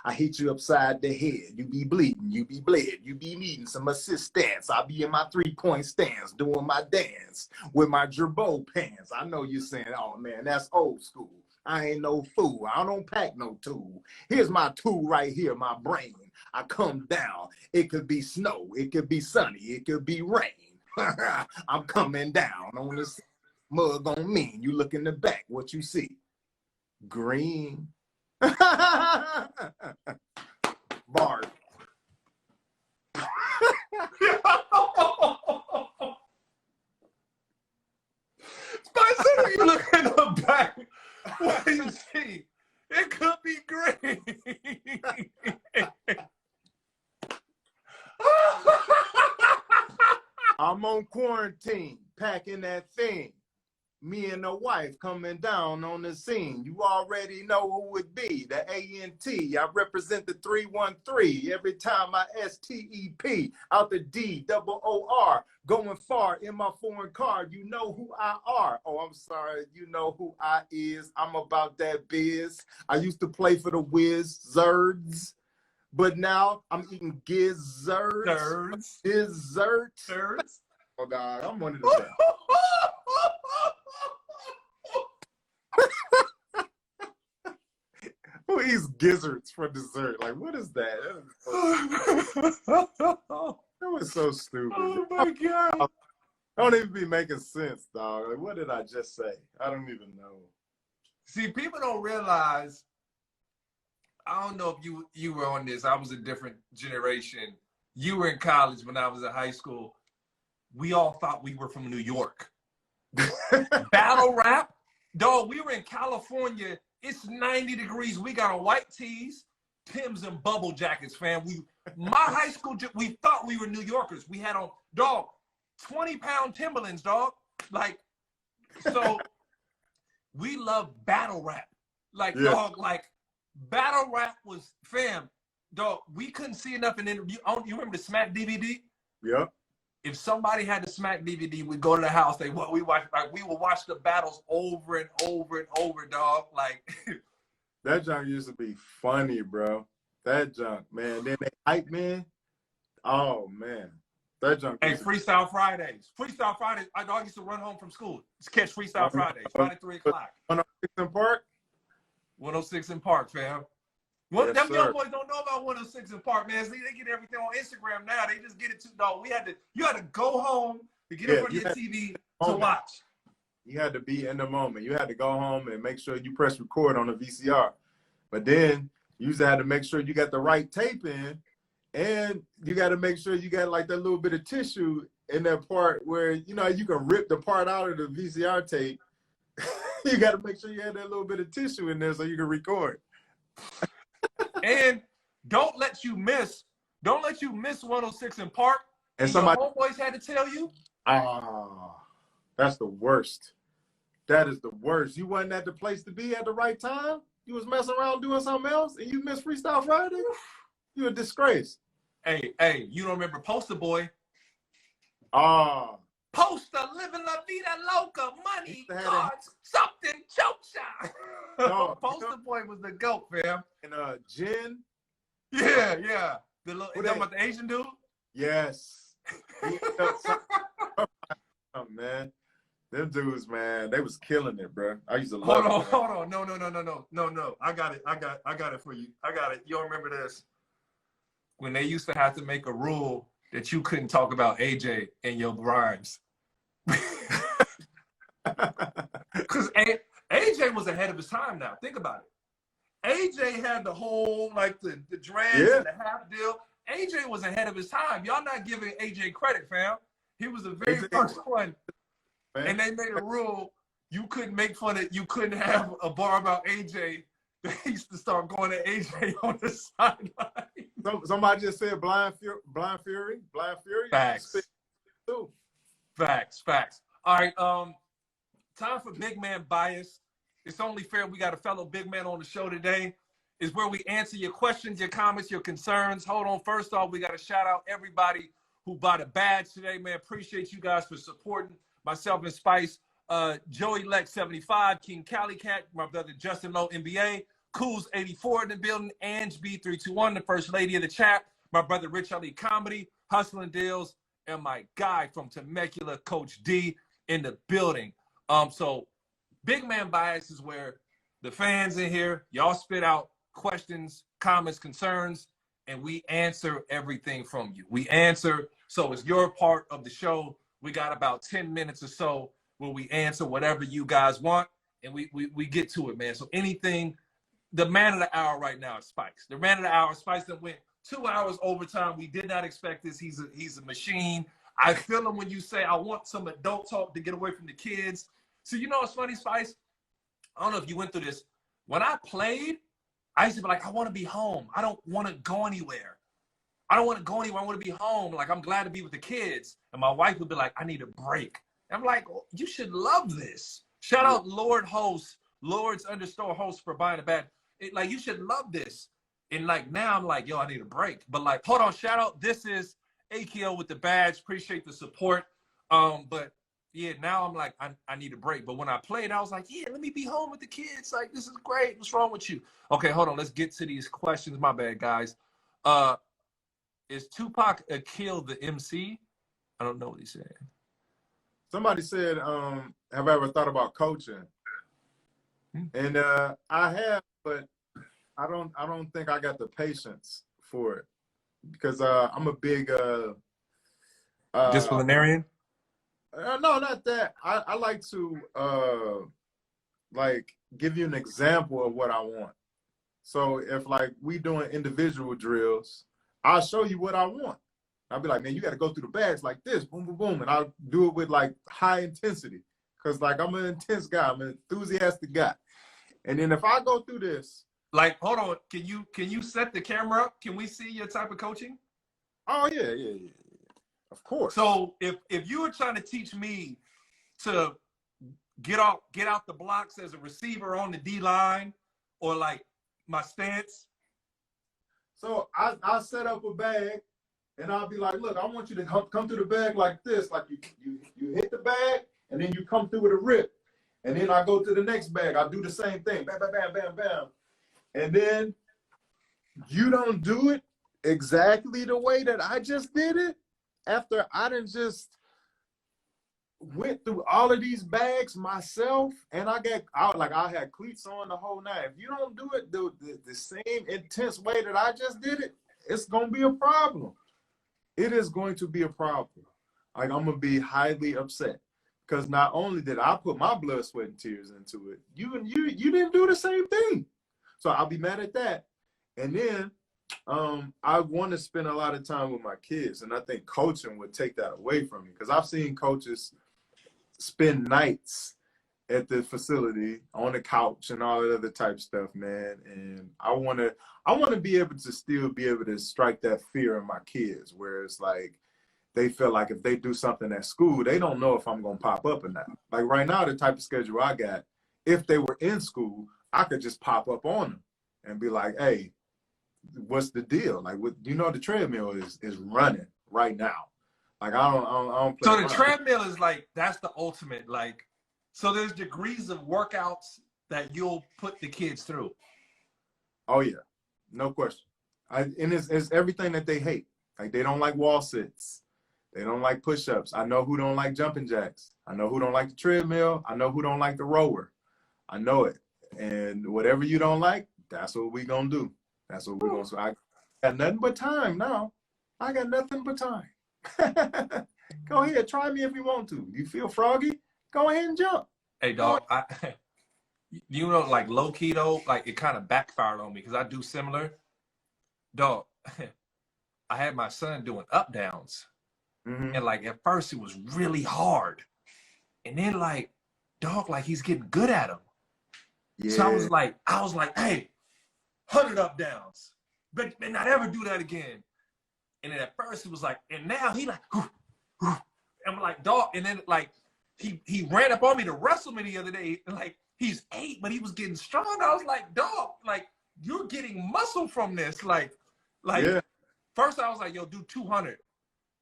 I hit you upside the head. You be bleeding, you be bled, you be needing some assistance. I'll be in my 3-point stance, doing my dance with my Gerbo pants. I know you're saying, oh man, that's old school. I ain't no fool. I don't pack no tool. Here's my tool right here, my brain. I come down. It could be snow. It could be sunny. It could be rain. I'm coming down on this mug on me. You look in the back. What you see? Green. Bars. Spicer, you look in the back. What do you see? It could be green. I'm on quarantine, packing that thing. Me and the wife coming down on the scene. You already know who it be, the A-N-T. I represent the 313 every time I S-T-E-P out the D-double-O-R. Going far in my foreign car, you know who I are. Oh, I'm sorry, you know who I is. I'm about that biz. I used to play for the Wizards, but now I'm eating gizzards. Desserts. Oh, God, I'm one of the best. Who eats gizzards for dessert? Like, what is that? That was so stupid. Oh my God. I don't even be making sense, dog. Like, what did I just say? I don't even know. See, people don't realize, I don't know if you were on this. I was a different generation. You were in college when I was in high school. We all thought we were from New York. Battle rap? Dog, we were in California. It's 90 degrees. We got on white tees, Timbs, and bubble jackets, fam. My high school, we thought we were New Yorkers. We had on, dog, 20-pound Timberlands, dog. Like, so we love battle rap. Like, yeah. Dog, like, battle rap was, fam, dog, we couldn't see enough in interview. You remember the Smack DVD? Yeah. If somebody had the Smack DVD, we'd go to the house. We would watch the battles over and over and over, dog. Like that junk used to be funny, bro. That junk, man. Then they hype, man. Oh man, that junk. Hey, Freestyle Fridays. Freestyle Fridays. I dog used to run home from school. Just catch Freestyle Fridays. Friday 3 o'clock. 106 in Park. 106 in Park, fam. Yes, them young boys don't know about 106 in Park, man. See, they get everything on Instagram now. They just get it too, dog. You had to go home to get in front of your TV to watch. You had to be in the moment. You had to go home and make sure you press record on the VCR. But then you used to have to make sure you got the right tape in, and you got to make sure you got like that little bit of tissue in that part where, you know, you can rip the part out of the VCR tape. You got to make sure you had that little bit of tissue in there so you can record. And don't let you miss 106 in Park. And somebody, your homeboys had to tell you. That's the worst. That is the worst. You wasn't at the place to be at the right time. You was messing around doing something else, and you missed Freestyle Friday. You a disgrace. Hey, you don't remember Poster Boy? Poster, living la vida loca, money, cards, something, choke shot. No, Poster Boy was the GOAT, fam. And Jen. Yeah. The little, you talking about the Asian dude? Yes. Oh, man. Them dudes, man, they was killing it, bro. I used to love it. Hold on. No. I got it for you. I got it. You don't remember this? When they used to have to make a rule that you couldn't talk about AJ in your rhymes. Because AJ was ahead of his time now. Think about it. AJ had the whole, like, the dreads Yeah. and the half deal. AJ was ahead of his time. Y'all not giving AJ credit, fam. He was the very AJ, first one. man. And they made a rule you couldn't make fun of, you couldn't have a bar about AJ. They used to start going to AJ on the sideline. Somebody just said Blind Fury. Facts. Too. Facts. All right, time for Big Man Bias. It's only fair we got a fellow big man on the show today. Is where we answer your questions, your comments, your concerns. Hold on. First off, we got to shout out everybody who bought a badge today, man. Appreciate you guys for supporting myself and Spice. Joey Lex 75, King Cali Cat, my brother Justin Lowe NBA, Cools 84 in the building, Ange B321, the first lady of the chat, my brother Rich Ali Comedy, Hustling Deals, and my guy from Temecula, Coach D, in the building. So Big Man Bias is where the fans in here, y'all spit out questions, comments, concerns, and we answer everything from you. We answer, so it's your part of the show. We got about 10 minutes or so where we answer whatever you guys want, and we get to it, man. So anything, the man of the hour right now is Spice. The man of the hour, Spice, that went 2 hours overtime. We did not expect this. He's a machine. I feel him when you say, I want some adult talk to get away from the kids. So you know what's funny, Spice? I don't know if you went through this. When I played, I used to be like, I want to be home. I don't want to go anywhere. I don't want to go anywhere. I want to be home. Like, I'm glad to be with the kids. And my wife would be like, I need a break. I'm like, oh, you should love this. Shout out Lord Host, Lords_host for buying a bad. Like, you should love this. And like, now I'm like, yo, I need a break. But like, hold on, shout out. This is AKO with the badge. Appreciate the support. But yeah, now I'm like, I need a break. But when I played, I was like, yeah, let me be home with the kids. Like, this is great. What's wrong with you? Okay, hold on. Let's get to these questions. My bad, guys. Is Tupac kill the MC? I don't know what he said. Somebody said, have I ever thought about coaching? And I have, but I don't think I got the patience for it because I'm a big disciplinarian. No, not that. I like to like give you an example of what I want. So if like we doing individual drills, I'll show you what I want. I'll be like, man, you got to go through the bags like this, boom, boom, boom, and I'll do it with like high intensity because like I'm an intense guy, I'm an enthusiastic guy. And then if I go through this, like, hold on, can you set the camera up? Can we see your type of coaching? Oh yeah, of course. So if you were trying to teach me to get out the blocks as a receiver on the D line, or like my stance. So I set up a bag. And I'll be like, look, I want you to come through the bag like this. Like you hit the bag, and then you come through with a rip. And then I go to the next bag. I do the same thing. Bam, bam, bam, bam, bam. And then you don't do it exactly the way that I just did it after I done just went through all of these bags myself. And I had cleats on the whole night. If you don't do it the same intense way that I just did it, it's going to be a problem. It is going to be a problem. Like, I'm going to be highly upset because not only did I put my blood, sweat, and tears into it, you didn't do the same thing. So I'll be mad at that. And then I want to spend a lot of time with my kids. And I think coaching would take that away from me because I've seen coaches spend nights at the facility on the couch and all that other type stuff, man. And I want to be able to still be able to strike that fear in my kids, where it's like they feel like if they do something at school, they don't know if I'm going to pop up or not. Like right now, the type of schedule I got, if they were in school, I could just pop up on them and be like, hey, what's the deal? Like, the treadmill is running right now. Like, I don't play So around. The treadmill is like, that's the ultimate, like, so there's degrees of workouts that you'll put the kids through. Oh yeah, no question. And it's everything that they hate. Like, they don't like wall sits. They don't like push-ups. I know who don't like jumping jacks. I know who don't like the treadmill. I know who don't like the rower. I know it. And whatever you don't like, that's what we gonna do. That's what we're gonna do. So I got nothing but time now. I got nothing but time. Go ahead, try me if you want to. You feel froggy? Go ahead and jump. Hey, dog, You know, like low key though, like it kind of backfired on me because I do similar. Dog, I had my son doing up downs, and like at first it was really hard, and then like, dog, like he's getting good at them. Yeah. So I was like, hey, 100 up downs, but not ever do that again. And then at first it was like, and now he like, I'm like, dog, and then like he ran up on me to wrestle me the other day, and like he's 8, but he was getting strong. I was like, dog, like you're getting muscle from this, like. Yeah. First I was like, yo, do 200.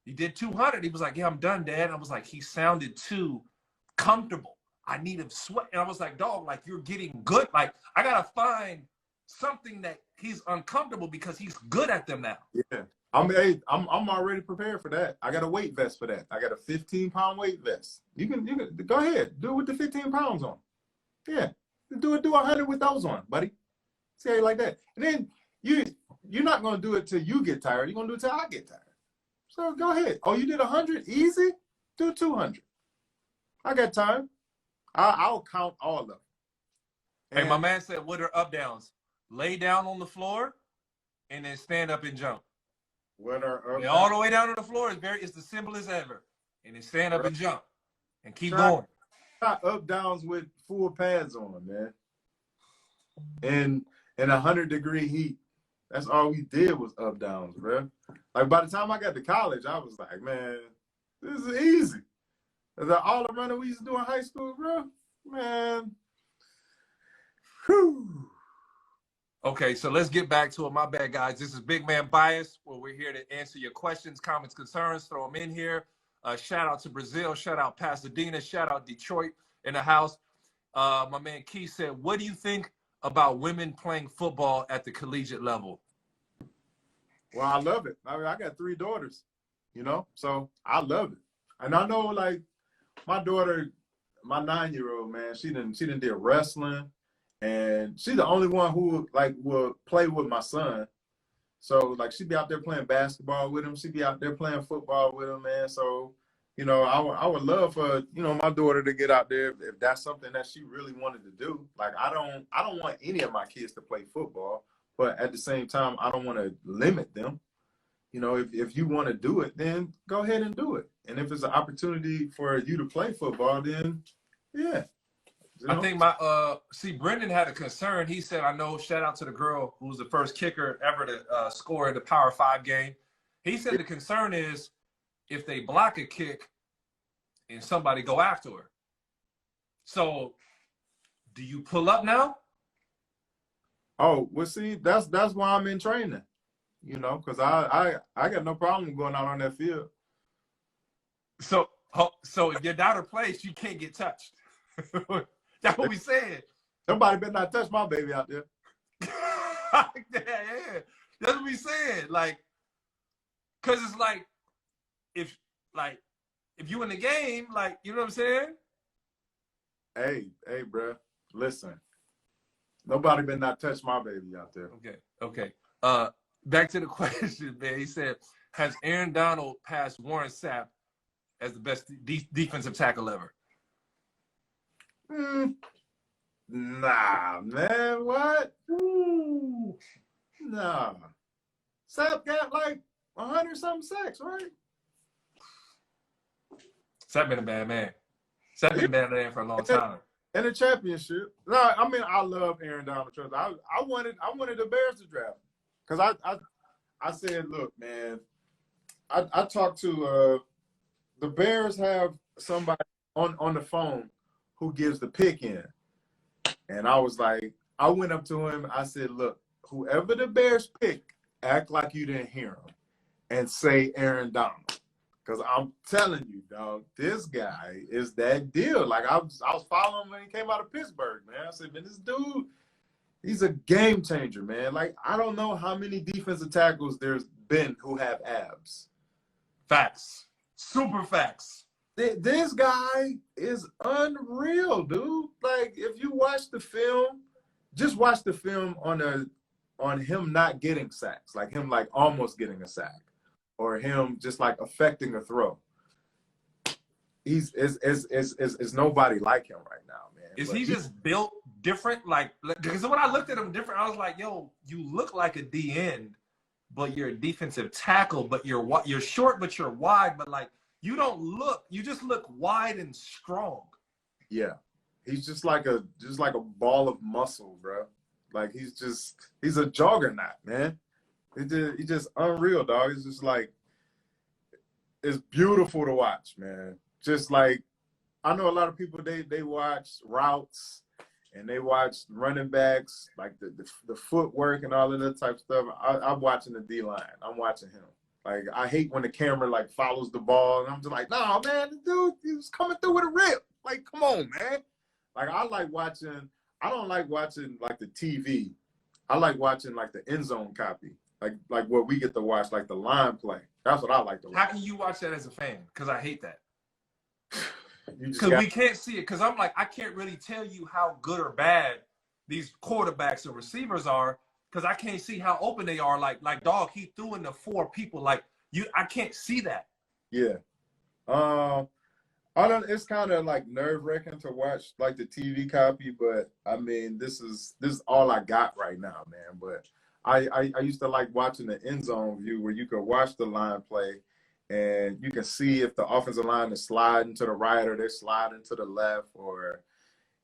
He did 200. He was like, yeah, I'm done, Dad. I was like, he sounded too comfortable. I need him sweat. And I was like, dog, like you're getting good. Like I gotta find something that he's uncomfortable because he's good at them now. Yeah. I'm already prepared for that. I got a weight vest for that. I got a 15-pound weight vest. You can go ahead, do it with the 15 pounds on. Yeah, do 100 with those on, buddy. See how you like that. And then you're not gonna do it till you get tired. You're gonna do it till I get tired. So go ahead. Oh, you did 100 easy? Do 200. I got time. I'll count all of them. And hey, my man said, what are up downs? Lay down on the floor and then stand up and jump. What are up all the way down to the floor it's the simplest ever. And then stand up and jump. And keep going. Try up downs with full pads on, man. And in 100-degree heat. That's all we did was up downs, bro. Like by the time I got to college, I was like, man, this is easy. All the running we used to do in high school, bro, man. Whew. Okay, so let's get back to it. My bad, guys. This is Big Man Bias, where we're here to answer your questions, comments, concerns. Throw them in here. Shout out to Brazil. Shout out Pasadena. Shout out Detroit in the house. My man Keith said, what do you think about women playing football at the collegiate level? Well, I love it. I mean, I got 3 daughters, so I love it. And I know, like, my daughter, my 9-year-old, man, she done did wrestling, and she's the only one who, like, will play with my son. So, like, she'd be out there playing basketball with him. She'd be out there playing football with him, man. So, I would love for, my daughter to get out there if that's something that she really wanted to do. Like, I don't want any of my kids to play football, but at the same time, I don't want to limit them. If you want to do it, then go ahead and do it. And if it's an opportunity for you to play football, then yeah. I think Brendan had a concern. He said, I know, shout out to the girl who was the first kicker ever to score in the Power 5 game. He said the concern is if they block a kick and somebody go after her. So do you pull up now? Oh, well, see, that's why I'm in training, because I got no problem going out on that field. So if your daughter plays, you can't get touched. That's what we said. Somebody better not touch my baby out there. Yeah. That's what we said. Like, cause it's like, if you in the game, like, you know what I'm saying? Hey, bro, listen. Nobody better not touch my baby out there. Okay. Back to the question, man. He said, has Aaron Donald passed Warren Sapp as the best defensive tackle ever? Nah, man, what? Ooh, nah. Sapp got like 100-something sacks, right? Sapp been a bad man. Sapp been a bad man for a long time. And a championship. No, I mean, I love Aaron Donald. I wanted the Bears to draft him. Because I said, look, man, I talked to the Bears have somebody on the phone who gives the pick in. And I was like, I went up to him. I said, look, whoever the Bears pick, act like you didn't hear him and say Aaron Donald. Because I'm telling you, dog, this guy is that deal. Like, I was following him when he came out of Pittsburgh, man. I said, man, this dude, he's a game changer, man. Like, I don't know how many defensive tackles there's been who have abs. Facts. Super facts. This guy is unreal, dude. Like, if you watch the film, just watch the film on him not getting sacks, like him like almost getting a sack, or him just like affecting a throw. Is nobody like him right now, man. Is he just built different? Like, because when I looked at him different, I was like, yo, you look like a D end, but you're a defensive tackle, but you're short, but you're wide, but like you just look wide and strong. Yeah. He's just like a ball of muscle, bro. Like he's a juggernaut, man. He's just unreal, dog. It's just like, it's beautiful to watch, man. Just like, I know a lot of people, they watch routes and they watch running backs, like the footwork and all of that type of stuff. I'm watching the D-line. I'm watching him. Like, I hate when the camera like follows the ball, and I'm just like, no, man, the dude, he was coming through with a rip. Like, come on, man. Like, I don't like watching like the TV. I like watching like the end zone copy, like where we get to watch like the line play. That's what I like to watch. How can you watch that as a fan? Because I hate that. Because we can't see it. Because I'm like, I can't really tell you how good or bad these quarterbacks and receivers are, because I can't see how open they are. Like dog, he threw into 4 people. Like I can't see that. Yeah. It's kind of like nerve-wracking to watch like the TV copy, but I mean, this is all I got right now, man. But I used to like watching the end zone view, where you could watch the line play and you can see if the offensive line is sliding to the right or they're sliding to the left, or,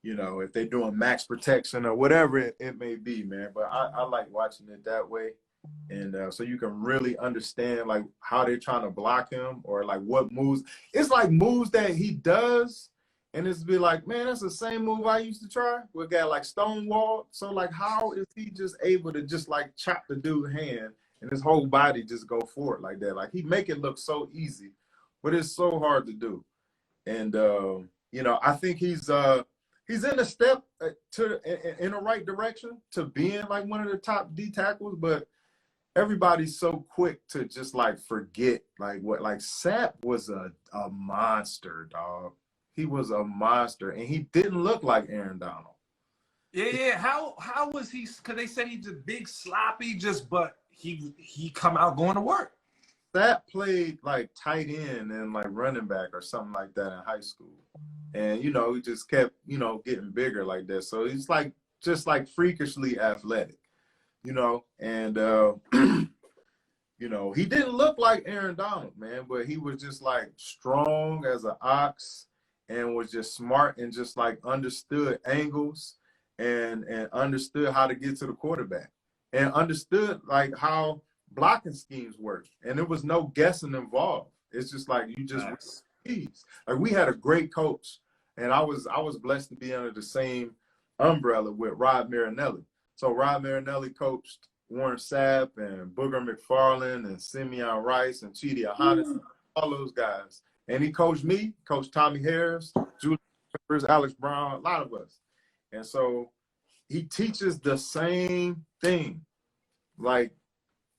you know, if they're doing max protection or whatever it may be, man. But I like watching it that way. And so you can really understand like how they're trying to block him, or like what moves. It's like moves that he does, and it's be like, man, that's the same move I used to try with a guy like Stonewall. So like, how is he just able to just like chop the dude's hand and his whole body just go forward like that? Like, he make it look so easy, but it's so hard to do. And you know, I think he's in a step in the right direction to being like one of the top D tackles, but everybody's so quick to just like forget like what, like Sapp was a monster, dog. He was a monster, and he didn't look like Aaron Donald. Yeah. How was he? Because they said he's a big sloppy, but he come out going to work. Sapp played like tight end and like running back or something like that in high school, and you know, he just kept, you know, getting bigger like that. So he's like just like freakishly athletic. You know, and, you know, he didn't look like Aaron Donald, man, but he was just like strong as an ox, and was just smart, and just like understood angles, and understood how to get to the quarterback, and understood like how blocking schemes work. And there was no guessing involved. It's just like, you just, nice. Like, we had a great coach, and I was blessed to be under the same umbrella with Rod Marinelli. So Rod Marinelli coached Warren Sapp and Booger McFarland and Simeon Rice and Chidi Ahonis, all those guys. And he coached me, coached Tommy Harris, Julius Rivers, Alex Brown, a lot of us. And so he teaches the same thing, like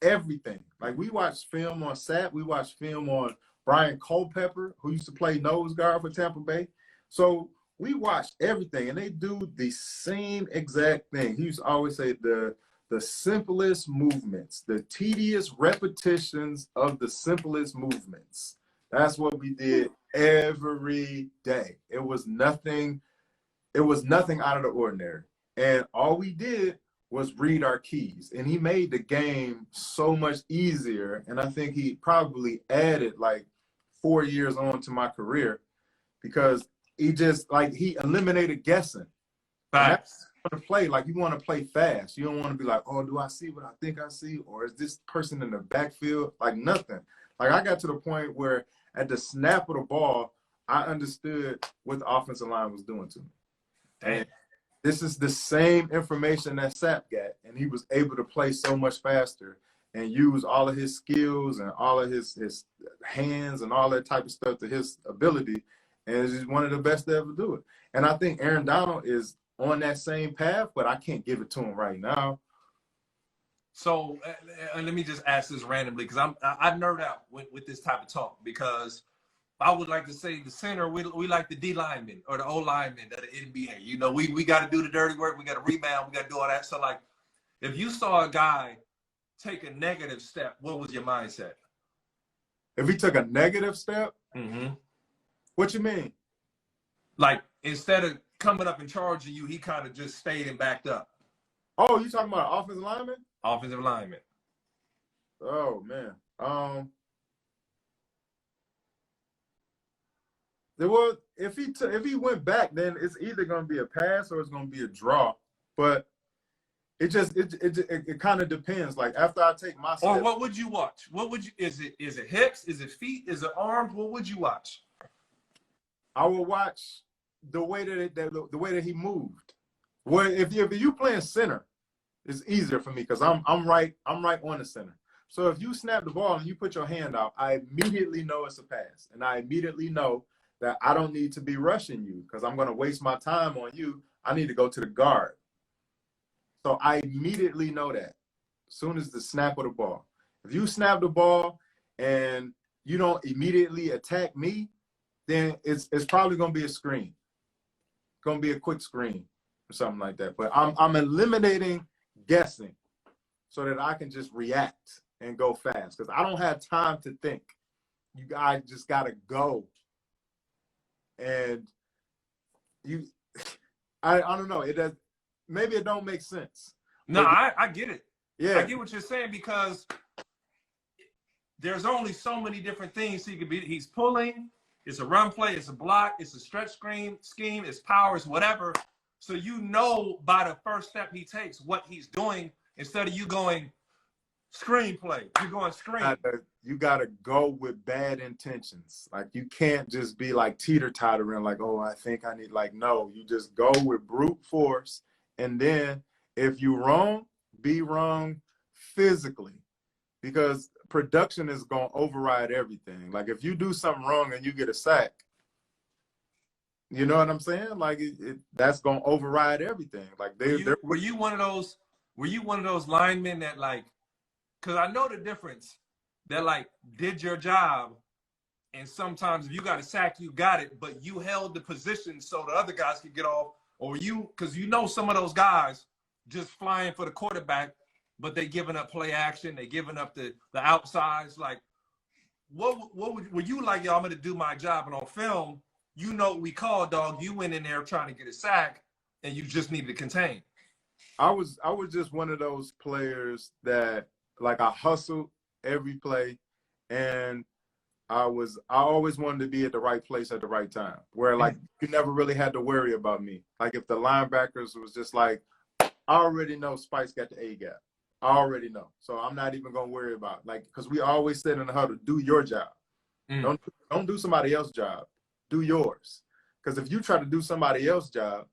everything. Like, we watched film on Sapp, we watched film on Brian Culpepper, who used to play nose guard for Tampa Bay. So we watch everything, and they do the same exact thing. He used to always say the simplest movements, the tedious repetitions of the simplest movements. That's what we did every day. It was nothing out of the ordinary. And all we did was read our keys. And he made the game so much easier. And I think he probably added like 4 years on to my career, because he just like, he eliminated guessing. Facts. To play like, you want to play fast. You don't want to be like, oh, do I see what I think I see, or is this person in the backfield? Like, nothing. Like, I got to the point where at the snap of the ball, I understood what the offensive line was doing to me. And this is the same information that Sapp got, and he was able to play so much faster and use all of his skills and all of his hands and all that type of stuff to his ability. And it's just one of the best to ever do it. And I think Aaron Donald is on that same path, but I can't give it to him right now. So let me just ask this randomly, because I nerd out with this type of talk, because I would like to say the center, we like the D lineman or the O lineman of the NBA. You know, we got to do the dirty work. We got to rebound. We got to do all that. So, like, if you saw a guy take a negative step, what was your mindset? If he took a negative step? Mm-hmm. What you mean? Like, instead of, coming up and charging you, he kind of just stayed and backed up. Oh, you talking about offensive lineman? Offensive lineman. Oh man. There was if he went back, then it's either gonna be a pass or it's gonna be a draw. But it kind of depends. Like after I take my Or step, what would you watch? What would you is it hips? Is it feet? Is it arms? What would you watch? I will watch the way that he moved. Well, if you playing center, it's easier for me because I'm right on the center. So if you snap the ball and you put your hand out, I immediately know it's a pass, and I immediately know that I don't need to be rushing you because I'm going to waste my time on you. I need to go to the guard. So I immediately know that as soon as the snap of the ball. If you snap the ball and you don't immediately attack me, then it's probably going to be a screen. It's going to be a quick screen or something like that. But I'm eliminating guessing so that I can just react and go fast because I don't have time to think. You guys just got to go. And I don't know. It does. Maybe it don't make sense. No, I get it. Yeah, I get what you're saying because there's only so many different things he could be. He's pulling. It's a run play. It's a block. It's a stretch scheme. It's power. It's whatever. So you know by the first step he takes what he's doing instead of you going screenplay. You're going screen. You gotta go with bad intentions. Like you can't just be like teeter-tottering, like, oh, I think I need. Like, no, you just go with brute force, and then if you're wrong, be wrong physically, because production is gonna override everything. Like if you do something wrong and you get a sack, you know what I'm saying? Like that's gonna override everything. Like were you one of those? Were you one of those linemen that like? Because I know the difference. That like did your job, and sometimes if you got a sack, you got it, but you held the position so the other guys could get off, or because you know some of those guys just flying for the quarterback, but they giving up play action, they giving up the outsides. Like, were you like, yo, I'm gonna do my job, and on film, you know what we call, dog, you went in there trying to get a sack, and you just needed to contain. I was just one of those players that like I hustled every play, and I always wanted to be at the right place at the right time, where like you never really had to worry about me. Like if the linebackers was just like, I already know Spike's got the A gap. I already know. So I'm not even gonna worry about it. Like, because we always said in the huddle, do your job. Don't do somebody else's job. Do yours. Because if you try to do somebody else's job,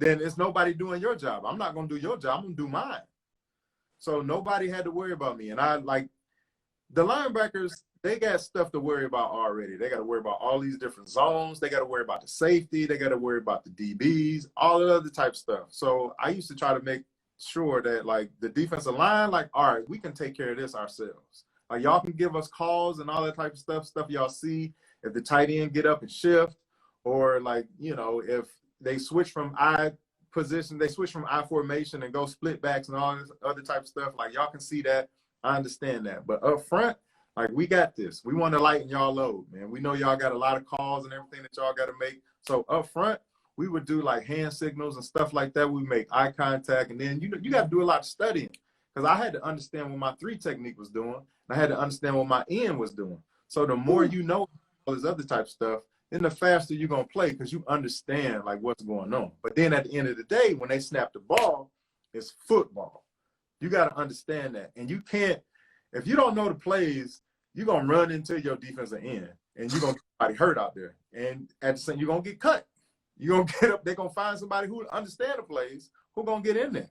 then it's nobody doing your job. I'm not gonna do your job, I'm gonna do mine. So nobody had to worry about me. And I like the linebackers, they got stuff to worry about already. They got to worry about all these different zones. They got to worry about the safety. They got to worry about the DBs, all the other type stuff. So I used to try to make sure that like the defensive line, like, all right, we can take care of this ourselves. Like y'all can give us calls and all that type of stuff y'all see. If the tight end get up and shift, or like, you know, if they switch from I position, they switch from I formation and go split backs and all this other type of stuff. Like y'all can see that. I understand that. But up front, like we got this. We want to lighten y'all load, man. We know y'all got a lot of calls and everything that y'all got to make. So up front, we would do like hand signals and stuff like that. We make eye contact, and then you got to do a lot of studying, because I had to understand what my 3 technique was doing, and I had to understand what my end was doing. So the more you know all this other type of stuff, then the faster you're gonna play, because you understand like what's going on. But then at the end of the day, when they snap the ball, it's football. You got to understand that. And you can't, if you don't know the plays, you're going to run into your defensive end, and you're going to get somebody hurt out there. And at the same, you're going to get cut. You're going to get up, they're going to find somebody who understand the plays, who going to get in there.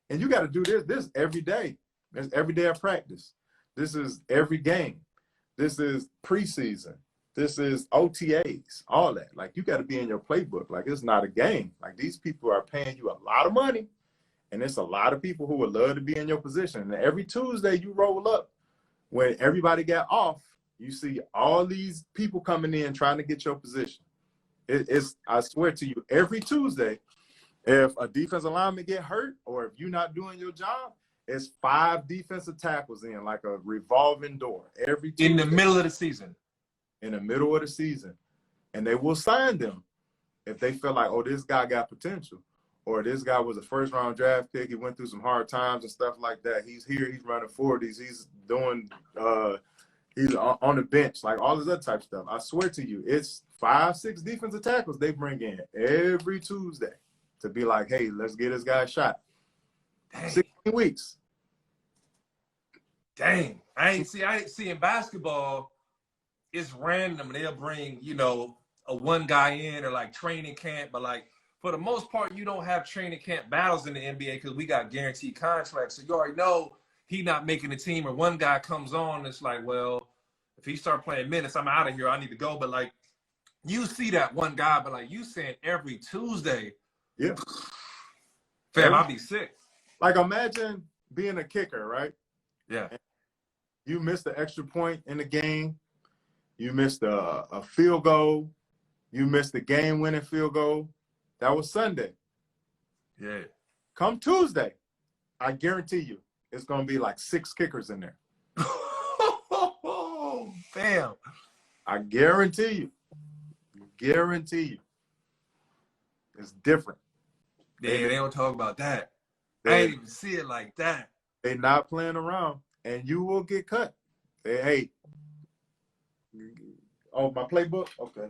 And you got to do this every day. There's every day of practice. This is every game. This is preseason. This is OTAs, all that. Like you got to be in your playbook. Like it's not a game. Like these people are paying you a lot of money. And it's a lot of people who would love to be in your position. And every Tuesday you roll up, when everybody got off, you see all these people coming in trying to get your position. It's, I swear to you, every Tuesday, if a defensive lineman get hurt or if you're not doing your job, it's 5 defensive tackles in, like a revolving door. Every Tuesday. In the middle of the season. In the middle of the season. And they will sign them if they feel like, oh, this guy got potential, or this guy was a first-round draft pick, he went through some hard times and stuff like that. He's here, he's running 40s, he's doing, he's on the bench, like all this other type of stuff. I swear to you, it's 5-6 defensive tackles they bring in every Tuesday to be like, hey, let's get this guy a shot. Dang. 16 weeks. Dang. I ain't see in basketball, it's random. They'll bring, you know, a one guy in or like training camp, but like for the most part, you don't have training camp battles in the NBA because we got guaranteed contracts. So you already know he not making the team, or one guy comes on, it's like, well, if he start playing minutes, I'm out of here. I need to go. But like you see that one guy, but like you saying every Tuesday, yeah, fam, I'll be sick. Like imagine being a kicker, right? Yeah. You missed the extra point in the game. You missed a field goal. You missed the game-winning field goal. That was Sunday. Yeah. Come Tuesday, I guarantee you, it's going to be like 6 kickers in there. Oh, bam. I guarantee you. Guarantee you. It's different. Yeah, they don't talk about that. I ain't even see it like that. They're not playing around, and you will get cut. Hey. Oh, my playbook? Okay.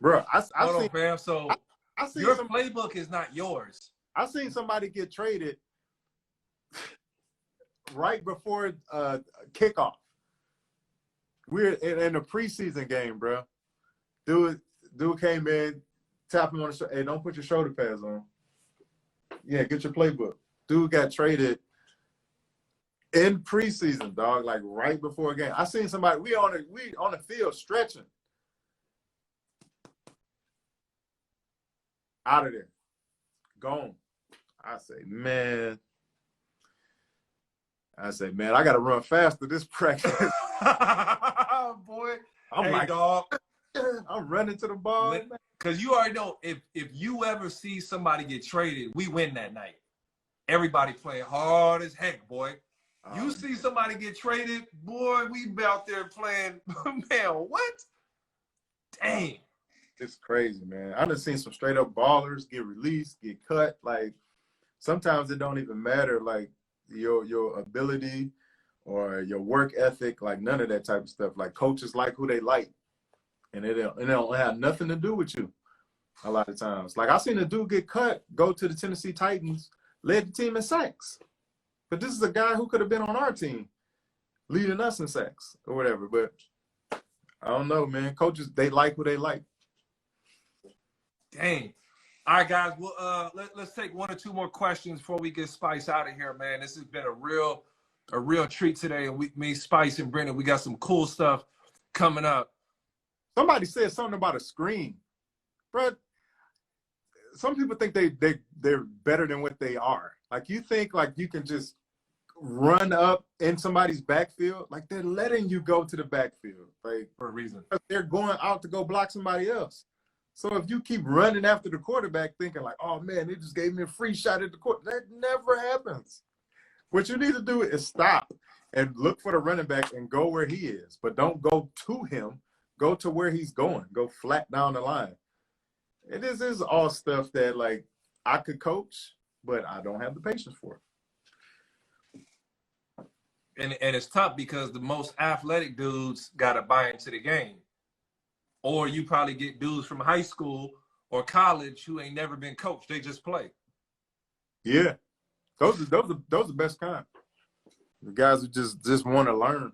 Bro, I Hold seen, on, fam. So I seen your playbook is not yours. I seen somebody get traded right before kickoff. We're in a preseason game, bro. Dude came in, tapped him on the shoulder. Hey, don't put your shoulder pads on. Yeah, get your playbook. Dude got traded in preseason, dog, like right before a game. I seen somebody, we on the field stretching. Out of there. Gone. I say, man, I got to run faster this practice. Boy, I'm like, dog. I'm running to the ball. Because you already know, if you ever see somebody get traded, we win that night. Everybody playing hard as heck, boy. You see somebody get traded, boy, we be out there playing, man, what? Dang. It's crazy, man. I done seen some straight up ballers get released, get cut. Like, sometimes it don't even matter, like, your ability or your work ethic, like none of that type of stuff. Like, coaches like who they like, and it don't have nothing to do with you a lot of times. Like, I seen a dude get cut, go to the Tennessee Titans, led the team in sacks. But this is a guy who could have been on our team, leading us in sacks or whatever. But I don't know, man. Coaches, they like who they like. Dang. All right, guys. Well, let's take 1 or 2 more questions before we get Spice out of here, man. This has been a real treat today. And me, Spice, and Brendan, we got some cool stuff coming up. Somebody said something about a screen, bro. Some people think they're better than what they are. Like, you think like you can just run up in somebody's backfield, like they're letting you go to the backfield, like for a reason. They're going out to go block somebody else. So if you keep running after the quarterback thinking like, oh man, they just gave me a free shot at the court, that never happens. What you need to do is stop and look for the running back and go where he is, but don't go to him. Go to where he's going. Go flat down the line. And this is all stuff that like I could coach, but I don't have the patience for it. And it's tough because the most athletic dudes got to buy into the game. Or you probably get dudes from high school or college who ain't never been coached. They just play. Yeah. Those are the best kind. The guys who just want to learn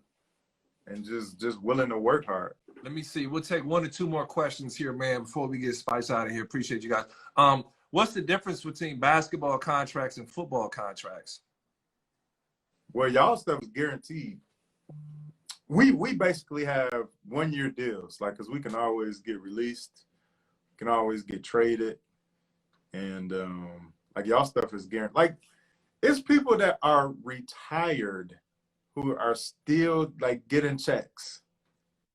and just willing to work hard. Let me see. We'll take 1 or 2 more questions here, man, before we get Spice out of here. Appreciate you guys. What's the difference between basketball contracts and football contracts? Well, y'all stuff is guaranteed. We basically have 1-year deals, like, because we can always get released, can always get traded, and like y'all stuff is guaranteed. Like, it's people that are retired who are still like getting checks.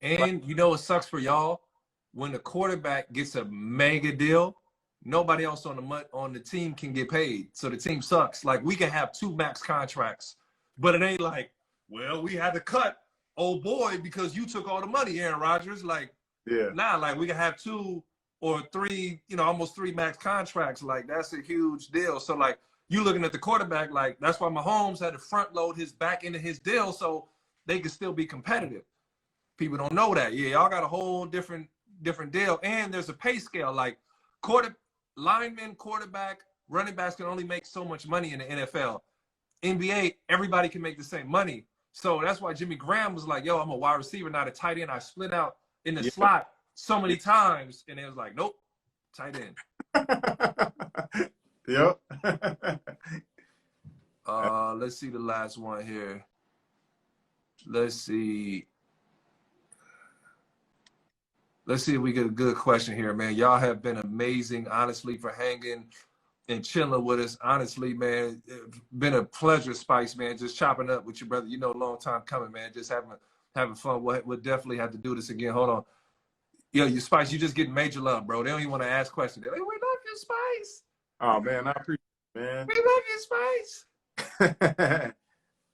And you know what sucks for y'all? When the quarterback gets a mega deal, nobody else on the team can get paid. So the team sucks. Like, we can have 2 max contracts, but it ain't like, well, we had to cut oh boy, because you took all the money, Aaron Rodgers. Like, Yeah. nah, like we can have 2 or 3, almost 3 max contracts. Like that's a huge deal. So like you looking at the quarterback, like that's why Mahomes had to front load his back into his deal so they could still be competitive. People don't know that. Yeah, y'all got a whole different deal, and there's a pay scale. Like lineman, quarterback, running backs can only make so much money in the NFL. NBA, everybody can make the same money. So that's why Jimmy Graham was like, yo, I'm a wide receiver, not a tight end. I split out in the slot so many times, and it was like, nope, tight end. Yep. Let's see the last one here. Let's see if we get a good question here, man. Y'all have been amazing, honestly, for hanging and chilling with us. Honestly, man, it's been a pleasure, Spice, man, just chopping up with you, brother. You know, a long time coming, man. Just having fun. We'll definitely have to do this again. Hold on. Yo, you Spice, you just getting major love, bro. They don't even want to ask questions. They're like, we love you, Spice. Oh, man, I appreciate it, man. We love you, Spice.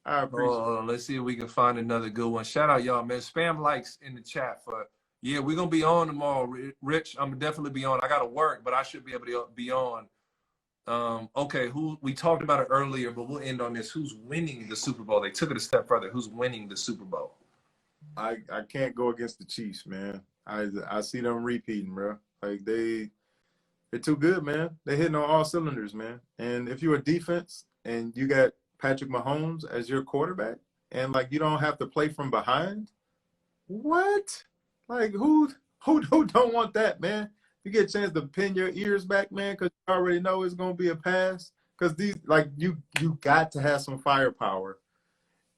I appreciate it. Let's see if we can find another good one. Shout out, y'all, man. Spam likes in the chat for, yeah, we're going to be on tomorrow, Rich. I'm going to definitely be on. I got to work, but I should be able to be on. Okay, we talked about it earlier, but we'll end on this. Who's winning the Super Bowl? They took it a step further. Who's winning the Super Bowl? I can't go against the Chiefs, man. I see them repeating, bro. Like they're too good, man. They're hitting on all cylinders, man. And if you're a defense and you got Patrick Mahomes as your quarterback, and like you don't have to play from behind, what? Like who don't want that, man? You get a chance to pin your ears back, man, because you already know it's gonna be a pass. Because these, like, you got to have some firepower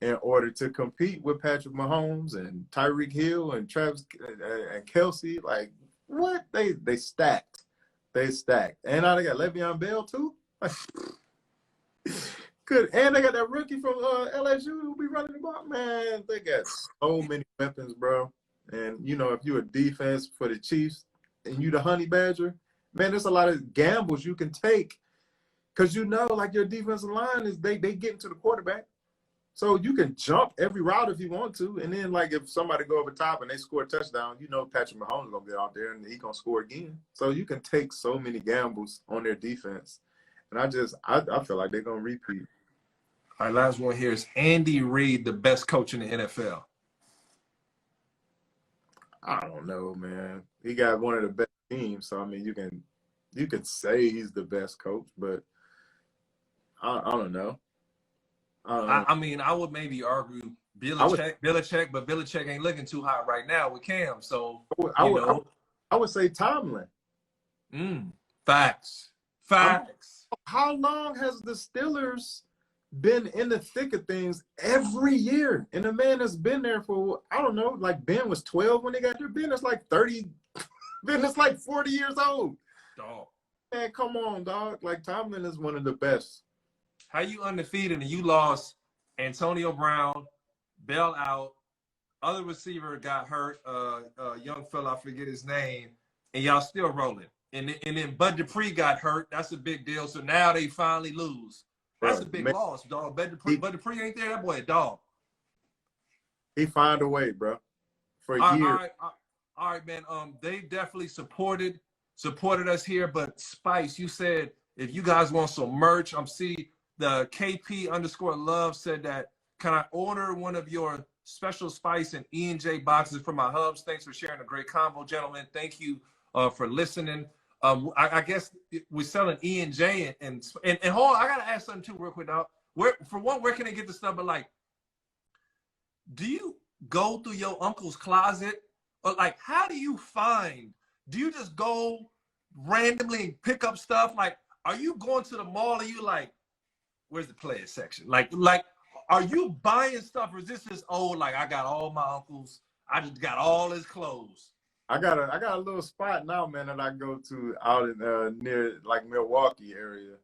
in order to compete with Patrick Mahomes and Tyreek Hill and Travis and Kelsey. Like, what? They stacked. They stacked. And now they got Le'Veon Bell too. Good. And they got that rookie from LSU who be running the ball. Man, they got so many weapons, bro. And you know, if you're a defense for the Chiefs and you the honey badger, man, there's a lot of gambles you can take because you know, like your defensive line is they get into the quarterback. So you can jump every route if you want to. And then like if somebody go over top and they score a touchdown, you know Patrick Mahomes is gonna get out there and he gonna score again. So you can take so many gambles on their defense. And I feel like they're gonna repeat. All right, last one here is Andy Reid, the best coach in the NFL. I don't know, man. He got one of the best teams, so I mean, you can say he's the best coach, but I don't know. I mean, I would maybe argue Belichick, but Belichick ain't looking too hot right now with Cam. So I would say Tomlin. Facts. How long has the Steelers been in the thick of things every year? And the man has been there for, I don't know, like Ben was 12 when they got there. Ben is like 30. Ben is like 40 years old. Dog. Man, come on, dog. Like Tomlin is one of the best. How you undefeated and you lost Antonio Brown, Bell out, other receiver got hurt, young fella, I forget his name, and y'all still rolling. And then Bud Dupree got hurt. That's a big deal. So now they finally lose. That's a big loss, dog. Bud Dupree ain't there. That boy a dog. He find a way, bro. For years. All right, man. They definitely supported us here. But Spice, you said if you guys want some merch, the KP_love said that, can I order one of your special Spice and E&J boxes for my hubs? Thanks for sharing a great convo, gentlemen. Thank you for listening. I guess we're selling E&J and hold on, I gotta ask something too real quick now. Where can they get the stuff? But like, do you go through your uncle's closet? Or like, how do you just go randomly and pick up stuff? Like, are you going to the mall and you like, where's the player section? Like, are you buying stuff or is this just old? Like, I got all my uncles. I just got all his clothes. I got a little spot now, man, that I go to out in near like Milwaukee area.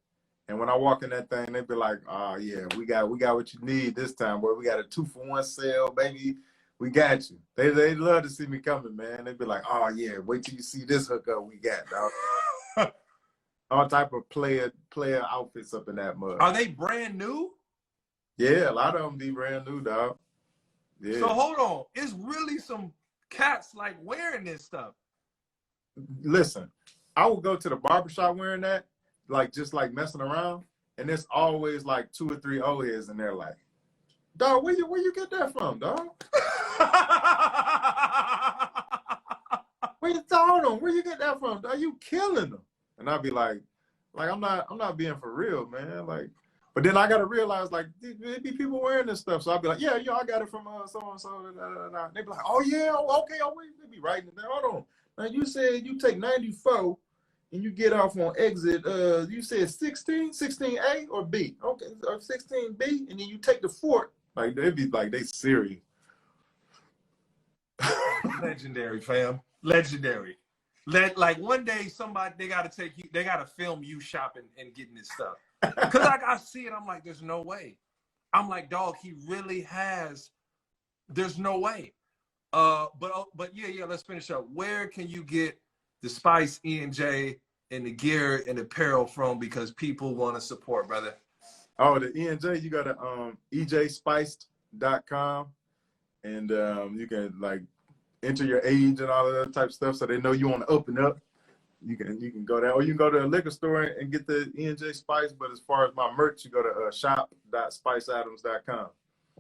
And when I walk in that thing, they be like, "Oh yeah, we got what you need this time, boy. We got a 2-for-1 sale, baby. We got you." They love to see me coming, man. They be like, "Oh yeah, wait till you see this hookup we got, dog." All type of player outfits up in that mug. Are they brand new? Yeah, a lot of them be brand new, dog. Yeah. So hold on. It's really some cats like wearing this stuff. Listen, I would go to the barbershop wearing that, like just like messing around, and there's always like 2 or 3 old heads in there like, dog, where you get that from, dog? Where you get that from? Are you killing them? And I'd be like I'm not being for real, man. Like, but then I gotta realize like there be people wearing this stuff, so I'd be like, yeah, I got it from so and so. They be like, oh yeah, okay, they be writing it down. Hold on, now you said you take 94 and you get off on exit. You said 16A or B? Okay, or 16B, and then you take the fort. Like they'd be like they serious. Legendary, fam. Legendary. Like one day somebody they gotta film you shopping and getting this stuff. Cause like I see it, I'm like, there's no way. I'm like, dog, he really has. There's no way. But yeah, let's finish up. Where can you get the Spice ENJ and the gear and apparel from? Because people want to support, brother. Oh, the ENJ, you go to ejspiced.com, and you can like enter your age and all of that type of stuff, so they know you want to open up. You can go there, or you can go to a liquor store and get the ENJ Spice. But as far as my merch, you go to shop.spiceadams.com.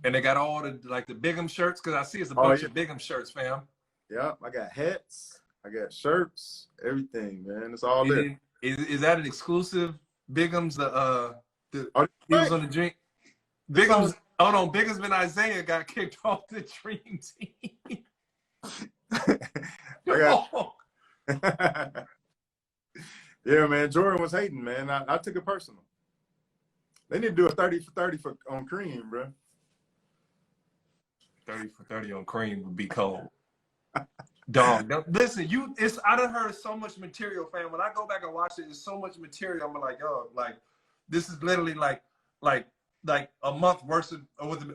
And they got all the like the Big'em shirts, because I see it's a bunch of Big'em shirts, fam. Yeah, I got hats, I got shirts, everything, man. It's all there. Is that an exclusive Big'em's? The deals on the drink. Big'em's. Oh no, Big'em's been Isaiah got kicked off the dream team. Yeah, man. Jordan was hating, man. I took it personal. They need to do a 30 for 30 on Cream, bro. 30 for 30 on Cream would be cold. Dog, listen, I done heard so much material, fam. When I go back and watch it, there's so much material. I'm like, oh, like this is literally like a month worth of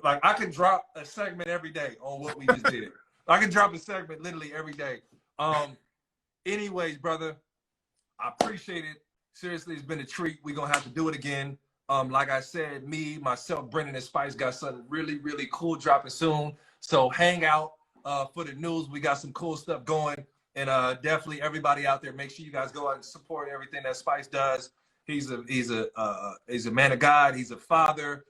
like I can drop a segment every day on what we just did. I can drop a segment literally every day. Anyways, brother, I appreciate it. Seriously, it's been a treat. We're gonna have to do it again. Like I said, me, myself, Brendan, and Spice got something really, really cool dropping soon. So hang out for the news. We got some cool stuff going. And definitely everybody out there, make sure you guys go out and support everything that Spice does. He's a man of God. He's a father.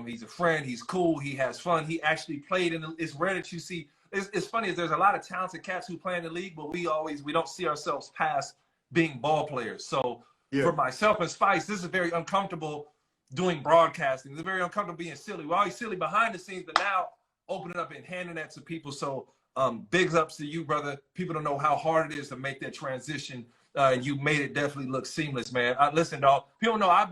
He's a friend. He's cool. He has fun. He actually played it's rare that you see. It's funny, there's a lot of talented cats who play in the league, but we don't see ourselves past being ball players. So for myself and Spice, this is very uncomfortable doing broadcasting. It's very uncomfortable being silly. We're always silly behind the scenes, but now opening up and handing that to people. So bigs ups to you, brother. People don't know how hard it is to make that transition. You made it definitely look seamless, man. Listen, dog, people know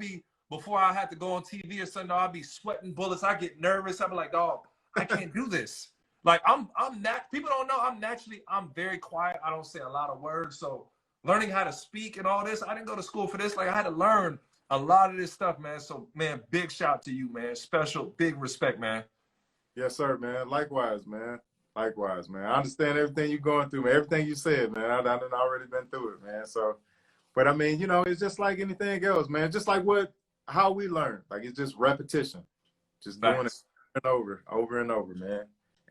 before I had to go on TV or something, I'd be sweating bullets. I get nervous. I'd be like, dog, I can't do this. Like people don't know I'm very quiet. I don't say a lot of words. So learning how to speak and all this, I didn't go to school for this. Like I had to learn a lot of this stuff, man. So man, big shout to you, man. Special, big respect, man. Yes, sir, man. Likewise, man. Likewise, man. I understand everything you're going through, man. Everything you said, man. I've already been through it, man. So, but I mean, it's just like anything else, man. Just like how we learn. Like it's just repetition. Just doing it over and over, man.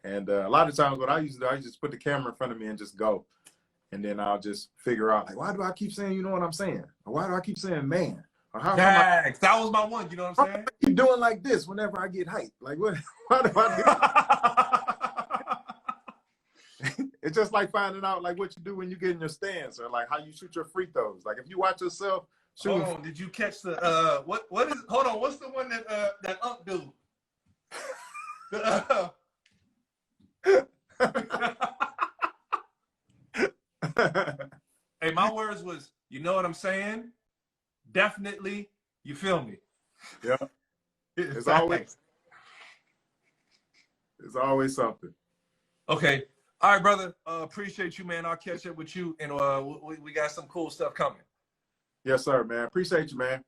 And a lot of times what I used to do, I just put the camera in front of me and just go. And then I'll just figure out, like, why do I keep saying, you know what I'm saying? Or why do I keep saying, man? Or that was my one, you know what I'm saying? I keep doing like this whenever I get hyped. Like, why do I do It's just like finding out, like, what you do when you get in your stance, or, like, how you shoot your free throws. Like, if you watch yourself shoot. Hold on, did you catch the, hold on, what's the one that do? Hey, my words was, you know what I'm saying? Definitely, you feel me? Yeah. It's always something. Okay. All right, brother. Appreciate you, man. I'll catch up with you, and we got some cool stuff coming. Yes, sir, man. Appreciate you, man.